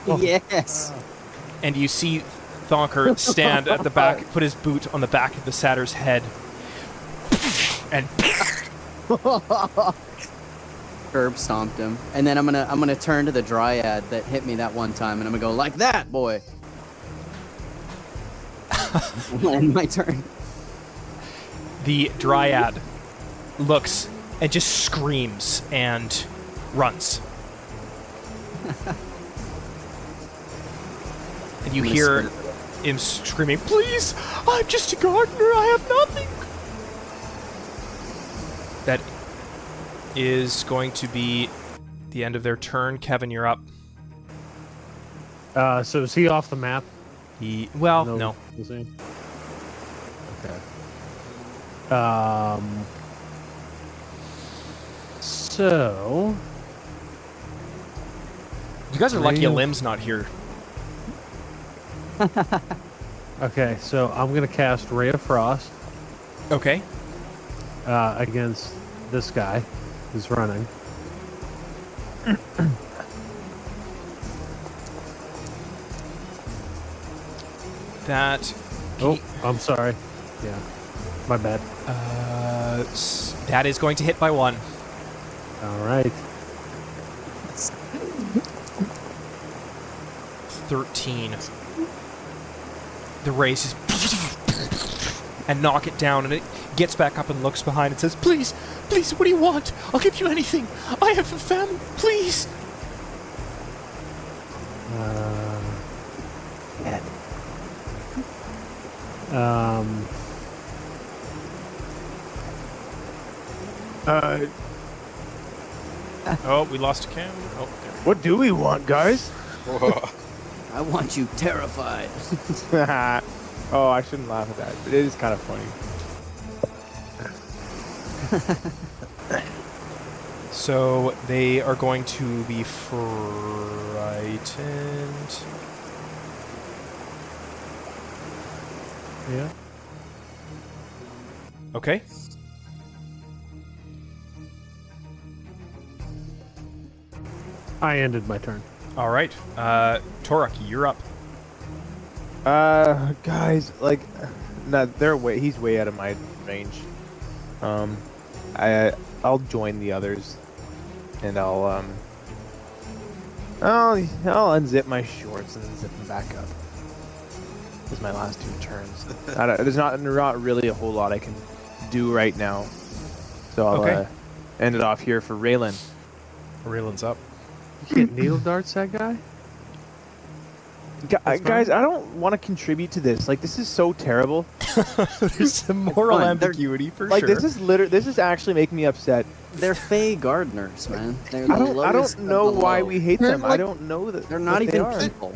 Yes. And you see Thonker stand at the back, put his boot on the back of the satyr's head, and Curb stomped him, and then I'm gonna turn to the dryad that hit me that one time, and I'm gonna go like that, boy. And my turn. the dryad looks and just screams and runs. And you hear him screaming, "Please, I'm just a gardener, I have nothing." That is going to be the end of their turn. Kevin, you're up. So is he off the map? No. Is he? Okay. So You guys are lucky a limb's not here. okay, so I'm gonna cast Ray of Frost Okay. against this guy who's running. That Oh, I'm sorry. Yeah, my bad. that is going to hit by 1. All right. 13. The race is and knock it down, and it gets back up and looks behind and says, "Please, please, what do you want? I'll give you anything. I have a family, please." Oh, we lost a cam. Oh, there. What do we want, guys? I want you terrified. Oh, I shouldn't laugh at that, but it is kind of funny. So they are going to be frightened. Yeah. Okay. I ended my turn. All right. Toraki, you're up. Guys, like, no, he's way out of my range. I'll join the others, and I'll unzip my shorts and zip them back up. This is my last 2 turns. There's not really a whole lot I can do right now, so I'll end it off here for Raylan. Raylan's up. You get needle darts, that guy? Guys, I don't want to contribute to this. Like, this is so terrible. There's some moral ambiguity for like, sure. This is actually making me upset. They're Fey gardeners, man. They're I don't know why we hate them. I don't know that They're not even are. people.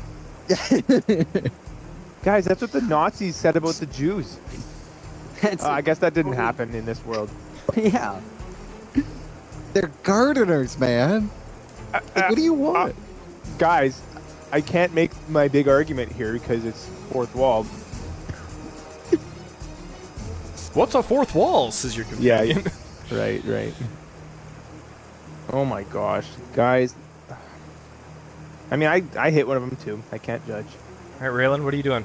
Guys, that's what the Nazis said about the Jews. I guess that didn't happen in this world. Yeah. They're gardeners, man. Like, what do you want? Guys, I can't make my big argument here because it's fourth wall. What's a fourth wall? Says your Yeah, companion. right. Oh my gosh, guys. I mean, I hit one of them too. I can't judge. All right, Raylan, what are you doing?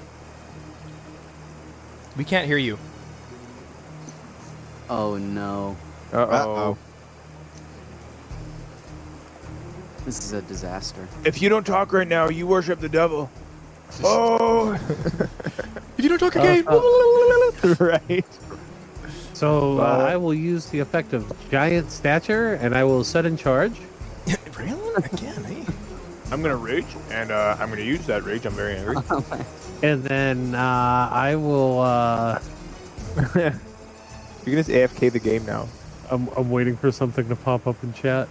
We can't hear you. Oh no. Uh-oh. This is a disaster. If you don't talk right now, you worship the devil. Oh! If you don't talk again. Right. So I will use the effect of giant stature, and I will set in charge. Raylan again, eh? I'm gonna rage, and I'm gonna use that rage. I'm very angry. And then I will. You're gonna just AFK the game now. I'm waiting for something to pop up in chat.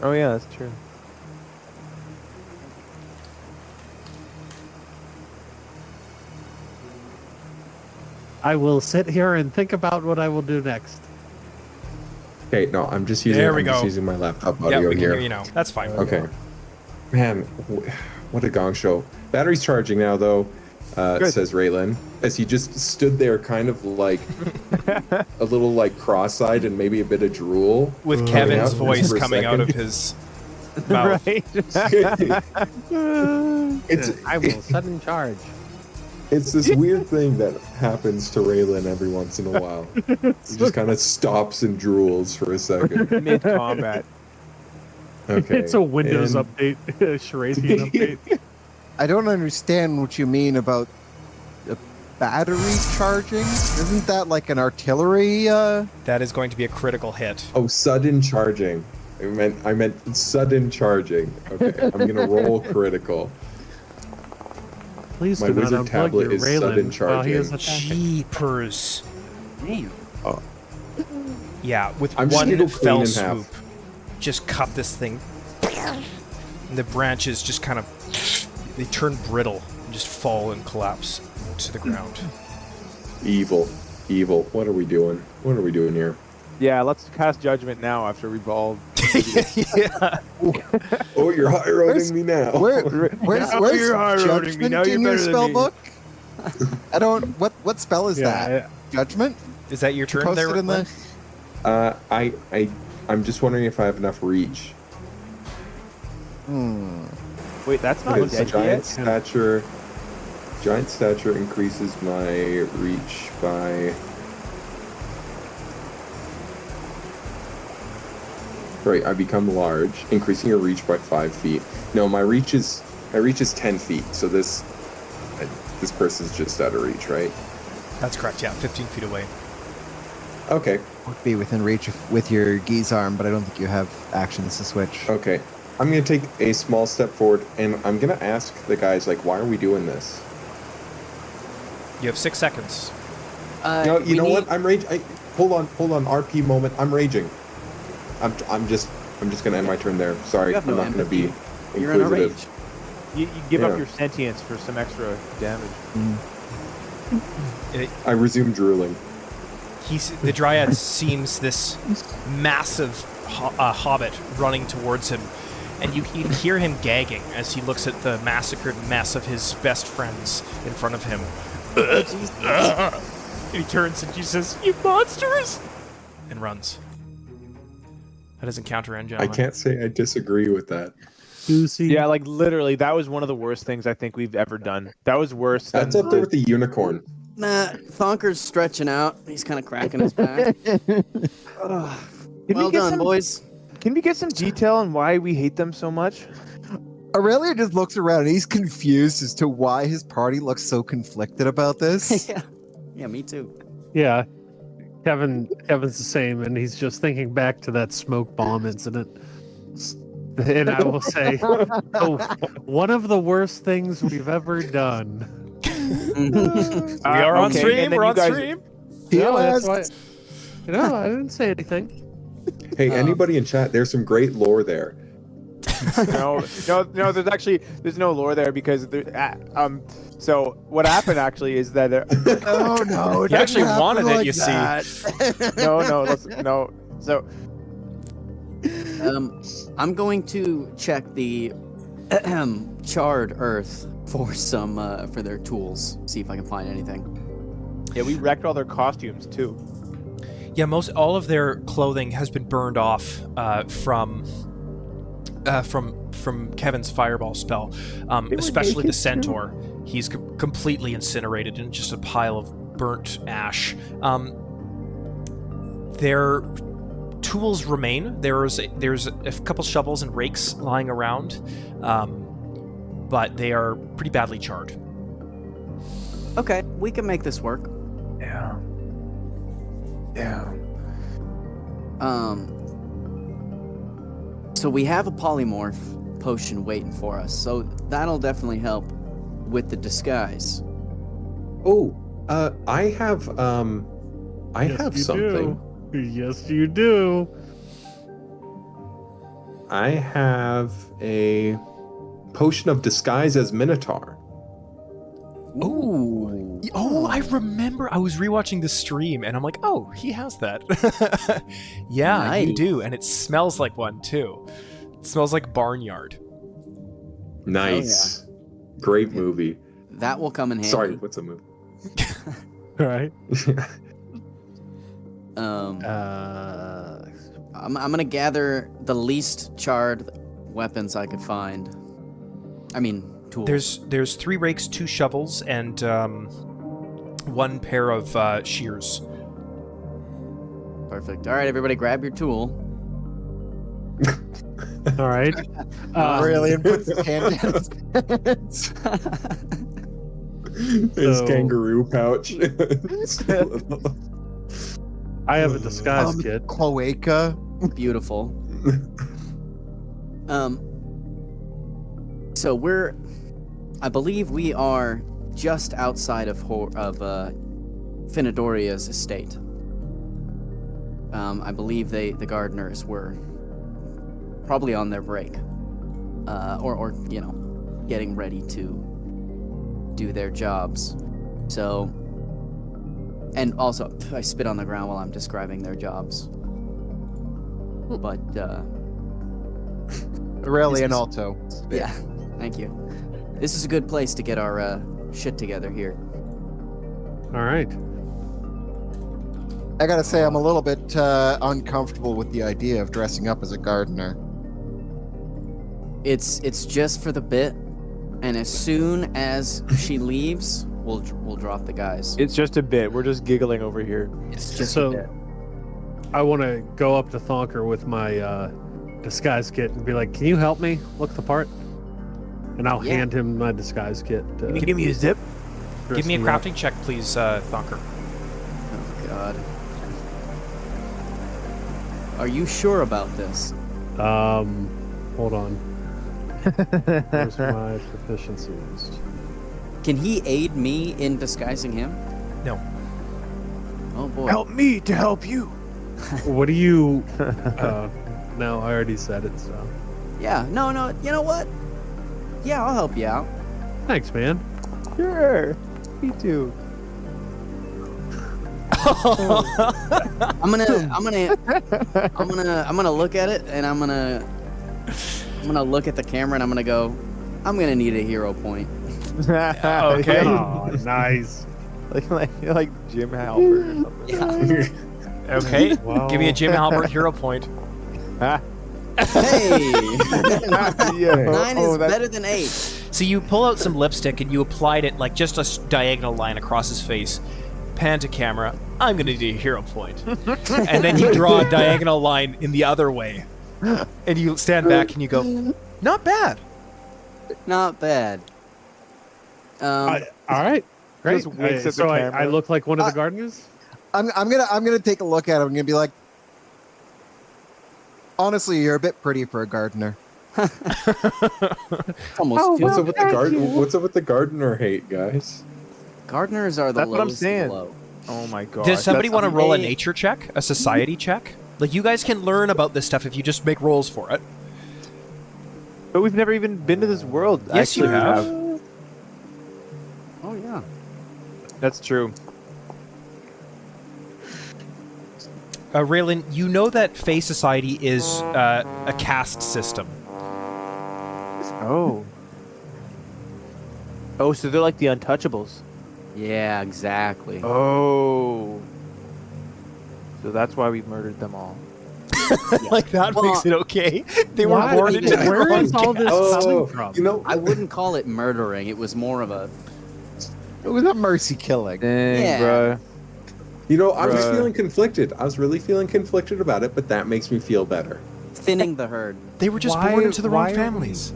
Oh yeah, that's true. I will sit here and think about what I will do next. Okay, no, I'm just using. There we I'm just go. using my laptop Yeah, audio we can here. hear you now. That's fine. Okay. Man, what a gong show. Battery's charging now, though, says Raylan, as he just stood there kind of like a little like cross-eyed and maybe a bit of drool. With coming Kevin's out voice for a coming out of second. his mouth. Right. I will set in charge. It's this weird thing that happens to Raylan every once in a while. He just kind of stops and drools for a second. Mid combat. Okay. It's a Windows and- update, a Sherathian update. I don't understand what you mean about a battery charging. Isn't that like an artillery? That is going to be a critical hit. Oh, sudden charging. I meant sudden charging. Okay, I'm gonna roll critical. Please My do not wizard unplug tablet your is sudden Raylan while he is charging. attacking. Jeepers. Damn. Yeah, with I'm just gonna one go clean fell in swoop, half. just cut this thing. And the branches just kind of, they turn brittle and just fall and collapse to the ground. Evil. What are we doing? What are we doing here? Yeah, let's cast judgment now after we've all. Yeah. Oh, you're high roading Where's- me now. Where's you're high-roading me, judgment now you're in your better than spell me. book? I don't. What spell is that? Yeah, Judgment? Is that your turn Posted there? in the. I'm just wondering if I have enough reach. Wait, that's not Because dead giant yet. stature increases my reach by. Right, I become large, increasing your reach by 5 feet. No, my reach is 10 feet. So this person's just out of reach, right? That's correct, yeah, 15 feet away. Okay, Would be within reach with your geese arm, but I don't think you have actions to switch. okay. I'm gonna take a small step forward, and I'm gonna ask the guys, like, why are we doing this? You have 6 seconds. No, you know what? I'm rage. Hold on. RP moment. I'm raging. I'm just gonna end my turn there. Sorry, You have I'm no not gonna be You're in a rage. inquisitive. You give Yeah. up your sentience for some extra damage. I resume drooling. The dryad seems this massive hobbit running towards him, and you can hear him gagging as he looks at the massacred mess of his best friends in front of him. And he turns and he says, "You monsters!" and runs. That is encounter end, I gentlemen. can't say I disagree with that. Juicy. Yeah, like literally, that was one of the worst things I think we've ever done. That was worse than That's up there with the unicorn. Nah, Thonker's stretching out. He's kind of cracking his back. Can Well we get done, some, boys. Can we get some detail on why we hate them so much? Aurelio just looks around and he's confused as to why his party looks so conflicted about this. Yeah, me too. Yeah. Kevin's the same, and he's just thinking back to that smoke bomb incident. And I will say, one of the worst things we've ever done. We are on okay, stream. and then We're you on guys- stream. No, that's why. No, I didn't say anything. Hey, anybody in chat? There's some great lore there. no. There's no lore there because so what happened actually is that Oh no! He actually wanted it, you see. no. So I'm going to check the charred earth for some for their tools. See if I can find anything. Yeah, we wrecked all their costumes too. Yeah, all of their clothing has been burned off from Kevin's fireball spell, especially the centaur. He's completely incinerated in just a pile of burnt ash. Their tools remain. There's a couple shovels and rakes lying around, but they are pretty badly charred. Okay, we can make this work. Yeah. Yeah. So we have a polymorph potion waiting for us, so that'll definitely help with the disguise. Oh, I have something. Yes, you do. I have a potion of disguise as Minotaur. Ooh. Oh, I remember. I was rewatching the stream, and I'm like, oh, he has that. Yeah, you Nice. do, and it smells like one too. It smells like barnyard. Nice. Great movie. That will come in handy. Sorry, what's a movie? Right. I'm gonna gather the least charred weapons I could find. I mean, tools. There's 3 rakes, 2 shovels, and 1 pair of shears. Perfect. All right, everybody, grab your tool. All right. Aurelian puts his hand in his pants. His So- kangaroo pouch. I have a disguise kit. Cloaca. Beautiful. So I believe we are just outside of Finadoria's estate. I believe the gardeners were probably on their break, or getting ready to do their jobs. So, and also I spit on the ground while I'm describing their jobs. But Aurelian This is- also. yeah, thank you. This is a good place to get our shit together here. All right. I gotta say, I'm a little bit uncomfortable with the idea of dressing up as a gardener. It's just for the bit, and as soon as she leaves, we'll drop the guys. It's just a bit. We're just giggling over here. It's just So- a bit. I want to go up to Thonker with my disguise kit and be like, "Can you help me look the part?" And I'll Yeah. hand him my disguise kit. Can you give me a zip? Give me a dress crafting check, please, Thonker. Oh God. Are you sure about this? me up. Hold on. Where's my proficiencies? Can he aid me in disguising him? No. Oh boy. Help me to help you. What do you? No, I already said it. So Yeah. No. You know what? Yeah, I'll help you out. thanks, man. Sure. Me too. I'm gonna look at it, and I'm gonna look at the camera, and I'm gonna go. I'm gonna need a hero point. Okay. Oh, nice. like Jim Halpert or something. Yeah. Okay. Wow. Give me a Jim Halpert hero point. Hey. Yeah. 9 is that's- better than 8. So you pull out some lipstick and you applied it like just a diagonal line across his face. Pan to camera. I'm gonna do a hero point. And then you draw a diagonal line in the other way. And you stand back and you go, not bad. Not bad. All right. Great. Just winks at the So I camera. look like one of the gardeners. I'm gonna take a look at him. I'm gonna be like, honestly, you're a bit pretty for a gardener. Almost What's up 50. with the garden? What's up with the gardener hate, guys? Gardeners are the That's what I'm lowest of the saying. low. Oh my god. Does somebody want to roll a amazing. nature check? A society check? Like, you guys can learn about this stuff if you just make rolls for it. But we've never even been to this world. Yes, you Actually, we have. Oh yeah. That's true. Raylan, you know that Fae Society is a caste system. Oh. Oh, so they're like the Untouchables. Yeah, exactly. Oh. So that's why we murdered them all. Like that Well, makes it okay. They were Why? born into the Where wrong is all this caste. coming from? You know, I wouldn't call it murdering. It was more of a It was a mercy killing. Dang, Yeah. bro. you know, I was Bruh. feeling conflicted. I was really feeling conflicted about it, but that makes me feel better. thinning the herd. They were just Why- born into the why wrong are families.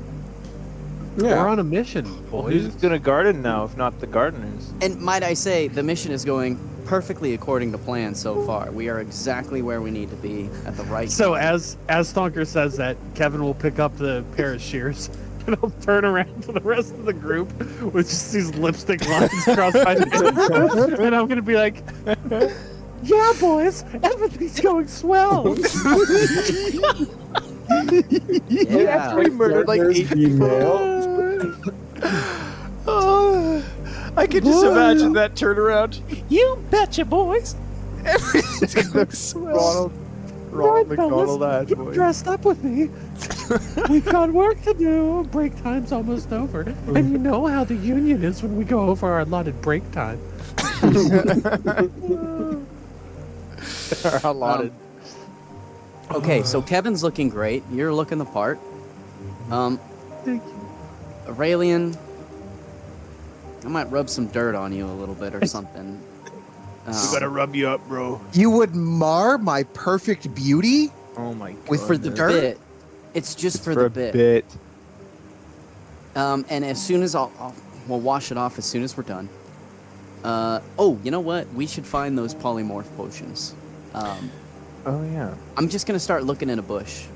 We're Yeah. on a mission, Well, boys. who's gonna garden now, if not the gardeners? And might I say, the mission is going perfectly according to plan so far. We are exactly where we need to be at the right So time. as Thonker says that, Kevin will pick up the pair of shears and I'll turn around to the rest of the group with just these lipstick lines across my face. And I'm gonna be like, yeah, boys, everything's going swell. Yeah. We murdered like There's 8 female. Oh, I can just imagine that turnaround. You betcha, boys. Everything's going swell. Ronald Right, fellas, McDonald ass you boy. dressed up with me. We've got work to do. Break time's almost over. And you know how the union is when we go over our allotted break time. Allotted. Okay, so Kevin's looking great. You're looking the part. Thank you. Aurelian, I might rub some dirt on you a little bit or something. We gotta rub you up, bro. You would mar my perfect beauty Oh my god. with for the dirt? bit. It's just for For the a bit. bit. And as soon as we'll wash it off as soon as we're done. Oh, you know what? We should find those polymorph potions. Oh yeah. I'm just gonna start looking in a bush,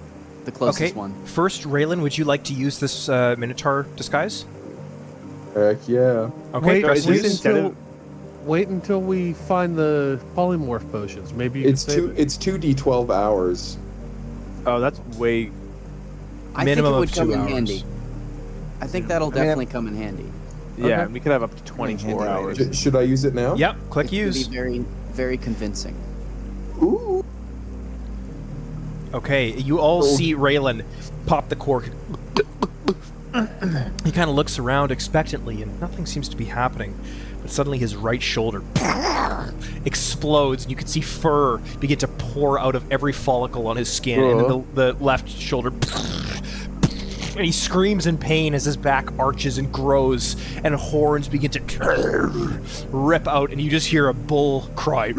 the closest Okay. one. First, Raylan, would you like to use this Minotaur disguise? Heck yeah. Okay, press wait use. instead of- Wait until we find the polymorph potions. Maybe you It's can save it. it's 2d12 hours. Oh, that's way. I Minimum think it would of come 2 in hours. handy. I think that'll definitely come in handy. Yeah, Okay. we could have up to 24 Handy hours. Should I use it now? Yep, click It's gonna use. be very, very convincing. Ooh. Okay, you all see Raylan pop the cork. He kind of looks around expectantly, and nothing seems to be happening. But suddenly his right shoulder explodes, and you can see fur begin to pour out of every follicle on his skin. And then the left shoulder... And he screams in pain as his back arches and grows, and horns begin to rip out, and you just hear a bull cry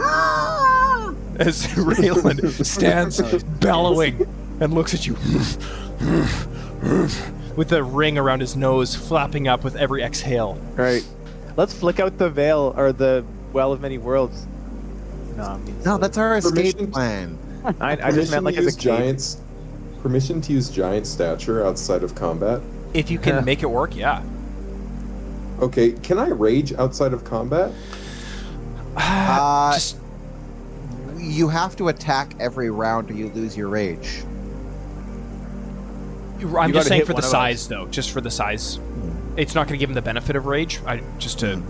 as Raylan stands bellowing and looks at you with the ring around his nose flapping up with every exhale. Right. Let's flick out the veil or the Well of Many Worlds. No, I'm being No, silly. that's our escape Permission- plan. I just meant like as a cape. giants. Permission to use giant stature outside of combat. If you can make it work, yeah. Okay, can I rage outside of combat? Just You have to attack every round or you lose your rage. I'm gotta just saying hit for the one of size, though. Just for the size. It's not going to give him the benefit of rage. Just to...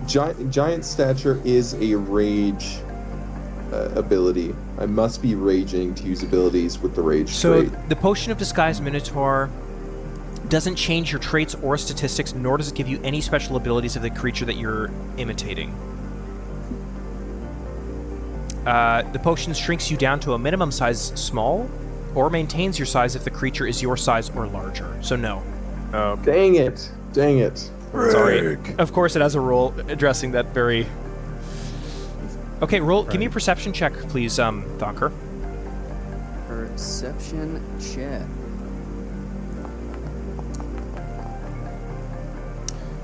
Giant stature is a rage ability. I must be raging to use abilities with the rage So trait. the Potion of Disguise Minotaur doesn't change your traits or statistics, nor does it give you any special abilities of the creature that you're imitating. The potion shrinks you down to a minimum size small, or maintains your size if the creature is your size or larger. So no. Oh, Dang it! Dang it! Sorry. Of course it has a role addressing that very... Okay, roll. Give me a perception check, please, Thonker. Perception check.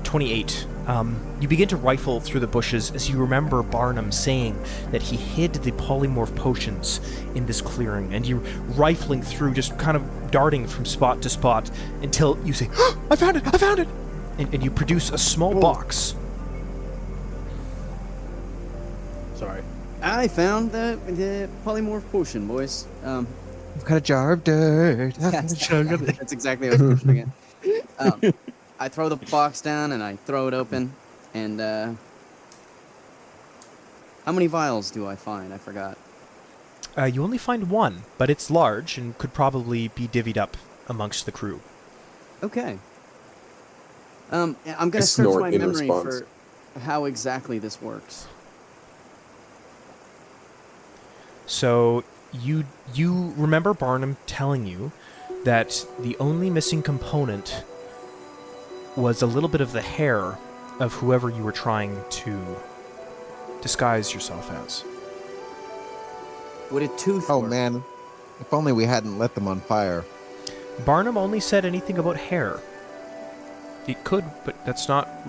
28. You begin to rifle through the bushes as you remember Barnum saying that he hid the polymorph potions in this clearing, and you're rifling through, just kind of darting from spot to spot until you say, "Oh, I found it! I found it!" And you produce a small box. Sorry. I found the polymorph potion, boys. I've got a jar of dirt. That's exactly what I was pushing again. I throw the box down and I throw it open, and how many vials do I find? I forgot. You only find one, but it's large and could probably be divvied up amongst the crew. Okay. I'm gonna search snort my in memory response. for how exactly this works. So you remember Barnum telling you that the only missing component was a little bit of the hair of whoever you were trying to disguise yourself as. Would a tooth Oh work? man, if only we hadn't lit them on fire. Barnum only said anything about hair. It could, but it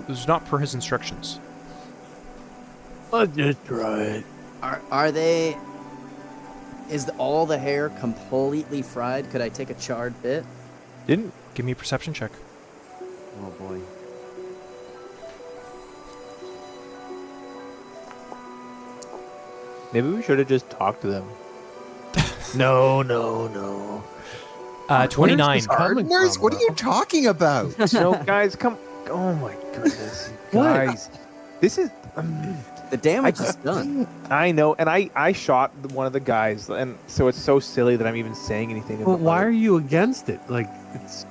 was not per his instructions. Let's just try it. Are they? Is all the hair completely fried? Could I take a charred bit? Didn't Give me a perception check. Oh boy. maybe we should have just talked to them. No. 29. Where's this coming Gardeners, from, what are you talking about? No, guys, come. Oh my goodness, guys, this is. The damage is done. I know, and I shot one of the guys, and so it's so silly that I'm even saying anything. Well, about why it. are you against it? Like, it's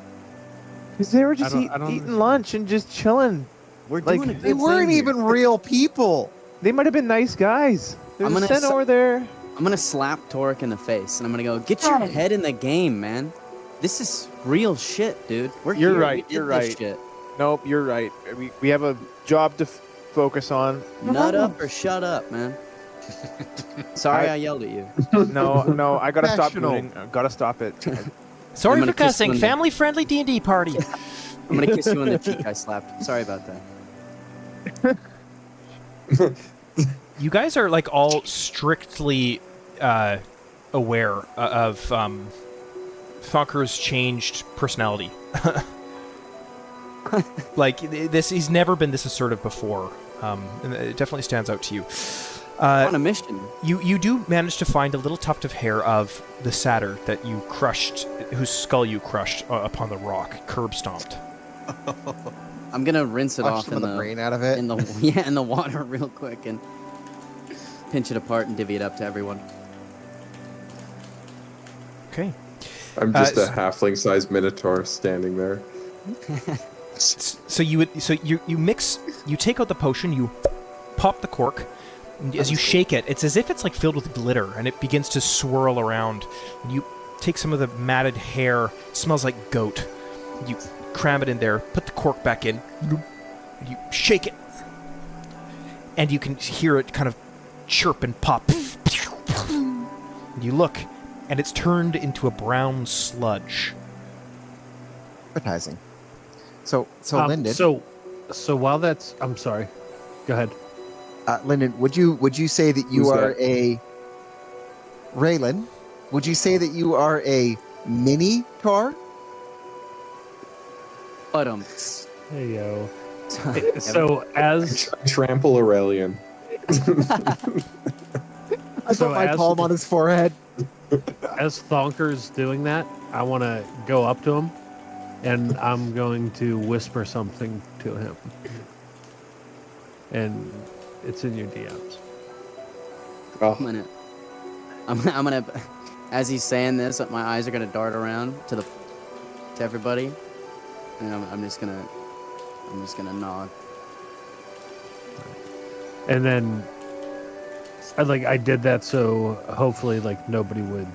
Because they were just I don't eating understand. lunch and just chilling. We're Like, doing a good They weren't thing here. even real people. They might have been nice guys. There's I'm a gonna s- centaur there. I'm gonna slap Torek in the face, and I'm gonna go, get your head in the game, man. This is real shit, dude. We're You're here. right, We did you're this right. Shit. Nope, you're right. We have a job to focus on. Nut up or shut up, man. Sorry, I yelled at you. No, I gotta stop Professional. doing. Gotta stop it. Sorry I'm for gonna kiss cussing. you on the- Family-friendly D&D party. I'm gonna kiss you on the cheek. I slapped. Sorry about that. You guys are like all strictly aware of Thonker's changed personality. Like he's never been this assertive before, and it definitely stands out to you. On a mission. You do manage to find a little tuft of hair of the satyr that you crushed, whose skull you crushed upon the rock, curb stomped. I'm gonna rinse it Wash off some in of the brain out of it. in the water real quick and pinch it apart and divvy it up to everyone. Okay. I'm just a s- halfling-sized minotaur standing there. So you take out the potion, you pop the cork, and as you shake it, it's as if it's like filled with glitter, and it begins to swirl around. And you take some of the matted hair, it smells like goat. You cram it in there, put the cork back in, and you shake it, and you can hear it kind of chirp and pop. And you look, and it's turned into a brown sludge. Advertising. So Lyndon, so while that's, I'm sorry. Go ahead. Lyndon, would you say that you Who's are that? a Raylan? Would you say that you are a mini tar? But Hey yo. So as Trample Aurelian. I So put my as- palm on his forehead. as Thonker's doing that, I want to go up to him, and I'm going to whisper something to him. And it's in your DMs. Oh, I'm gonna, as he's saying this, my eyes are gonna dart around to everybody, and I'm just gonna nod. And then I did that so hopefully like nobody would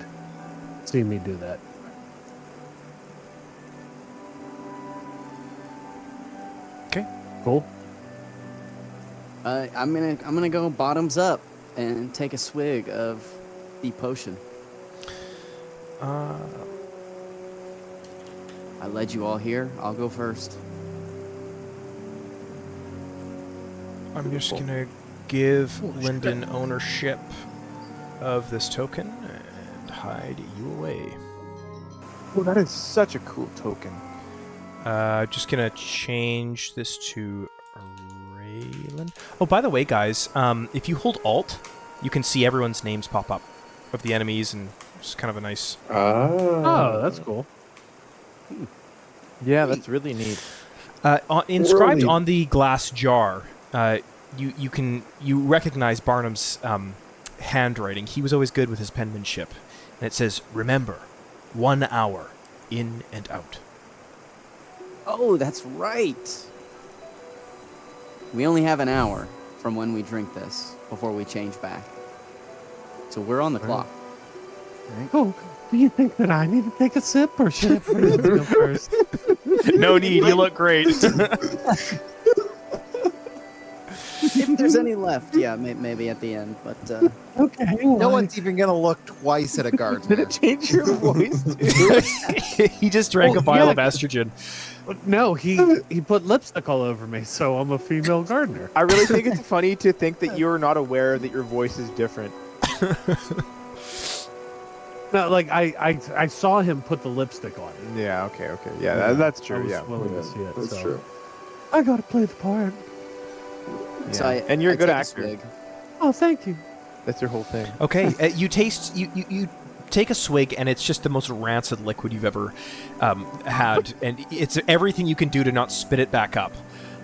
see me do that. Okay. Cool. I'm gonna go bottoms up and take a swig of the potion. I led you all here. I'll go first. I'm just gonna give Lyndon ownership of this token and hide you away. Oh, that is such a cool token. Just gonna change this to Raylan. Oh, by the way, guys, if you hold Alt, you can see everyone's names pop up of the enemies, and it's kind of a nice. Oh, that's cool. Yeah, that's really neat. Inscribed Really? on the glass jar, you recognize Barnum's handwriting. He was always good with his penmanship. And it says, "Remember, 1 hour, in and out." Oh, that's right. We only have an hour from when we drink this before we change back. So we're on the clock. Oh, do you think that I need to take a sip, or should everybody else go first? No need, you look great. If there's any left, yeah, maybe at the end. But Okay. No one's even gonna look twice at a Did gardener. it change your voice, too? He just drank Oh, a vial yeah. of estrogen. No, he put lipstick all over me, so I'm a female gardener. I really think it's funny to think that you're not aware that your voice is different. No, like I saw him put the lipstick on. Yeah, okay. Yeah, that's I true, was yeah. willing to see it. That's so. true. I gotta play the part. so And you're a good take actor. swig. Oh, thank you. That's your whole thing. Okay, you taste, you take a swig, and it's just the most rancid liquid you've ever had, and it's everything you can do to not spit it back up.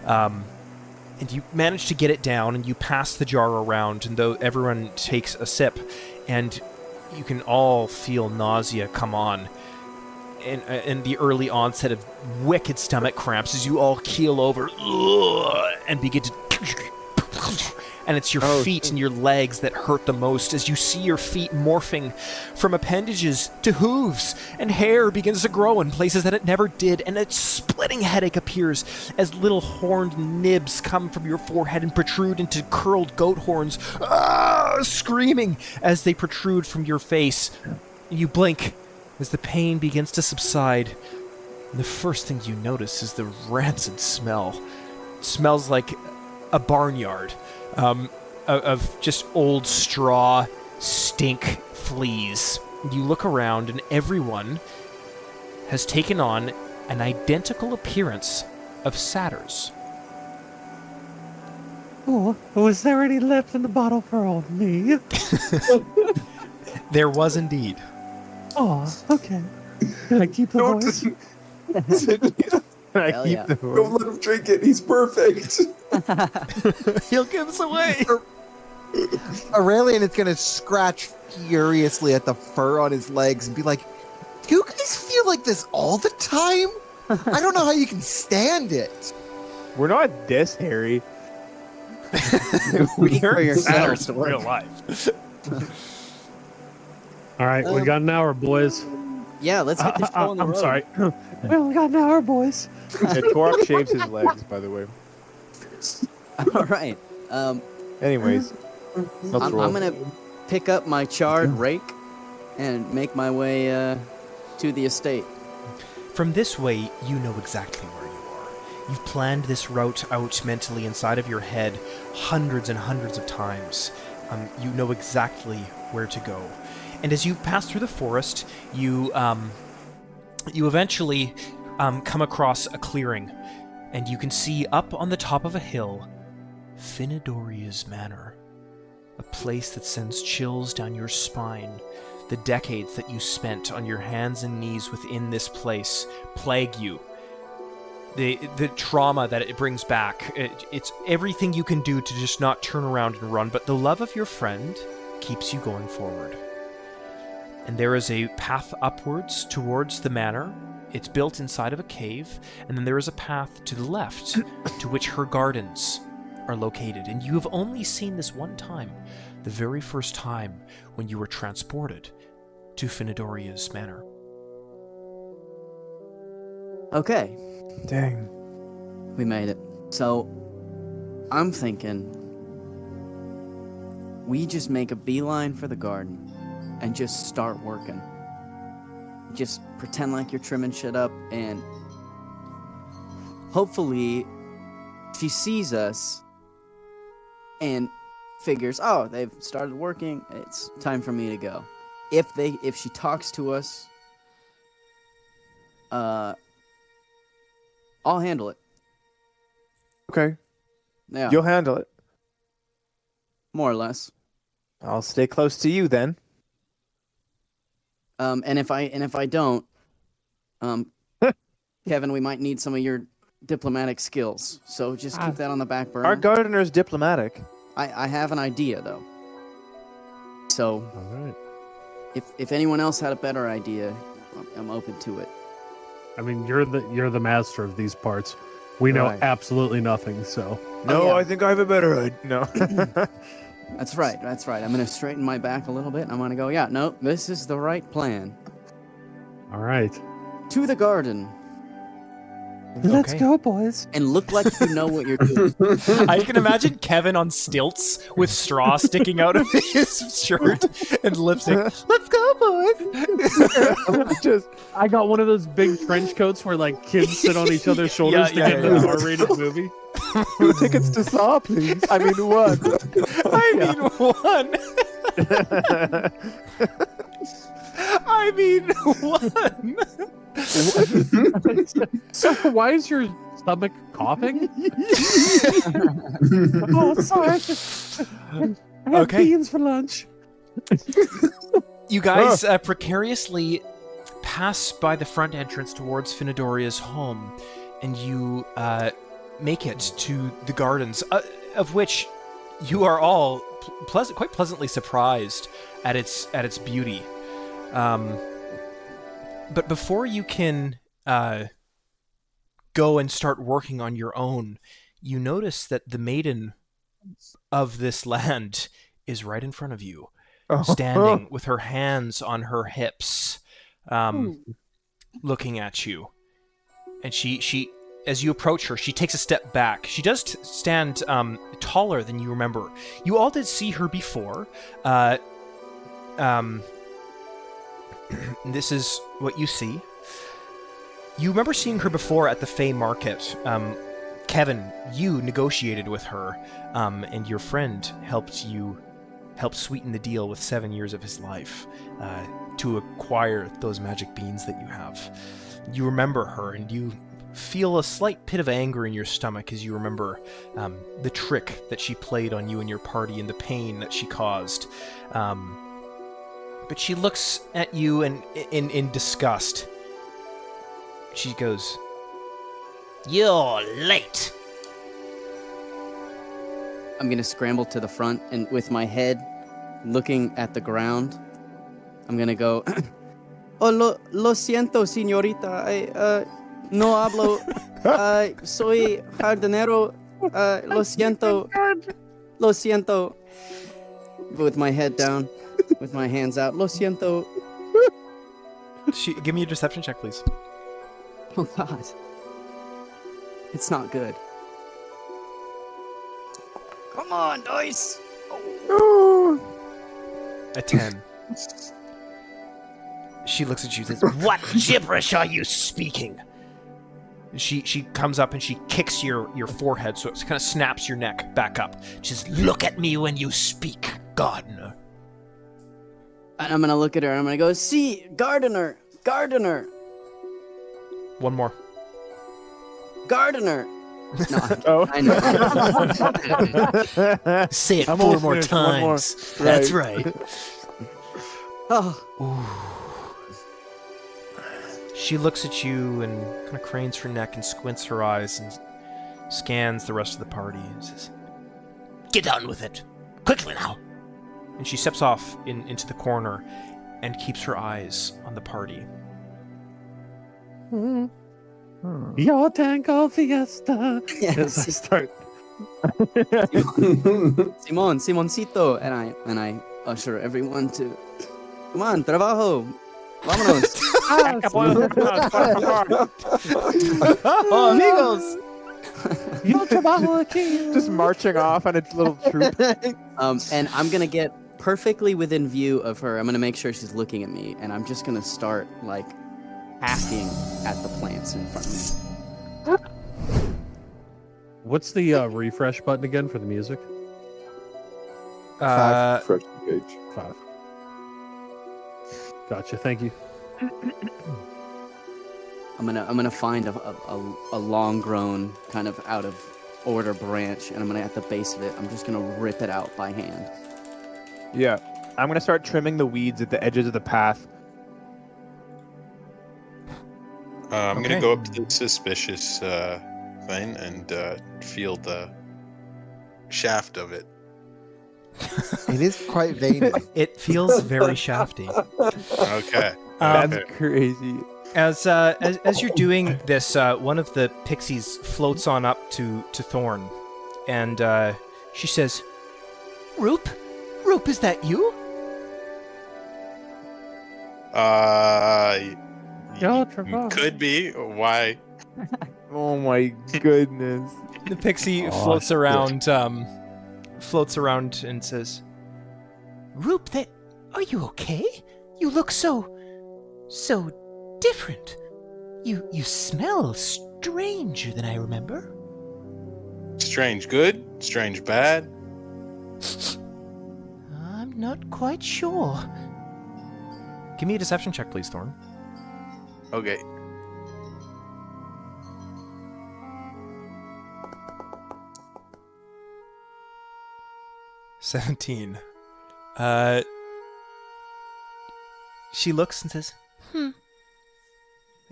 And you manage to get it down, and you pass the jar around, and though everyone takes a sip, and you can all feel nausea come on, and the early onset of wicked stomach cramps as you all keel over and begin to... And it's your feet and your legs that hurt the most as you see your feet morphing from appendages to hooves, and hair begins to grow in places that it never did, and a splitting headache appears as little horned nibs come from your forehead and protrude into curled goat horns, screaming as they protrude from your face. You blink as the pain begins to subside, and the first thing you notice is the rancid smell. It smells like a barnyard. Of just old straw, stink fleas. You look around, and everyone has taken on an identical appearance of satyrs. Oh, was there any left in the bottle for old me? There was indeed. Oh, okay. Can I keep the voice? I Hell keep yeah. the Don't let him drink it. He's perfect. He'll give us away. Aurelian is gonna scratch furiously at the fur on his legs and be like, "Do you guys feel like this all the time? I don't know how you can stand it." We're not this hairy. We For are yourselves satyrs to in work. real life. All right, we got an hour, boys. Yeah, let's get this show on the I'm road. sorry. We only got an hour, boys. Yeah, Torok shaves his legs, by the way. All right. Anyways, let's I'm roll. gonna pick up my charred rake and make my way to the estate. From this way, you know exactly where you are. You've planned this route out mentally inside of your head hundreds and hundreds of times. You know exactly where to go. And as you pass through the forest, you eventually come across a clearing, and you can see up on the top of a hill Finadoria's Manor, a place that sends chills down your spine. The decades that you spent on your hands and knees within this place plague you. The trauma that it brings back, it's everything you can do to just not turn around and run, but the love of your friend keeps you going forward. And there is a path upwards towards the manor. It's built inside of a cave, and then there is a path to the left to which her gardens are located. And you have only seen this one time, the very first time when you were transported to Finadoria's Manor. Okay, Dang. we made it. So, I'm thinking we just make a beeline for the garden and just start working. Just pretend like you're trimming shit up, and hopefully she sees us and figures, oh, they've started working, it's time for me to go. If she talks to us, I'll handle it. Okay, Yeah, you'll handle it. more or less. I'll stay close to you then. And if I don't, Kevin, we might need some of your diplomatic skills. So just keep that on the back burner. Our gardener's diplomatic. I have an idea though. So All right. if anyone else had a better idea, I'm open to it. I mean, you're the master of these parts. We know Right. absolutely nothing. So No, yeah. I think I have a better idea. No. That's right. I'm gonna straighten my back a little bit. And I'm gonna go. Yeah, no, this is the right plan. all right. To the garden Let's Okay. go, boys. and look like you know what you're doing. I can imagine Kevin on stilts with straw sticking out of his shirt and lipstick. Let's go, boys. I got one of those big trench coats where like kids sit on each other's shoulders to Yeah, get yeah, into yeah. a R-rated movie. 2 tickets to Saw, please. I mean, what? I mean one. So why is your stomach coughing? Oh, sorry. I had Okay. beans for lunch. You guys precariously pass by the front entrance towards Finadoria's home, and you make it to the gardens, of which you are all quite pleasantly surprised at its beauty. But before you can go and start working on your own, you notice that the maiden of this land is right in front of you, standing with her hands on her hips, looking at you. And she, as you approach her, she takes a step back. She does stand taller than you remember. You all did see her before. This is what you see. You remember seeing her before at the Fae Market. Kevin, you negotiated with her, and your friend helped sweeten the deal with 7 years of his life to acquire those magic beans that you have. You remember her, and you feel a slight pit of anger in your stomach as you remember the trick that she played on you and your party and the pain that she caused. But she looks at you and in disgust. She goes, "You're late." I'm gonna scramble to the front and with my head looking at the ground, I'm gonna go. Oh, lo siento, señorita. No hablo. Soy jardinero. Lo siento. Lo siento. With my head down, with my hands out. Lo siento. Give me a deception check, please. Oh God. It's not good. Come on, dice. A 10. She looks at you and says, "What gibberish are you speaking?" She comes up and she kicks your forehead, so it kind of snaps your neck back up. She says, "Look at me when you speak, gardener." And I'm gonna look at her and I'm gonna go, "See, gardener, gardener, One more. gardener." No, I know. Say it I'm 4 almost more finished, one more. times. That's right. Oh, She looks at you and kind of cranes her neck and squints her eyes and scans the rest of the party and says, "Get on with it. Quickly now." And she steps off into the corner and keeps her eyes on the party. Your tango fiesta. yeah, As I start. Simoncito, and I usher everyone to, come on, trabajo, vámonos. Oh, amigos! Yo trabajo aquí. Just marching off on its little troop. And I'm gonna get perfectly within view of her. I'm gonna make sure she's looking at me, and I'm just gonna start like hacking at the plants in front of me. What's the refresh button again for the music? Fresh page. 5. Gotcha. Thank you. I'm gonna find a long grown kind of out of order branch, and I'm gonna at the base of it. I'm just gonna rip it out by hand. Yeah. I'm gonna start trimming the weeds at the edges of the path. I'm Okay. gonna go up to the suspicious thing and feel the shaft of it. It is quite veiny. It feels very shafty. Okay. That's Okay. crazy. As you're doing this, one of the pixies floats on up to Thorn, and she says, "Roop, is that you?" Could be. Why? Oh my goodness. The pixie Oh, floats around and says, "Roop, are you okay? You look so different. You smell stranger than I remember." Strange good? Strange bad? I'm not quite sure. Give me a deception check, please, Thorn. Okay. $17. She looks and says,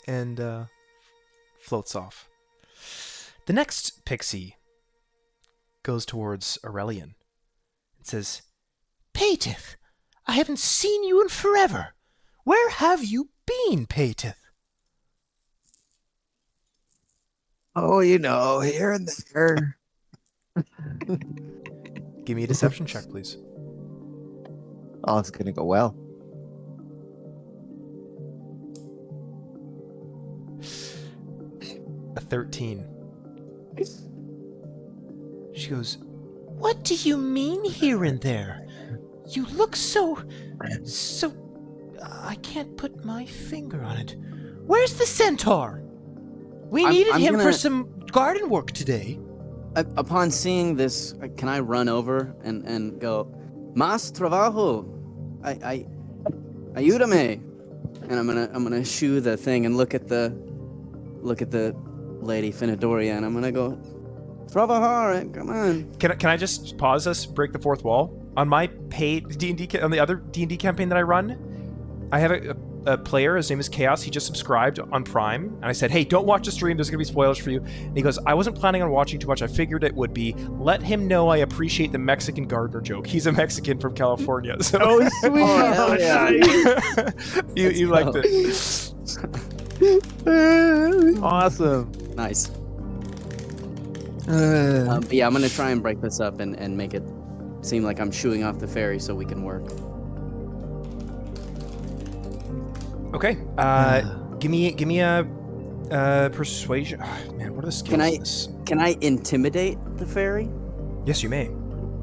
and floats off. The next pixie goes towards Aurelian and says, "Paytith, I haven't seen you in forever. Where have you been, Paytith?" Oh, here and there. Give me a deception check, please. Oh, it's gonna go well. A 13. She goes, "What do you mean here and there? You look so... I can't put my finger on it. Where's the centaur? We needed him for some garden work today." Upon seeing this, can I run over and go, "Mas trabajo, ayúdame," and I'm gonna shoo the thing and look at the lady Finadoria, and I'm gonna go, "Trabajar, come on." Can I just pause us, break the fourth wall? On my paid D&D, on the other D&D campaign that I run, I have a player, his name is Chaos, he just subscribed on Prime, and I said, "Hey, don't watch the stream, there's gonna be spoilers for you." And he goes, "I wasn't planning on watching too much, I figured it would be. Let him know I appreciate the Mexican gardener joke." He's a Mexican from California, so... Oh, sweet. Oh, hell yeah. you liked it. Awesome. Nice. But yeah, I'm gonna try and break this up and make it seem like I'm shooing off the fairy so we can work. Okay, give me a persuasion. Oh, man, what are the skills? Can I intimidate the fairy? Yes, you may.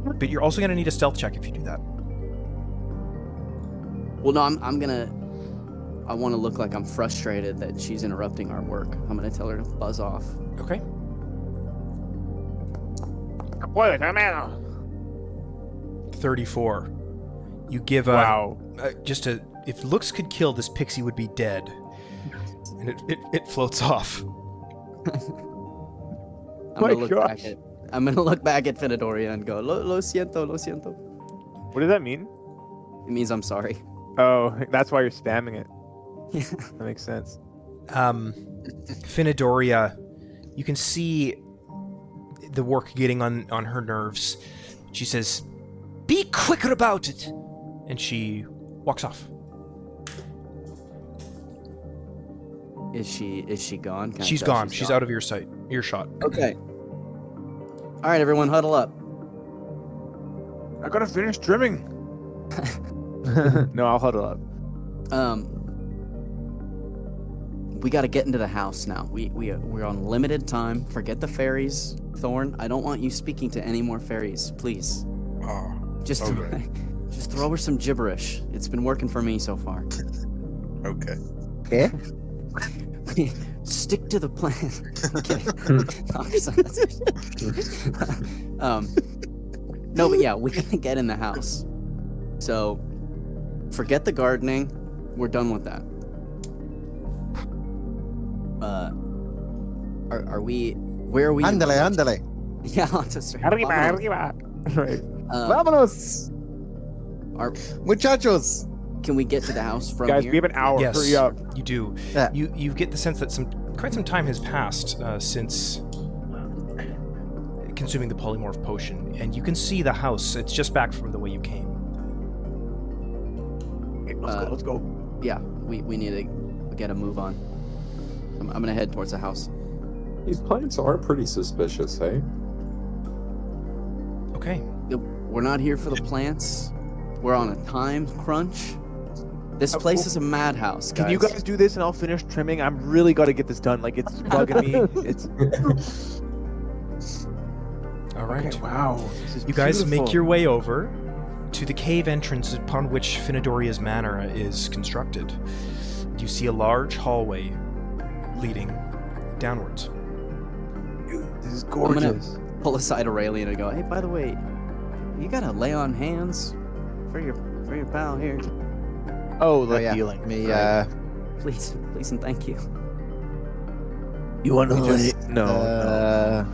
But you're also gonna need a stealth check if you do that. Well, no, I want to look like I'm frustrated that she's interrupting our work. I'm gonna tell her to buzz off. Okay. 34. You give a... Wow. If looks could kill, this pixie would be dead. And it floats off. I'm gonna look back at Finadoria and go, lo siento, lo siento. What does that mean? It means I'm sorry. Oh, that's why you're spamming it. Yeah. That makes sense. Finadoria, you can see the work getting on her nerves. She says, "Be quicker about it!" And she walks off. Is she gone? Can I She's tell gone. She's out of earshot. Okay. All right, everyone, huddle up. I gotta finish trimming. No, I'll huddle up. We got to get into the house now. We're on limited time. Forget the fairies, Thorn. I don't want you speaking to any more fairies, please. Oh, Just okay. just throw her some gibberish. It's been working for me so far. Okay. Okay. Stick to the plan. No, but yeah, we gotta get in the house. So, forget the gardening. We're done with that. Are we? Where are we? Ándale. Yeah, I'll just. Arriba. Right. Vámonos, muchachos. Can we get to the house from Guys, here? we have an hour. Yes, Hurry up. you do. Yeah. You get the sense that quite some time has passed since consuming the polymorph potion, and you can see the house. It's just back from the way you came. Okay, let's go. Yeah, we need to get a move on. I'm gonna head towards the house. These plants are pretty suspicious, hey? Okay. We're not here for the plants. We're on a time crunch. This place is a madhouse, guys. Can you guys do this and I'll finish trimming? I'm really got to get this done. Like, it's bugging me. It's All right. okay, wow. This is You guys beautiful. make your way over to the cave entrance upon which Finadoria's manor is constructed. You see a large hallway leading downwards. Dude, this is I'm gonna gorgeous. pull aside Aurelian and go, hey, by the way, you gotta lay on hands for your pal here. Oh, Oh, yeah. dealing. Let me, Please and thank you. You want to let me lay? just, No.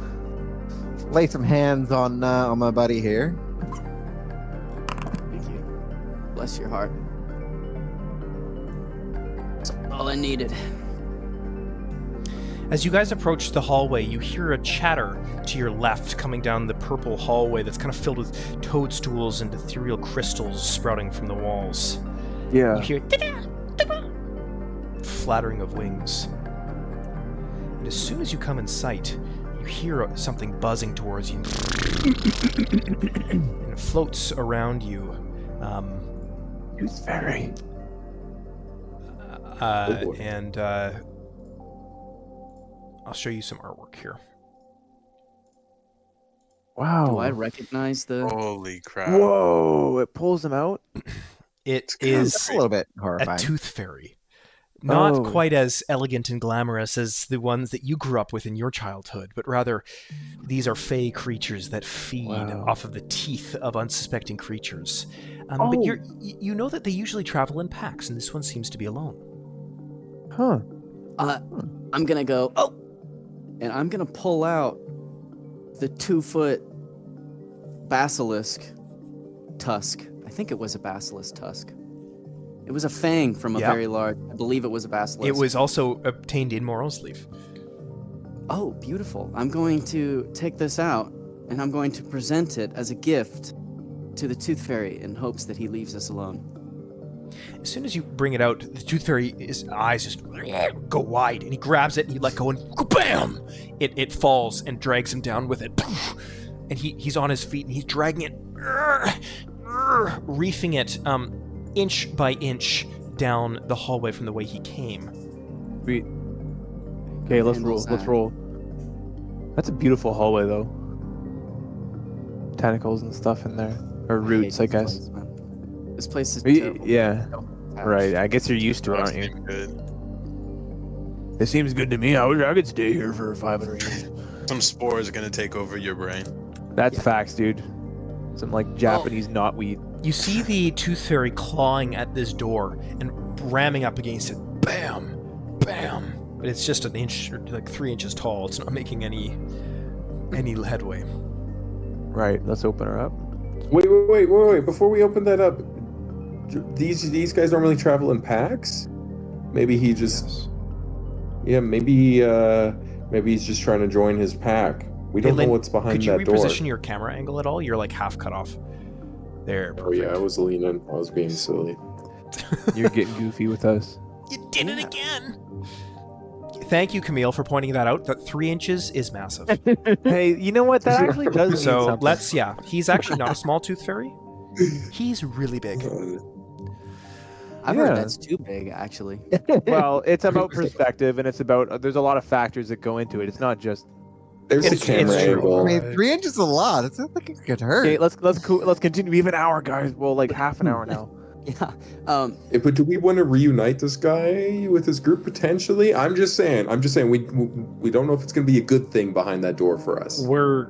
lay some hands on my buddy here. Thank you. Bless your heart. That's all I needed. As you guys approach the hallway, you hear a chatter to your left coming down the purple hallway that's kind of filled with toadstools and ethereal crystals sprouting from the walls. Yeah. You hear flattering of wings. And as soon as you come in sight, you hear something buzzing towards you. And it floats around you. Who's fairy? boy. And I'll show you some artwork here. Wow. Do I recognize the... Holy crap. Whoa! It pulls them out. It kind of is A little bit a horrifying. tooth fairy. Not Oh. quite as elegant and glamorous as the ones that you grew up with in your childhood, but rather these are fey creatures that feed Wow. off of the teeth of unsuspecting creatures. But Oh. you know that they usually travel in packs, and this one seems to be alone. Huh. I'm gonna go, oh! And I'm gonna pull out the 2-foot basilisk tusk. I think it was a basilisk tusk. It was a fang from a Yeah. very large... I believe it was a basilisk. It was also obtained in Morrowsleaf. Oh, beautiful. I'm going to take this out, and I'm going to present it as a gift to the Tooth Fairy in hopes that he leaves us alone. As soon as you bring it out, the tooth fairy, his eyes just go wide, and he grabs it, and he let go, and bam! It falls and drags him down with it. And he's on his feet, and he's dragging it, reefing it inch by inch down the hallway from the way he came. Sweet. Okay, let's roll. Handles Let's that. roll. That's a beautiful hallway, though. Tentacles and stuff in there, or roots, I hate this guess. place, man. This place is Y- terrible. yeah. Attached. Right. I guess you're used to it, aren't you? Seems good. It seems good to me. I could stay here for 500 years. Some spores are gonna take over your brain. That's facts, dude. Some like Japanese knotweed. You see the tooth fairy clawing at this door and ramming up against it. Bam! Bam! But it's just an inch, or like 3 inches tall. It's not making any headway. Right. Let's open her up. Wait. Before we open that up, these guys normally travel in packs? Maybe he just... Yeah, maybe he's just trying to join his pack. We don't know Lynn, what's behind could you that door. reposition your camera angle at all? You're like half cut off. There, Oh perfect. yeah, I was leaning. I was being silly. You're getting goofy with us. You did it again! Thank you, Camille, for pointing that out. That 3 inches is massive. Hey, you know what? That actually does mean So something. he's actually not a small tooth fairy. He's really big. I've Yeah. heard that's too big, actually. Well, it's about perspective, and it's about there's a lot of factors that go into it. It's not just. There's the It's camera true. angle. I mean, 3 inches is a lot. It's not like it could hurt. Okay, let's continue. We have an hour, guys. Well, like half an hour now. Yeah. But do we want to reunite this guy with his group potentially? I'm just saying. We don't know if it's going to be a good thing behind that door for us. We're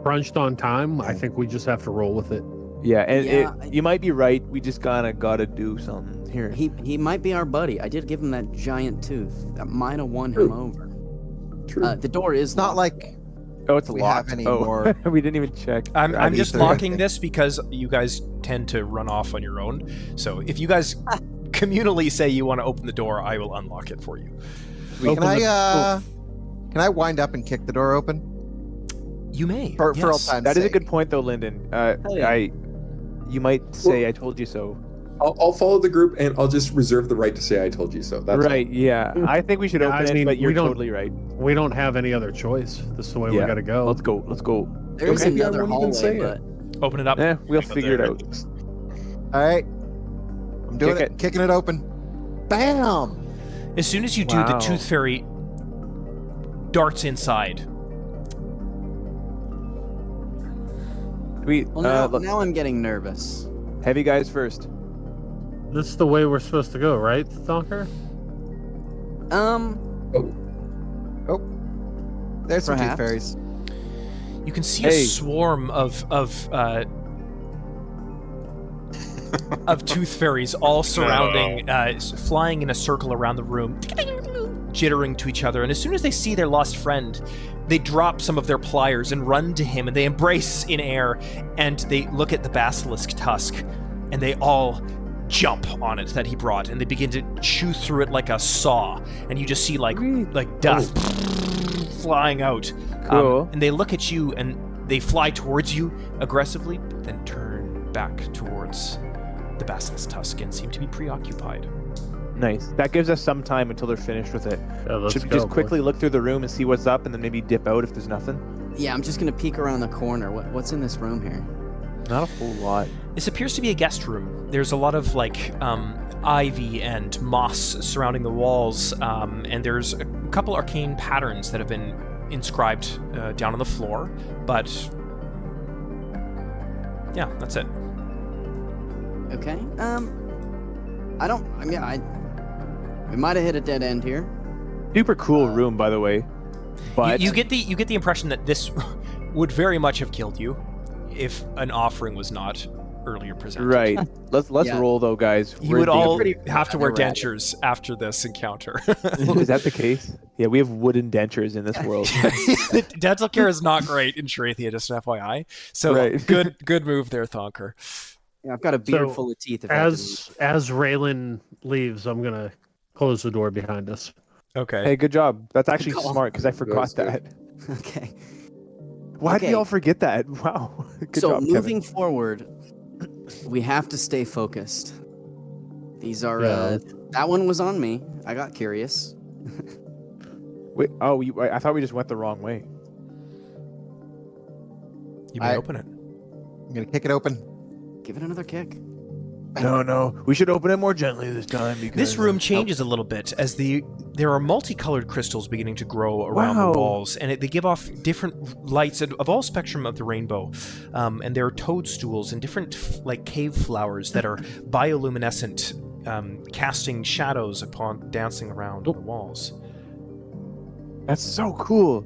crunched on time. I think we just have to roll with it. Yeah, and Yeah, you might be right. We just gotta do something here. He might be our buddy. I did give him that giant tooth. That might have won True. him over. True. The door is It's not locked. like Oh, it's we locked. have any Oh, more- we didn't even check. I'm just Ether. locking this because you guys tend to run off on your own. So if you guys communally say you want to open the door, I will unlock it for you. can I wind up and kick the door open? You may. For all yes. time's That is a sake. good point, though, Lyndon. yeah. You might say I told you so. I'll follow the group, and I'll just reserve the right to say I told you so. That's Right? Yeah. I think we should Yeah, open I mean, it, but you're we don't- totally right. We don't have any other choice. This is the way we Yeah. gotta go. Let's go. Let's go. There's Maybe I another won't even say hallway, it. but Open it up. Yeah, we'll But figure it there out. is. All right. I'm doing Kick it. Kicking it open. Bam! As soon as you do, Wow. the tooth fairy darts inside. Sweet. well, now I'm getting nervous. Heavy guys first. This is the way we're supposed to go, right, Thonker? There's some tooth Perhaps. fairies. You can see Hey. a swarm of tooth fairies all surrounding, flying in a circle around the room, jittering to each other. And as soon as they see their lost friend, they drop some of their pliers and run to him, and they embrace in air, and they look at the basilisk tusk, and they all jump on it that he brought, and they begin to chew through it like a saw, and you just see like dust flying out. Cool. And they look at you, and they fly towards you aggressively, but then turn back towards the basilisk tusk and seem to be preoccupied. Nice. That gives us some time until they're finished with it. Yeah, let's Should we go, just boy. quickly look through the room and see what's up, and then maybe dip out if there's nothing? Yeah, I'm just gonna peek around the corner. What's in this room here? Not a whole lot. This appears to be a guest room. There's a lot of ivy and moss surrounding the walls, and there's a couple arcane patterns that have been inscribed down on the floor. But yeah, that's it. Okay. We might have hit a dead end here. Super cool room, by the way. But You get the impression that this would very much have killed you if an offering was not earlier presented. right. Let's Yeah. roll though, guys. You We're would in all danger. have to wear erratic. dentures after this encounter. Is that the case? Yeah, we have wooden dentures in this world. The dental care is not great in Sherathia, just an FYI. So Right. good move there, Thonker. Yeah, I've got a beard So, full of teeth. If I have to As Raylan leaves, I'm gonna close the door behind us. Okay. Hey, good job. That's actually call. smart because I forgot That's good. that. leave. Okay. Why did Okay. y'all forget that? Wow. Good So job, Kevin. moving forward, we have to stay focused. These are Yeah. that one was on me. I got curious. Wait, I thought we just went the wrong way. You may I- open it. I'm gonna kick it open. Give it another kick. No. We should open it more gently this time because This room changes a little bit as there are multicolored crystals beginning to grow around Wow. the walls, and they give off different lights of all spectrum of the rainbow. And there are toadstools and different cave flowers that are bioluminescent, casting shadows upon dancing around the walls. That's so cool.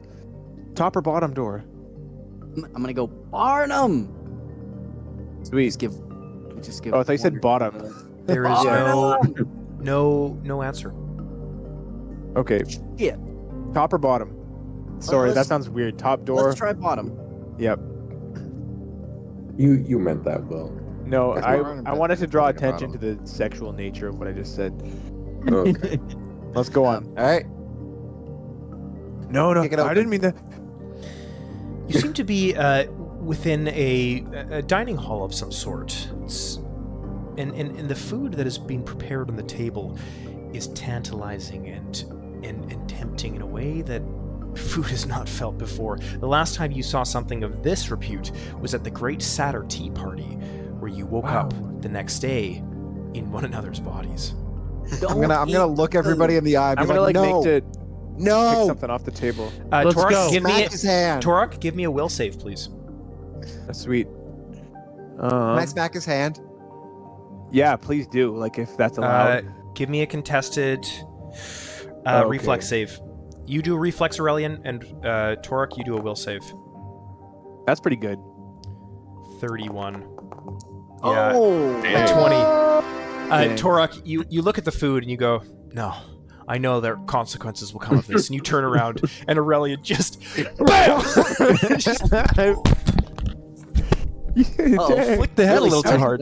Top or bottom door? I'm gonna go Barnum. Sweet. Just give. Oh, I thought you said one- bottom. There is Barnum! no answer. Okay. Yeah. Top or bottom? Sorry, that let's- sounds weird. Top door. Let's try bottom. Yep. You meant that, Will. No, That's I bottom, but wanted to draw like a attention to bottom. the sexual nature of what I just said. Okay. Let's go on. All right. No, Kick it I open. didn't mean that. You seem to be within a dining hall of some sort. And the food that is being prepared on the table is tantalizing and tempting in a way that food has not felt before. The last time you saw something of this repute was at the Great Satyr Tea Party, where you woke up the next day in one another's bodies. I'm gonna look everybody in the eye. And I'm be gonna like, no, pick no. something off the table. Let's Torok, go. Smack his hand. Torok, give me a will save, please. That's sweet. Can I smack his hand? Yeah, please do. Like if that's allowed. Give me a contested Okay. reflex save. You do a reflex, Aurelian, and Torok, you do a will save. That's pretty good. 31. Yeah, Oh. a 20. Dang. Torok, you look at the food and you go, no, I know there consequences will come of this. And you turn around and Aurelian just, BAM! Just Uh-oh. flick the head Really a little too hard.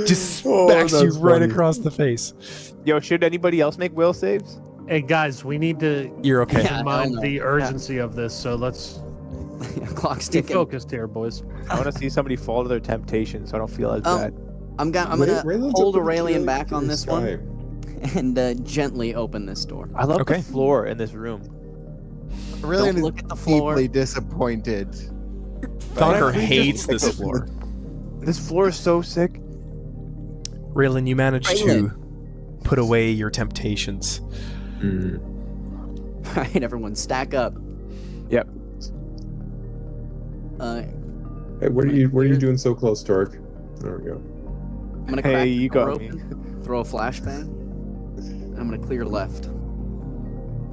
Just smacks you that's right funny. across the face. Yo, should anybody else make will saves? Hey guys, we need to You're okay. Yeah. mind I know. the urgency of this, so let's Clock's Stay ticking. focused here, boys. I want to see somebody fall to their temptation, so I don't feel as bad. I'm gonna Raylan's hold up in the Aurelian clear- back clear on this sky. one and gently open this door. I love Okay. the floor in this room. Aurelian Don't is look at the floor. deeply disappointed. Thonker Please hates just- this floor. This floor is so sick. Raylan, you managed Raylan. to put away your temptations. Mm. All right, everyone, stack up. Yep. Hey, what are you doing so close, Torque? There we go. I'm gonna Hey, crack you the door got me. open, throw a flashbang. I'm gonna clear left.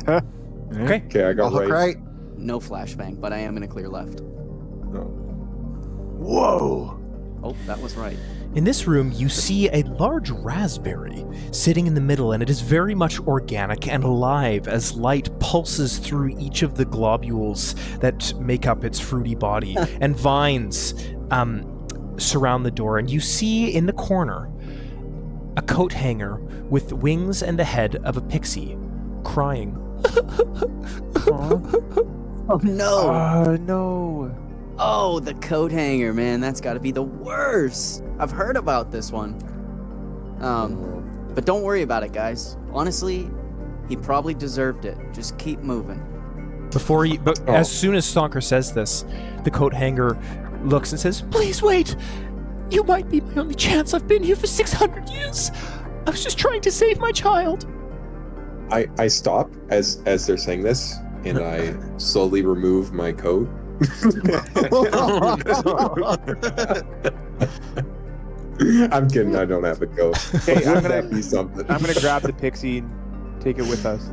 Okay. Okay, I I'll got hook right. right. No flashbang, but I am gonna clear left. No. Whoa. Oh, that was right. In this room, you see a large raspberry sitting in the middle, and it is very much organic and alive as light pulses through each of the globules that make up its fruity body, and vines surround the door. And you see in the corner a coat hanger with wings and the head of a pixie, crying. Oh no! Oh no. Oh, the coat hanger, man. That's got to be the worst. I've heard about this one. But don't worry about it, guys. Honestly, he probably deserved it. Just keep moving. As soon as Thonker says this, the coat hanger looks and says, "Please wait. You might be my only chance. I've been here for 600 years. I was just trying to save my child." I stop as they're saying this, and I slowly remove my coat. I'm kidding. I don't have a coat. Okay, I'm Wouldn't gonna- that be something? I'm gonna grab the pixie and take it with us.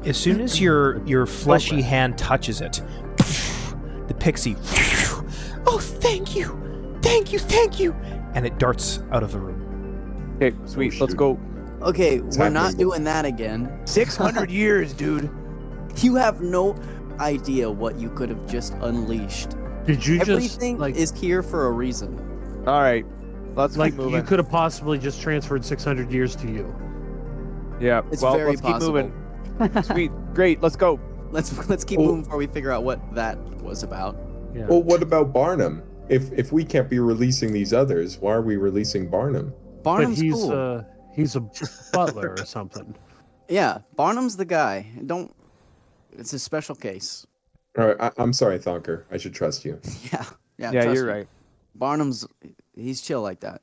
As soon as your fleshy hand touches it, the pixie, "Oh, thank you. Thank you. Thank you." And it darts out of the room. Okay, sweet. Oh, Let's shoot. go. Okay, we're not happening. doing that again. 600 years, dude. You have no idea what you could have just unleashed. Did you Everything just like is here for a reason. All right. Let's like keep moving. you could have possibly just transferred 600 years to you? Yeah. It's well, very let's keep possible. moving. Sweet. Great. Let's go. Let's keep Oh. moving before we figure out what that was about. Yeah. Well, what about Barnum? If we can't be releasing these others, why are we releasing Barnum? but Barnum's cool. he's a butler or something. Yeah, Barnum's the guy. Don't. It's a special case. All right, I'm sorry, Thonker. I should trust you. Yeah. Yeah. Yeah, trust you're me. right. Barnum's. He's chill like that.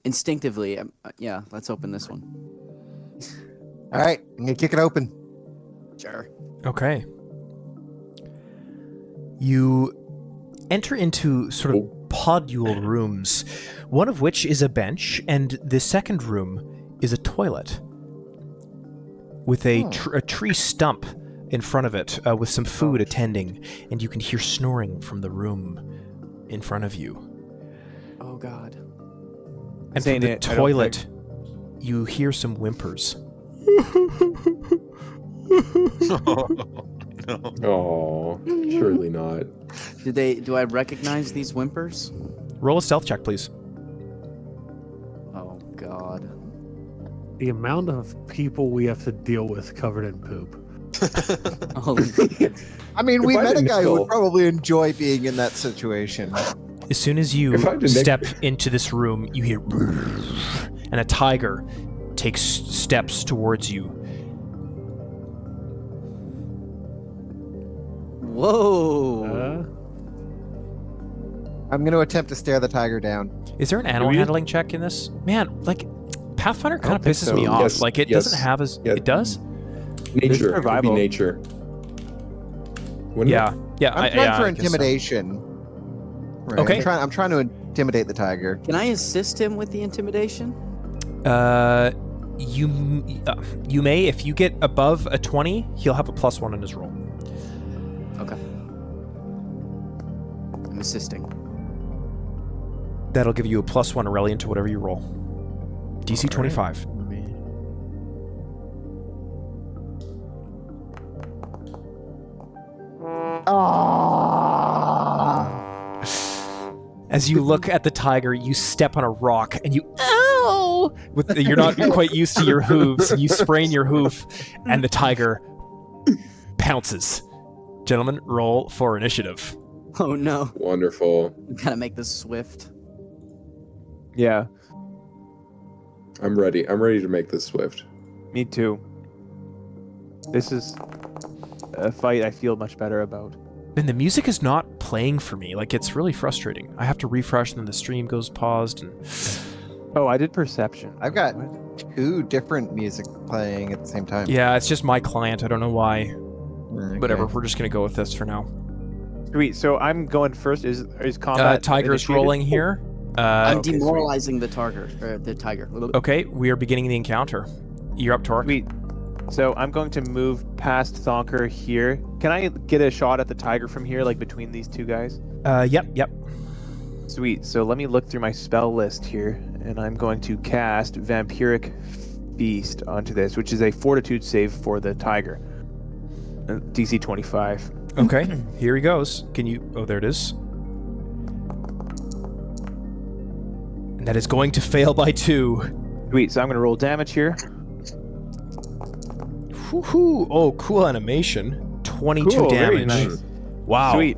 Instinctively, yeah. Let's open this one. All right, I'm gonna kick it open. Sure. Okay. You enter into sort of podule rooms, one of which is a bench, and the second room is a toilet with a tree stump in front of it with some food attending, and you can hear snoring from the room in front of you. Oh God. And Saying from the it, I don't toilet, you hear some whimpers. No. Oh, surely not. Do I recognize these whimpers? Roll a stealth check, please. Oh God. The amount of people we have to deal with covered in poop. Holy. I mean, we If I met a didn't guy who know- would probably enjoy being in that situation. As soon as you If I didn't- step into this room, you hear and a tiger takes steps towards you. Whoa. I'm going to attempt to stare the tiger down. Is there an animal you? handling check in this? Man, like Pathfinder kind of think pisses so. me off. Yes, Like it yes, doesn't have as yes. it does. Nature. It would be survival. nature. Wouldn't Yeah, yeah. I'm trying for I guess so. intimidation. Right, Okay. I'm trying to intimidate the tiger. Can I assist him with the intimidation? You may, if you get above a 20, he'll have a +1 in his roll. Okay. I'm assisting. That'll give you a +1 Aurelian to whatever you roll. DC 25. As you look at the tiger, you step on a rock and you ow! You're not quite used to your hooves. You sprain your hoof, and the tiger pounces. Gentlemen, roll for initiative. Oh no. Wonderful. We gotta make this swift. Yeah, I'm ready. I'm ready to make this swift. me too. This is a fight I feel much better about. And the music is not playing for me. Like, it's really frustrating. I have to refresh, and then the stream goes paused. And Oh, I did perception. I've got What? 2 different music playing at the same time. yeah, it's just my client. I don't know why. Okay. Whatever. We're just gonna go with this for now. Sweet. So I'm going first. Is combat? Tiger's initiated? rolling here. I'm okay, sweet. demoralizing the tiger. Okay, we are beginning the encounter. You're up, Torque. Sweet. So I'm going to move past Thonker here. Can I get a shot at the tiger from here, like between these two guys? Yep. Sweet. So let me look through my spell list here, and I'm going to cast Vampiric Feast onto this, which is a Fortitude save for the tiger. DC 25. Okay, here he goes. Can you... Oh, there it is. And that is going to fail by 2. Sweet. So I'm going to roll damage here. Woohoo! Oh, cool animation. 22 Cool, very damage. nice. Wow. Sweet.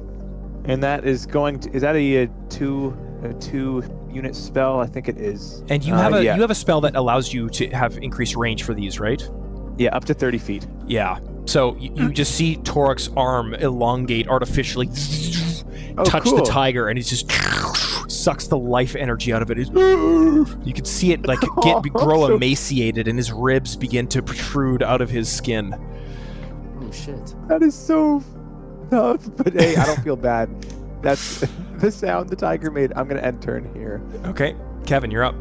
And that is going to... Is that a two unit spell? I think it is. And you have yeah. you have a spell that allows you to have increased range for these, right? Yeah, up to 30 feet. Yeah. So you just see Torok's arm elongate artificially, touch cool. the tiger, and he just sucks the life energy out of it. You can see it like grow So- emaciated, and his ribs begin to protrude out of his skin. Oh shit. That is so tough. But hey, I don't feel bad. That's the sound the tiger made. I'm going to end turn here. Okay, Kevin, you're up.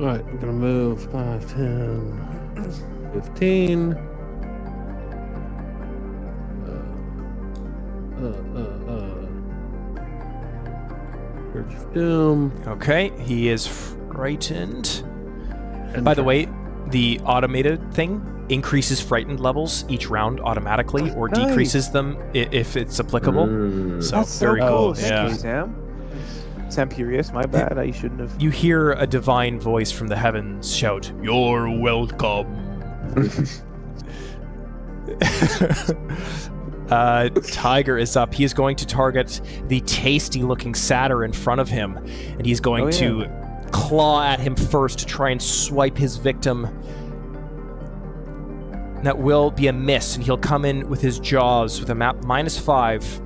All right, I'm gonna move 5, 10, 15. Purge of Doom. Okay, he is frightened. And By the way, the automated thing increases frightened levels each round automatically, or Nice. decreases them if it's applicable. So That's so very cool. cool. Thank Yeah. you, Sam. Sampurious, my bad. I shouldn't have. You hear a divine voice from the heavens shout, "You're welcome." Tiger is up. He is going to target the tasty-looking satyr in front of him, and he's going to claw at him first to try and swipe his victim. That will be a miss, and he'll come in with his jaws with a map -5.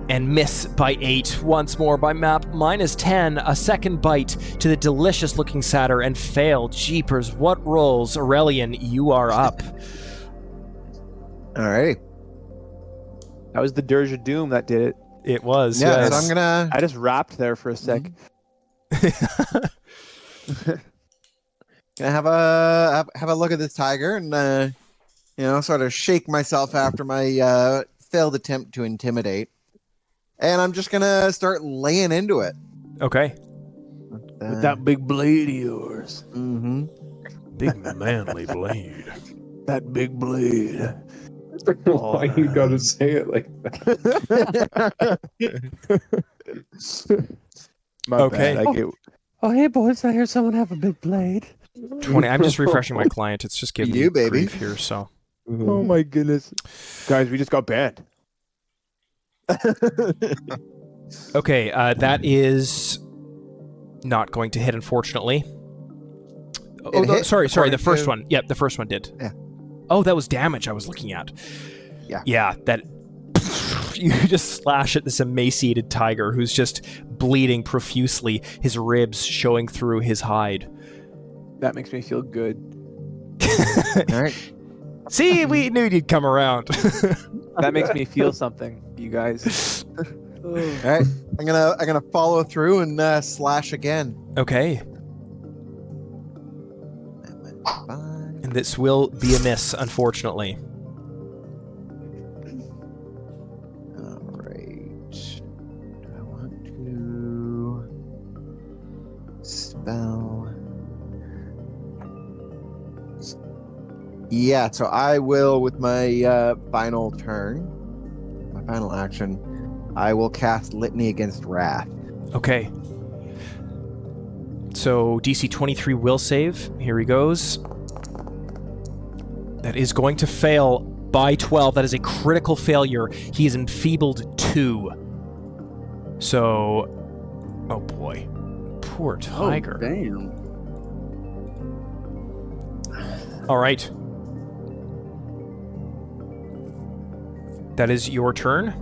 And miss by 8 once more by map -10. A second bite to the delicious looking satyr and fail. Jeepers, what rolls? Aurelian, you are up. Alrighty. That was the Dirge of Doom that did it. It was. Yeah, yes. so I'm gonna I just rapped there for a sec. have a look at this tiger and sort of shake myself after my failed attempt to intimidate. And I'm just gonna start laying into it. Okay. With that big blade of yours. Mm-hmm. big manly blade. That big blade. Why you gotta say it like that? My Okay. bad. I get... Oh, hey boys, I hear someone have a big blade. 20. I'm just refreshing my client. It's just giving You, me baby. grief here, so. Oh my goodness. Guys, we just got banned. Okay, that is not going to hit, unfortunately. Oh, It no, hit sorry, the according first to- one. Yep, the first one did. Yeah. Oh, that was damage I was looking at. Yeah. Yeah, that... You just slash at this emaciated tiger who's just bleeding profusely, his ribs showing through his hide. That makes me feel good. All right. See, we knew you'd come around. That makes me feel something, you guys. All right. I'm gonna follow through and slash again. Okay, and this will be a miss, unfortunately. All right. Do I want to spell? Yeah. So I will, with my final turn, my final action, I will cast Litany Against Wrath. Okay. So DC 23 will save. Here he goes. That is going to fail by 12. That is a critical failure. He is enfeebled 2. So, oh boy. Poor tiger. Oh, damn. All right. That is your turn.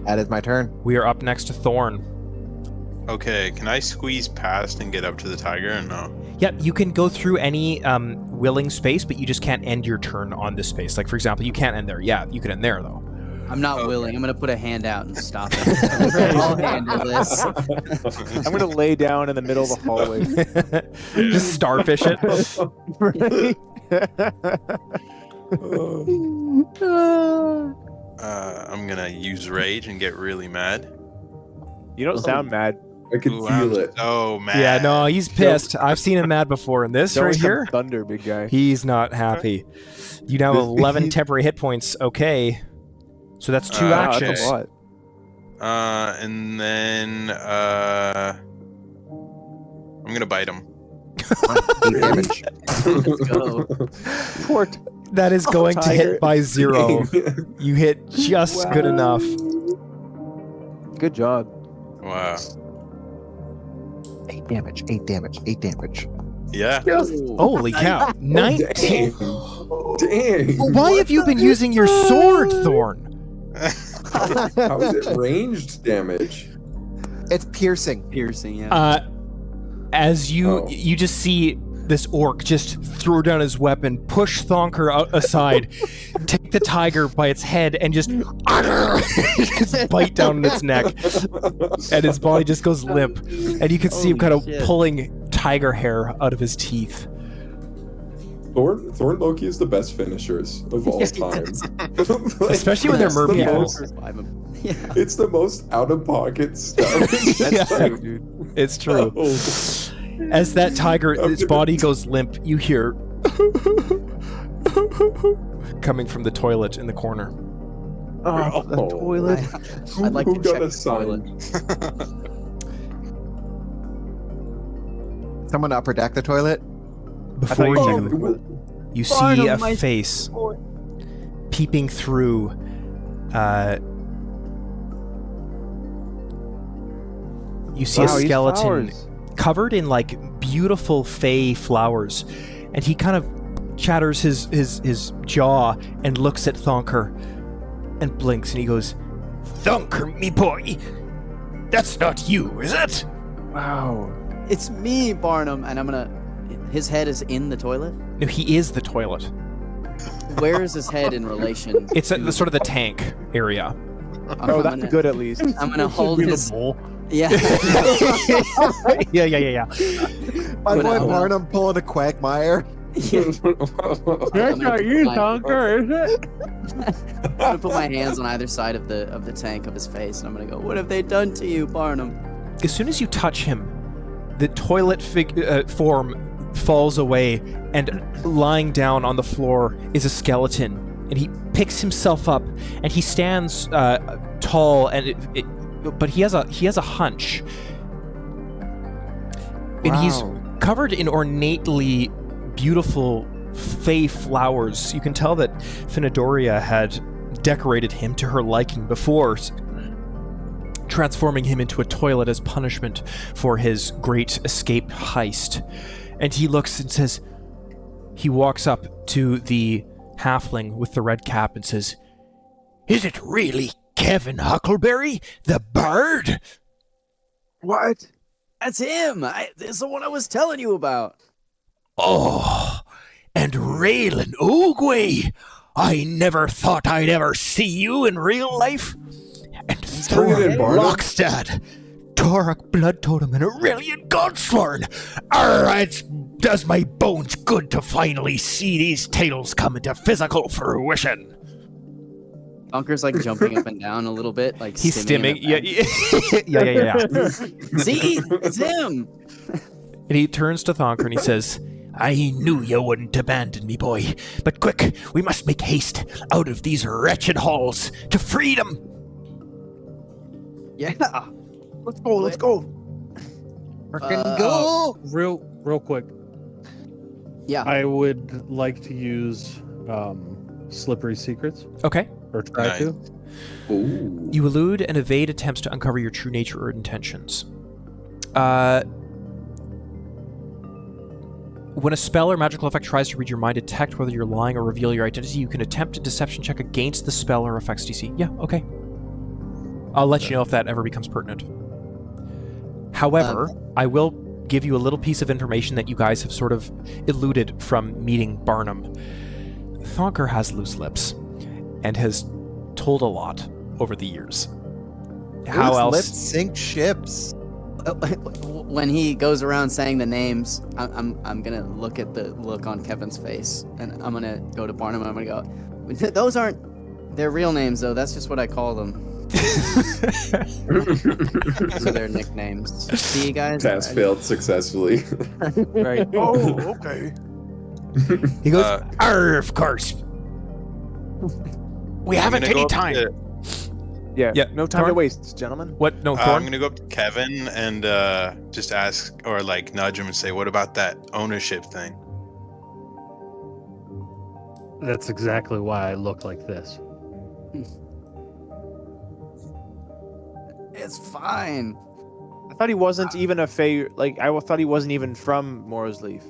That is my turn. We are up next to Thorn. Okay, can I squeeze past and get up to the tiger or no? Yep, you can go through any willing space, but you just can't end your turn on this space. Like, for example, you can't end there. Yeah, you can end there, though. I'm not willing. I'm gonna put a hand out and stop it. I'll handle this. I'm gonna lay down in the middle of the hallway. Just starfish it. I'm gonna use rage and get really mad. You don't sound mad. I can Ooh, feel I'm it. so mad. Yeah, no, he's pissed. I've seen him mad before. And this Don't right come here, thunder, big guy. he's not happy. You now have 11 temporary hit points. Okay. So that's 2 Wow, actions. That's a lot. And then I'm gonna bite him. 8 damage. Let's go. Poor That is going to tiger. hit by 0. You hit just good enough. Good job. Wow. 8 damage. 8 damage. 8 damage. Yeah. Holy cow. 19. Dang. Why have you been using your sword, Thorn? How is it ranged damage? It's piercing. Piercing, yeah. As you Oh. you just see this orc just throw down his weapon, push Thonker aside, take the tiger by its head, and just bite down on its neck, and his body just goes limp, and you can see him kind of Holy shit. pulling tiger hair out of his teeth. Thorn Loki is the best finishers of all time. Like, Especially when they're it's the merpeople. most- Yeah. It's the most out of pocket stuff. It's just Yeah. like, Dude. It's true. oh. As that tiger, its body goes limp, you hear coming from the toilet in the corner. Oh, the Oh. toilet. I'd like Who to got check a the toilet. sign? Someone upper deck the toilet. Before you you, checked the you see Barnum, a my face peeping through. You see Wow, a he's skeleton flowers. covered in like beautiful fey flowers, and he kind of chatters his jaw and looks at Thonker and blinks, and he goes, "Thonker, me boy, that's not you, is it?" Wow. It's me, Barnum, and I'm gonna. His head is in the toilet. No, he is the toilet. Where is his head in relation? It's at the sort of the tank area. Oh, that's good at least. I'm gonna hold his. Yeah. Yeah. My But, boy uh, Barnum pulling a Quagmire. That's not you, Thonker, is it? I'm gonna put my hands on either side of the tank of his face, and I'm gonna go, "What have they done to you, Barnum?" As soon as you touch him, the toilet form falls away, and lying down on the floor is a skeleton. And he picks himself up, and he stands tall, and but he has a hunch, and he's Wow. covered in ornately beautiful fey flowers. You can tell that Finadoria had decorated him to her liking before, transforming him into a toilet as punishment for his great escape heist. And he looks and says, he walks up to the halfling with the red cap and says, "Is it really Kevin Huckleberry, the bird?" What? That's him. This is the one I was telling you about. "Oh, and Raylan Oogway, I never thought I'd ever see you in real life. And Bring it in, Thor Barnum. Lockstad, Torok Blood Totem, and Aurelian Godsworn. It does my bones good to finally see these tales come into physical fruition." Thonker's like jumping up and down a little bit, like He's stimming. in the Yeah. back. See, it's him. And he turns to Thonker and he says, "I knew you wouldn't abandon me, boy. But quick, we must make haste out of these wretched halls to freedom." Yeah. Let's go. Let's go. Frickin' go! Real quick. Yeah. I would like to use slippery secrets, Okay. or try Nice. to. Ooh. You elude and evade attempts to uncover your true nature or intentions. When a spell or magical effect tries to read your mind, detect whether you're lying or reveal your identity, you can attempt a deception check against the spell or effect's DC. Yeah, okay. I'll let you know if that ever becomes pertinent. However, I will give you a little piece of information that you guys have sort of eluded from meeting Barnum. Thonker has loose lips and has told a lot over the years. How Loose else? lips sink ships. When he goes around saying the names, I'm gonna look at the look on Kevin's face, and I'm gonna go to Barnum and I'm gonna go, those aren't their real names though. That's just what I call them. Those are their nicknames. See you guys. Task failed successfully. Right. Oh, okay. He goes, "Arr, of course. We haven't any time." Yeah. Yeah, No time to Thorn? waste, gentlemen. What? No, I'm Thorn? gonna go up to Kevin and just ask or like nudge him and say, "What about that ownership thing?" That's exactly why I look like this. It's fine. I thought he wasn't even a Fae. Like I thought he wasn't even from Morrowsleaf.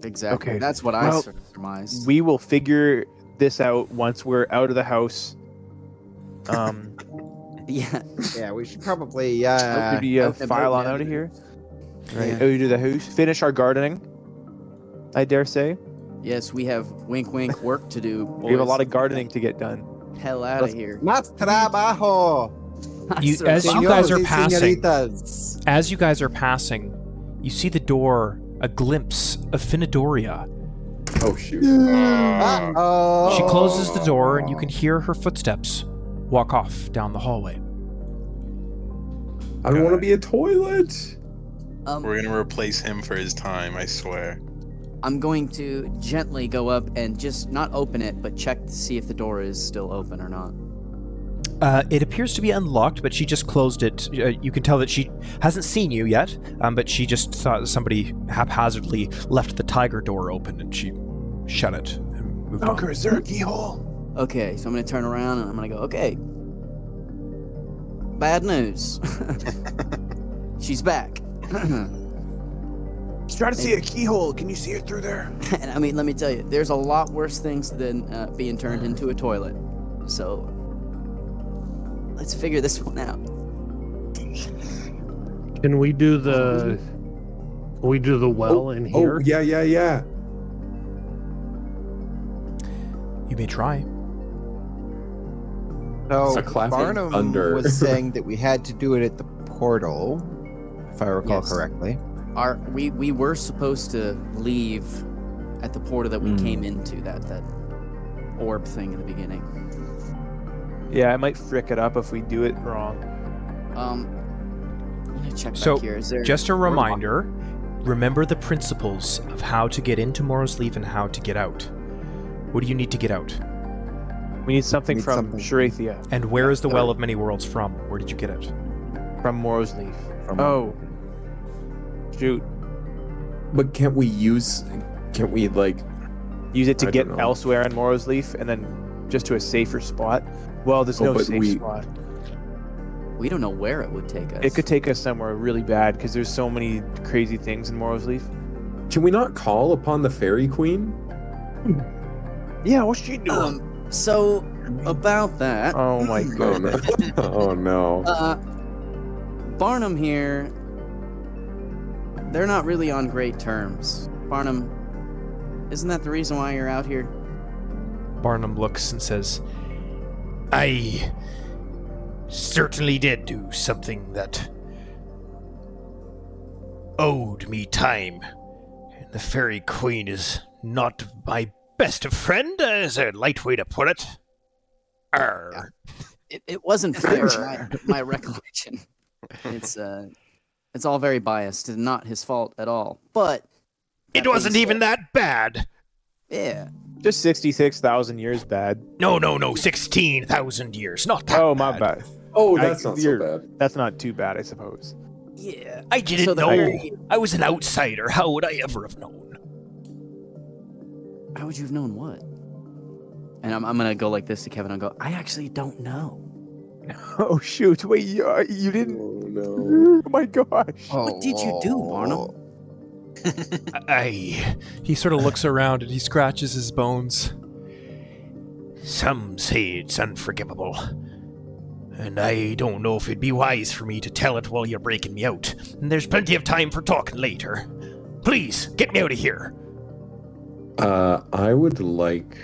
Exactly. Okay, That's what I well, surmised. We will figure this out once we're out of the house. Yeah. Yeah, we should probably Maybe out and file about on out of now. here. Right. Yeah. Oh, you do the house. Finish our gardening. I dare say. Yes, we have wink wink work to do. We have a boys. lot of gardening to get done. Hell out of here. Más trabajo. As you guys are Señores y passing, señoritas. as you guys are passing, you see the door, a glimpse of Finadoria. Oh shoot. Uh-oh. She closes the door, and you can hear her footsteps walk off down the hallway. I don't want to be a toilet. We're gonna replace him for his time. I swear. I'm going to gently go up and just not open it, but check to see if the door is still open or not. It appears to be unlocked, but she just closed it. You can tell that she hasn't seen you yet, but she just thought somebody haphazardly left the tiger door open, and she shut it and moved on. Is there a keyhole? Okay, so I'm going to turn around and I'm going to go, okay. Bad news. She's back. He's trying to see a keyhole. Can you see it through there? And I mean, let me tell you, there's a lot worse things than being turned into a toilet. So let's figure this one out. Can we do the well in here? Oh yeah. You may try. So It's a clap of Barnum thunder. was saying that we had to do it at the portal, if I recall Yes. correctly. We were supposed to leave at the portal that we came into, that orb thing in the beginning. Yeah, I might frick it up if we do it wrong. I'm gonna check So, back here. Is there just a reminder, remember the principles of how to get into Morrowsleaf and how to get out. What do you need to get out? We need something Need from something. Sherathia, And where is the Well of Many Worlds from? Where did you get it? from Morrowsleaf. From- Oh. Shoot. But can't we like? Use it to I get don't know. elsewhere in Morrowsleaf and then just to a safer spot? Well, there's Oh, no but safe we- spot. We don't know where it would take us. It could take us somewhere really bad because there's so many crazy things in Morrowsleaf. Can we not call upon the Faerie Queen? Yeah, what's she doing? So about that, Oh my Oh god. no! Oh no! Barnum here, they're not really on great terms. Barnum, isn't that the reason why you're out here? Barnum looks and says, I certainly did do something that owed me time. And the Faerie Queen is not my best of friend, is a light way to put it. Arr. It wasn't fair, my recollection. It's all very biased and not his fault at all. But It that wasn't being even said, that bad. Yeah. Just 66,000 years bad. No, 16,000 years, not that Oh, my bad. bad. Oh, that's not so you're- bad. That's not too bad, I suppose. Yeah. I didn't So the know. Faerie- I was an outsider. How would I ever have known? How would you have known what? And I'm gonna go like this to Kevin. I'll go, I actually don't know. Oh shoot! Wait, you didn't? Oh no. Oh my gosh! What did you do, Barnum? He sort of looks around and he scratches his bones. Some say it's unforgivable. And I don't know if it'd be wise for me to tell it while you're breaking me out. And there's plenty of time for talking later. Please, get me out of here. I would like...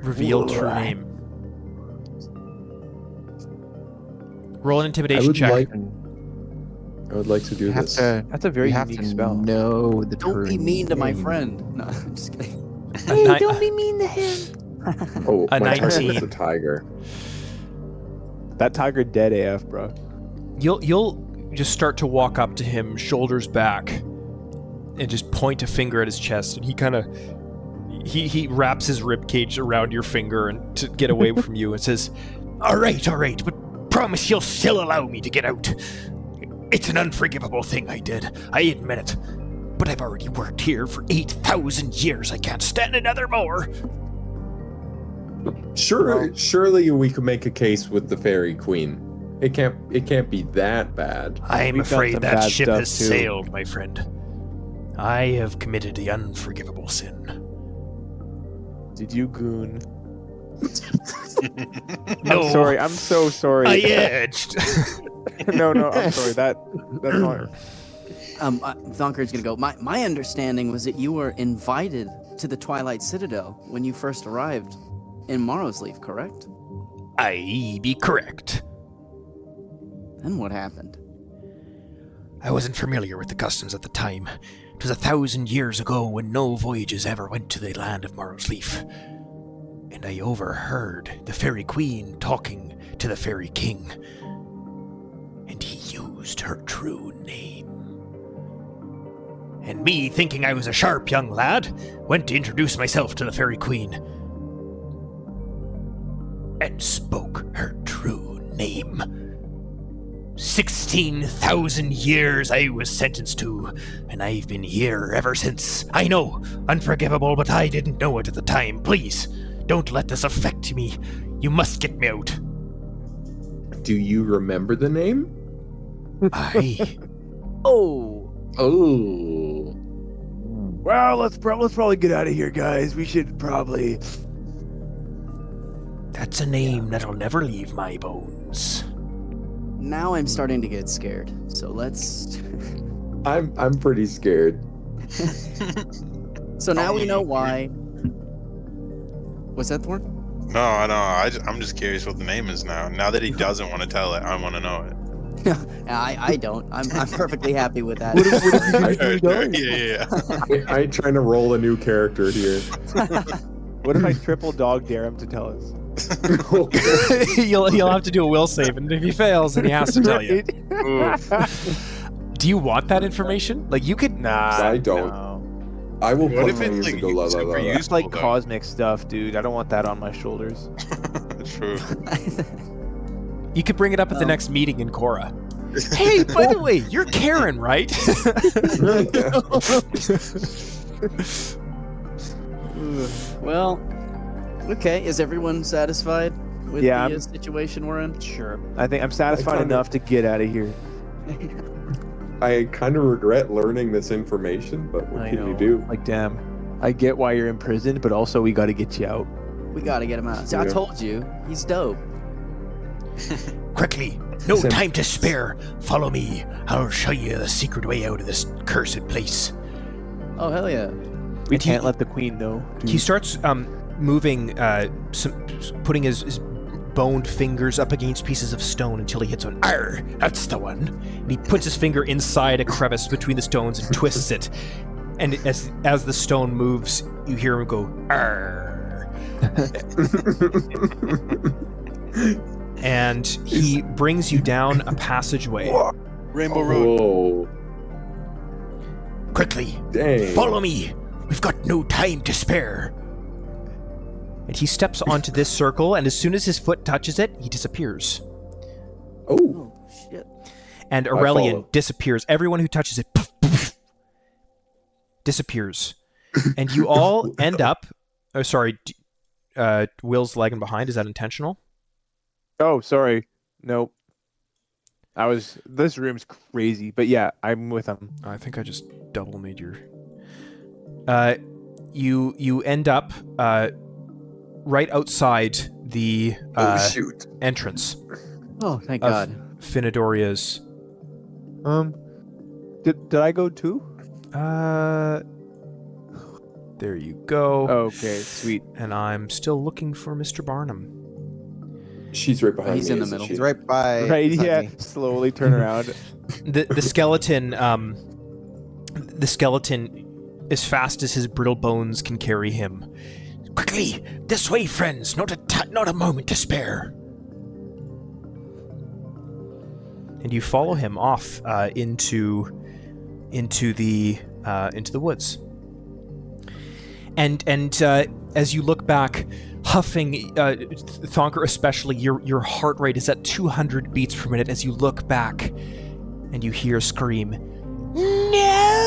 Reveal true name. Roll an I intimidation would check. like to do this. That's a very you have unique to spell. know the Don't be true mean to my name. friend. No, I'm just kidding. Hey, don't be mean to him. Oh, A my target 19. is a tiger. That tiger dead AF, bro. You'll just start to walk up to him, shoulders back, and just point a finger at his chest, and he kind of he wraps his rib cage around your finger and to get away from you and says, all right, but promise you'll still allow me to get out. It's an unforgivable thing I did, I admit it. But I've already worked here for 8,000 years. I can't stand another more. Surely we could make a case with the Faerie Queen. It can't be that bad. I'm We've done afraid some that bad ship stuff, has too. sailed, my friend. I have committed the unforgivable sin. Did you goon? No, I'm sorry. I'm so sorry. I edged. no, I'm sorry. That's not. Thonker's gonna go. My understanding was that you were invited to the Twilight Citadel when you first arrived in Morrowsleaf, correct? I be correct. Then what happened? I wasn't familiar with the customs at the time. It was 1,000 years ago when no voyages ever went to the land of Morrowsleaf. And I overheard the Faerie Queen talking to the Faerie King. And he used her true name. And me, thinking I was a sharp young lad, went to introduce myself to the Faerie Queen. And spoke her true name. 16,000 years I was sentenced to, and I've been here ever since. I know, unforgivable, but I didn't know it at the time. Please, don't let this affect me. You must get me out. Do you remember the name? I... Oh, Oh. Well, let's probably get out of here, guys. We should probably. That's a name that'll never leave my bones. now I'm starting to get scared. So let's. I'm pretty scared. So now we know why. What's that, Thorn? No, I'm just curious what the name is now. Now that he doesn't want to tell it, I want to know it. I don't. I'm perfectly happy with that. Yeah. I'm trying to roll a new character here. What if I triple dog dare him to tell us? You'll have to do a will save, and if he fails, then he has to tell you. Do you want that information? Like, you could... Nah, I don't. no. I will What put if my it's ears like and go la la super la. la. useful? It's like though. cosmic stuff, dude. I don't want that on my shoulders. True. You could bring it up at the next meeting in Korra. Hey, by the way, you're Karen, right? Well, okay. Is everyone satisfied with Yeah, the situation we're in? Sure. I think I'm satisfied kinda- enough to get out of here. I kind of regret learning this information, but what I can know. you do? Like, damn. I get why you're in prison, but also we got to get you out. We gotta get him out. See, I Yeah. told you, he's dope. Quickly, no Sim- time to spare. Follow me. I'll show you the secret way out of this cursed place. Oh hell yeah! We And can't let the queen know. Dude. He starts moving, putting his boned fingers up against pieces of stone until he hits one. Arr, that's the one. And he puts his finger inside a crevice between the stones and twists it. And as the stone moves, you hear him go, arr. And he brings you down a passageway. Rainbow Road. Oh, Quickly, dang. follow me. We've got no time to spare. And he steps onto this circle, and as soon as his foot touches it, he disappears. Oh, Oh shit! And follow. Aurelian disappears. Everyone who touches it, poof, poof. disappears. And you all end up... Oh, sorry. Will's lagging behind. Is that intentional? Oh, sorry. Nope. This room's crazy, but yeah, I'm with him. I think I just double made your... You end up right outside the entrance. Oh, thank of God. Finadoria's. Did I go too? There you go. Okay, sweet. And I'm still looking for Mr. Barnum. She's right behind me. He's in the isn't middle. she? He's right by. Right, beside yeah. me. Slowly turn around. The skeleton, as fast as his brittle bones can carry him. Quickly, this way, friends! Not a moment to spare. And you follow him off into the woods. And as you look back, huffing, Thonker especially, your heart rate is at 200 beats per minute as you look back, and you hear a scream, "No!"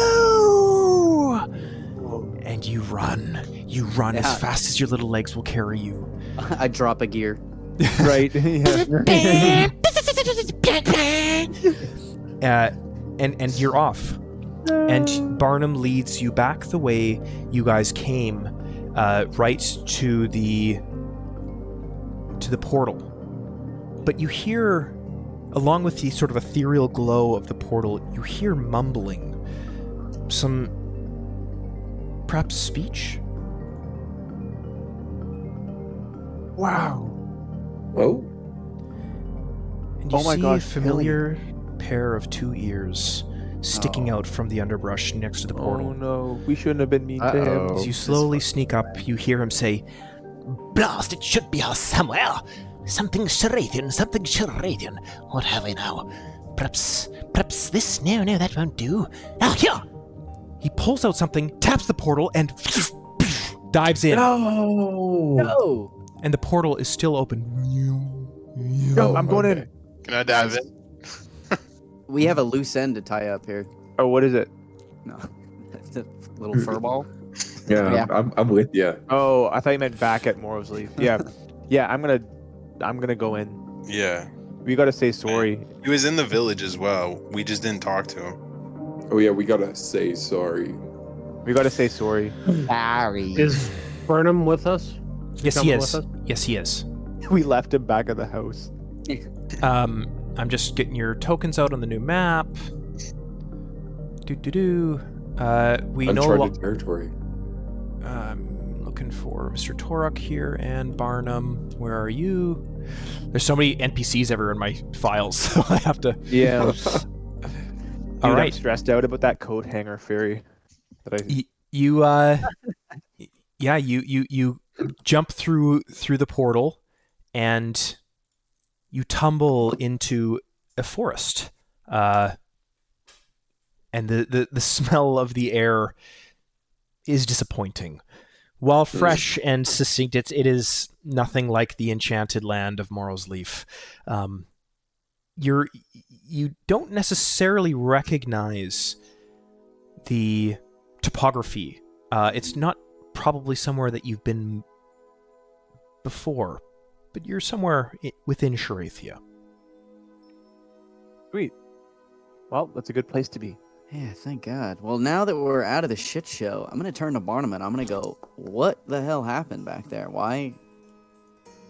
And you run. You run as fast as your little legs will carry you. I drop a gear. Right. And you're off. And Barnum leads you back the way you guys came, right to the portal. But you hear, along with the sort of ethereal glow of the portal, you hear mumbling. Some, perhaps, speech? Wow. Oh, And you Oh my see gosh, a familiar pair of two ears sticking out from the underbrush next to the portal. Oh no, we shouldn't have been mean to him. As you slowly sneak up, you hear him say, "Blast, it should be here somewhere. Something Sherathian. What have I now? Perhaps this? No, that won't do. Ah, here!" He pulls out something, taps the portal, and dives in. No! And the portal is still open. No, I'm going okay. in. Can I dive in? We have a loose end to tie up here. Oh, what is it? No. That's a little fur ball. Yeah, Yeah. I'm with you. Oh, I thought you meant back at Morrowsleaf. Yeah. Yeah, I'm gonna go in. Yeah. We gotta say sorry. He was in the village as well. We just didn't talk to him. Oh yeah, we gotta say sorry. We gotta say sorry. Sorry. Is Burnham with us? Yes, he Coming is. with us? Yes, he is. We left him back at the house. I'm just getting your tokens out on the new map. We Uncharted territory. Looking for Mr. Torok here and Barnum. Where are you? There's so many NPCs everywhere in my files, so I have to. Yeah. All I'm right. stressed out about that coat hanger fairy. That I You jump through the portal, and you tumble into a forest. And the smell of the air is disappointing. While fresh and succinct, it is nothing like the enchanted land of Morrowsleaf. You don't necessarily recognize the topography. It's not probably somewhere that you've been before, but you're somewhere within Sherathia. Sweet. Well, that's a good place to be. Yeah, thank God. Well, now that we're out of the shit show, I'm gonna turn to Barnum and I'm gonna go, what the hell happened back there? Why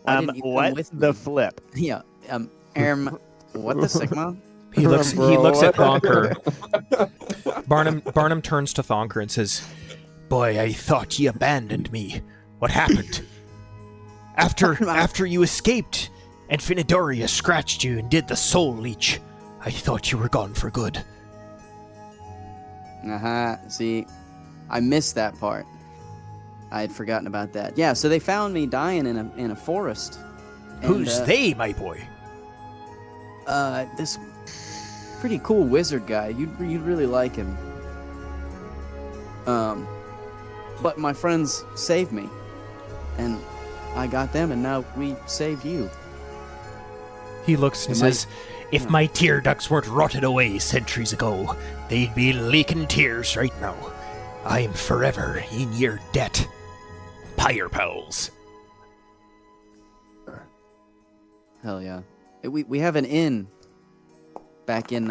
didn't you come with the me? flip? Yeah, what the Sigma? He looks Bro, at what? Thonker. Barnum turns to Thonker and says, "Boy, I thought ye abandoned me. What happened? After you escaped and Finadoria scratched you and did the soul leech, I thought you were gone for good." See, I missed that part. I had forgotten about that. Yeah, so they found me dying in a forest. And, Who's they, my boy? This pretty cool wizard guy. You'd really like him. But my friends saved me, and I got them, and now we saved you. He looks and says, "If my tear ducts weren't rotted away centuries ago, they'd be leaking tears right now. I am forever in your debt. Pire Pals. Hell yeah. We have an inn back in,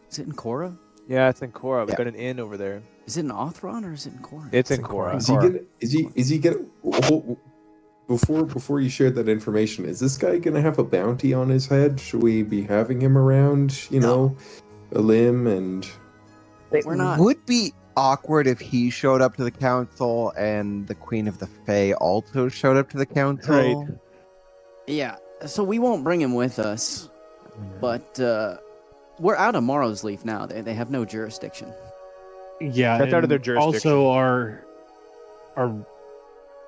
is it in Korra? Yeah, it's in Korra. We Yeah. got an inn over there. Is it in Othron or is it in Korra? It's in in Korra. Korra. Is he gonna before you shared that information, is this guy gonna have a bounty on his head? Should we be having him around, you know, a limb and We're not. Would be awkward if he showed up to the council and the Queen of the Fae also showed up to the council. Right. Yeah, so we won't bring him with us, but we're out of Morrowsleaf now. They have no jurisdiction. Yeah, That's out of and their jurisdiction. Also, our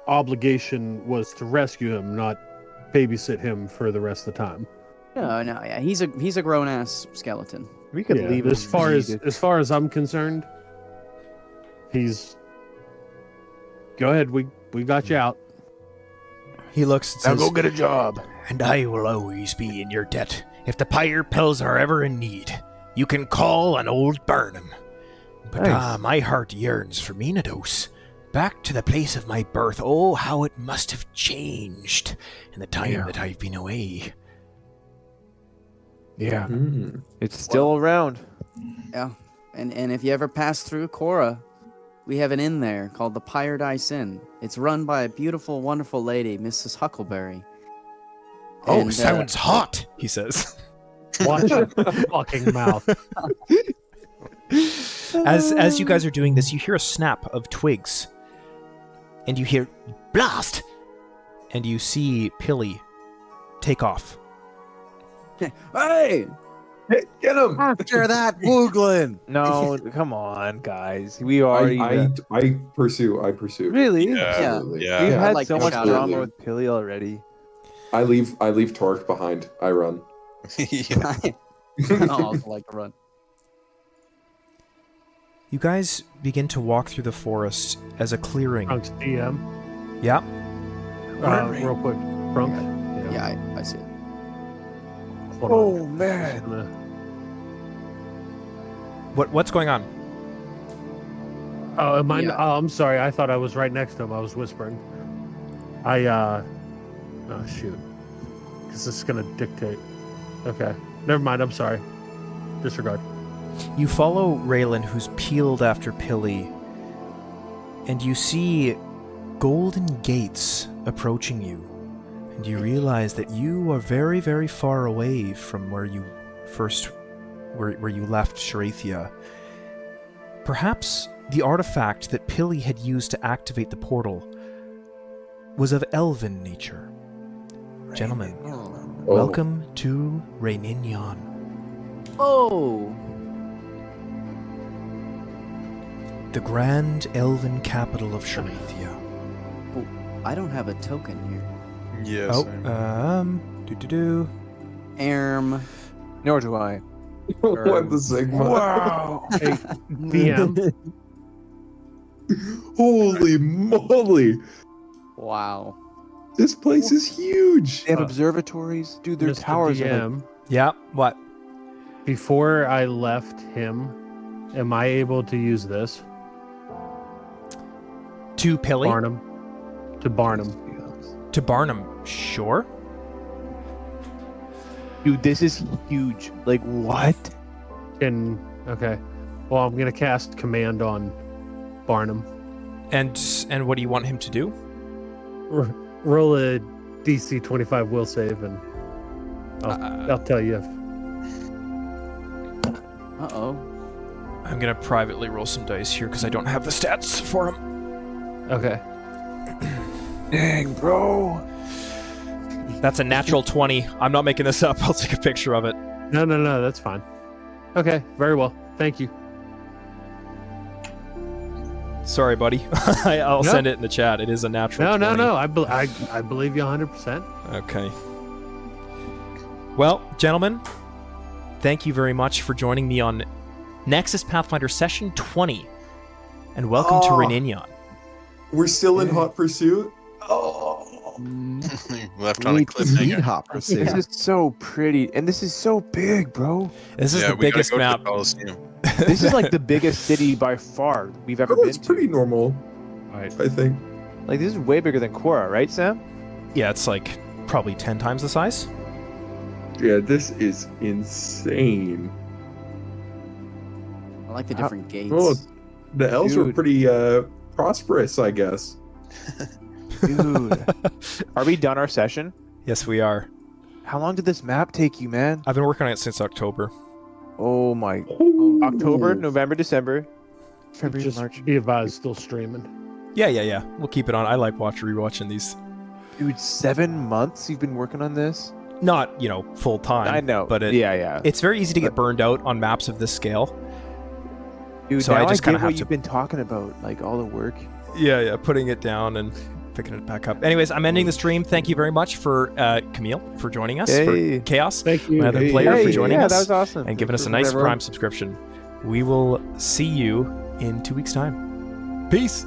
obligation was to rescue him, not babysit him for the rest of the time. No, yeah, he's a grown ass skeleton. We could Yeah, leave as him far as needed. as far as I'm concerned, he's. Go ahead, we got you out. He looks and says, get a job. and I will always be in your debt. If the Pire Pals are ever in need, you can call on old Barnum. But Nice. my heart yearns for Minados. Back to the place of my birth. Oh, how it must have changed in the time that I've been away. Yeah, Hmm. it's still around. Yeah, and if you ever pass through Korra, we have an inn there called the Paradise Inn. It's run by a beautiful, wonderful lady, Mrs. Huckleberry. Oh, And, sounds hot, he says. Watch your fucking mouth. As you guys are doing this, you hear a snap of twigs. And you hear blast! And you see Pilly take off. Hey! Get him! After that, Wooglin! No, come on, guys. We already I pursue. really. Yeah. Absolutely. Yeah. We've I'd had like so to much shout drama out. with Pilly already. I leave Torque behind. I run. Yeah. I also like to run. You guys begin to walk through the forest as a clearing. Trunks DM. Yeah. Real quick. Trunks. Yeah, I see it. Hold Oh on. man. What's going on? Oh, am I? Yeah. Oh, I'm sorry. I thought I was right next to him. I was whispering. Oh shoot. Because this is gonna dictate. Okay. Never mind. I'm sorry. Disregard. You follow Raylan, who's peeled after Pilly, and you see golden gates approaching you, and you realize that you are very, very far away from where you left Sherathia. Perhaps the artifact that Pilly had used to activate the portal was of elven nature. Gentlemen, Oh. welcome to Raeninion. Oh! The grand elven capital of Sherathia. I don't have a token here. Yes. Do. Nor do I. What the Sigma? Wow. Hey, DM. Holy moly! Wow. This place is huge. They have observatories, dude. Their Mr. towers are like, DM. Yeah, what? Before I left him, am I able to use this? To Pilly? Barnum. To Barnum. To Barnum, sure. dude. This is huge. Like what? Okay. Well, I'm gonna cast command on Barnum. And what do you want him to do? Roll a DC 25 will save, and I'll tell you. Uh-oh. I'm gonna privately roll some dice here because I don't have the stats for him. Okay. Dang, bro. That's a natural 20. I'm not making this up. I'll take a picture of it. No, that's fine. Okay, very well. Thank you. Sorry, buddy. I'll No. send it in the chat. It is a natural 20. No. I believe you 100%. Okay. Well, gentlemen, thank you very much for joining me on Nexus Pathfinder Session 20. And welcome to Raeninion. We're still in hot pursuit. Left on a Need cliffhanger. hop This pursuit. is so pretty, and this is so big, bro. This is Yeah, the we gotta biggest go to the map. Coliseum. This is like the biggest city by far we've ever Oh, been it's to. pretty normal, Right. I think. Like this is way bigger than Korra, right, Sam? Yeah, it's like probably 10 times the size. Yeah, this is insane. I like the different gates. Oh, the elves are Dude. pretty prosperous, I guess. Dude, are we done our session? Yes, we are. How long did this map take you, man? I've been working on it since October. Oh my! October, November, December, February, Just March. be advised, still streaming. Yeah. We'll keep it on. I like rewatching these. Dude, 7 months you've been working on this? Not, full time. I know, But yeah. it's very easy to get burned out on maps of this scale. Dude, so now I just get kinda have what to- you've been talking about, like all the work. Yeah, putting it down and picking it back up. Anyways, I'm ending the stream. Thank you very much for Camille for joining us, Hey. for Chaos, Thank you. my other Hey, player, hey, for joining yeah, us that was awesome. and giving us a For nice whatever. Prime subscription. We will see you in 2 weeks' time. Peace.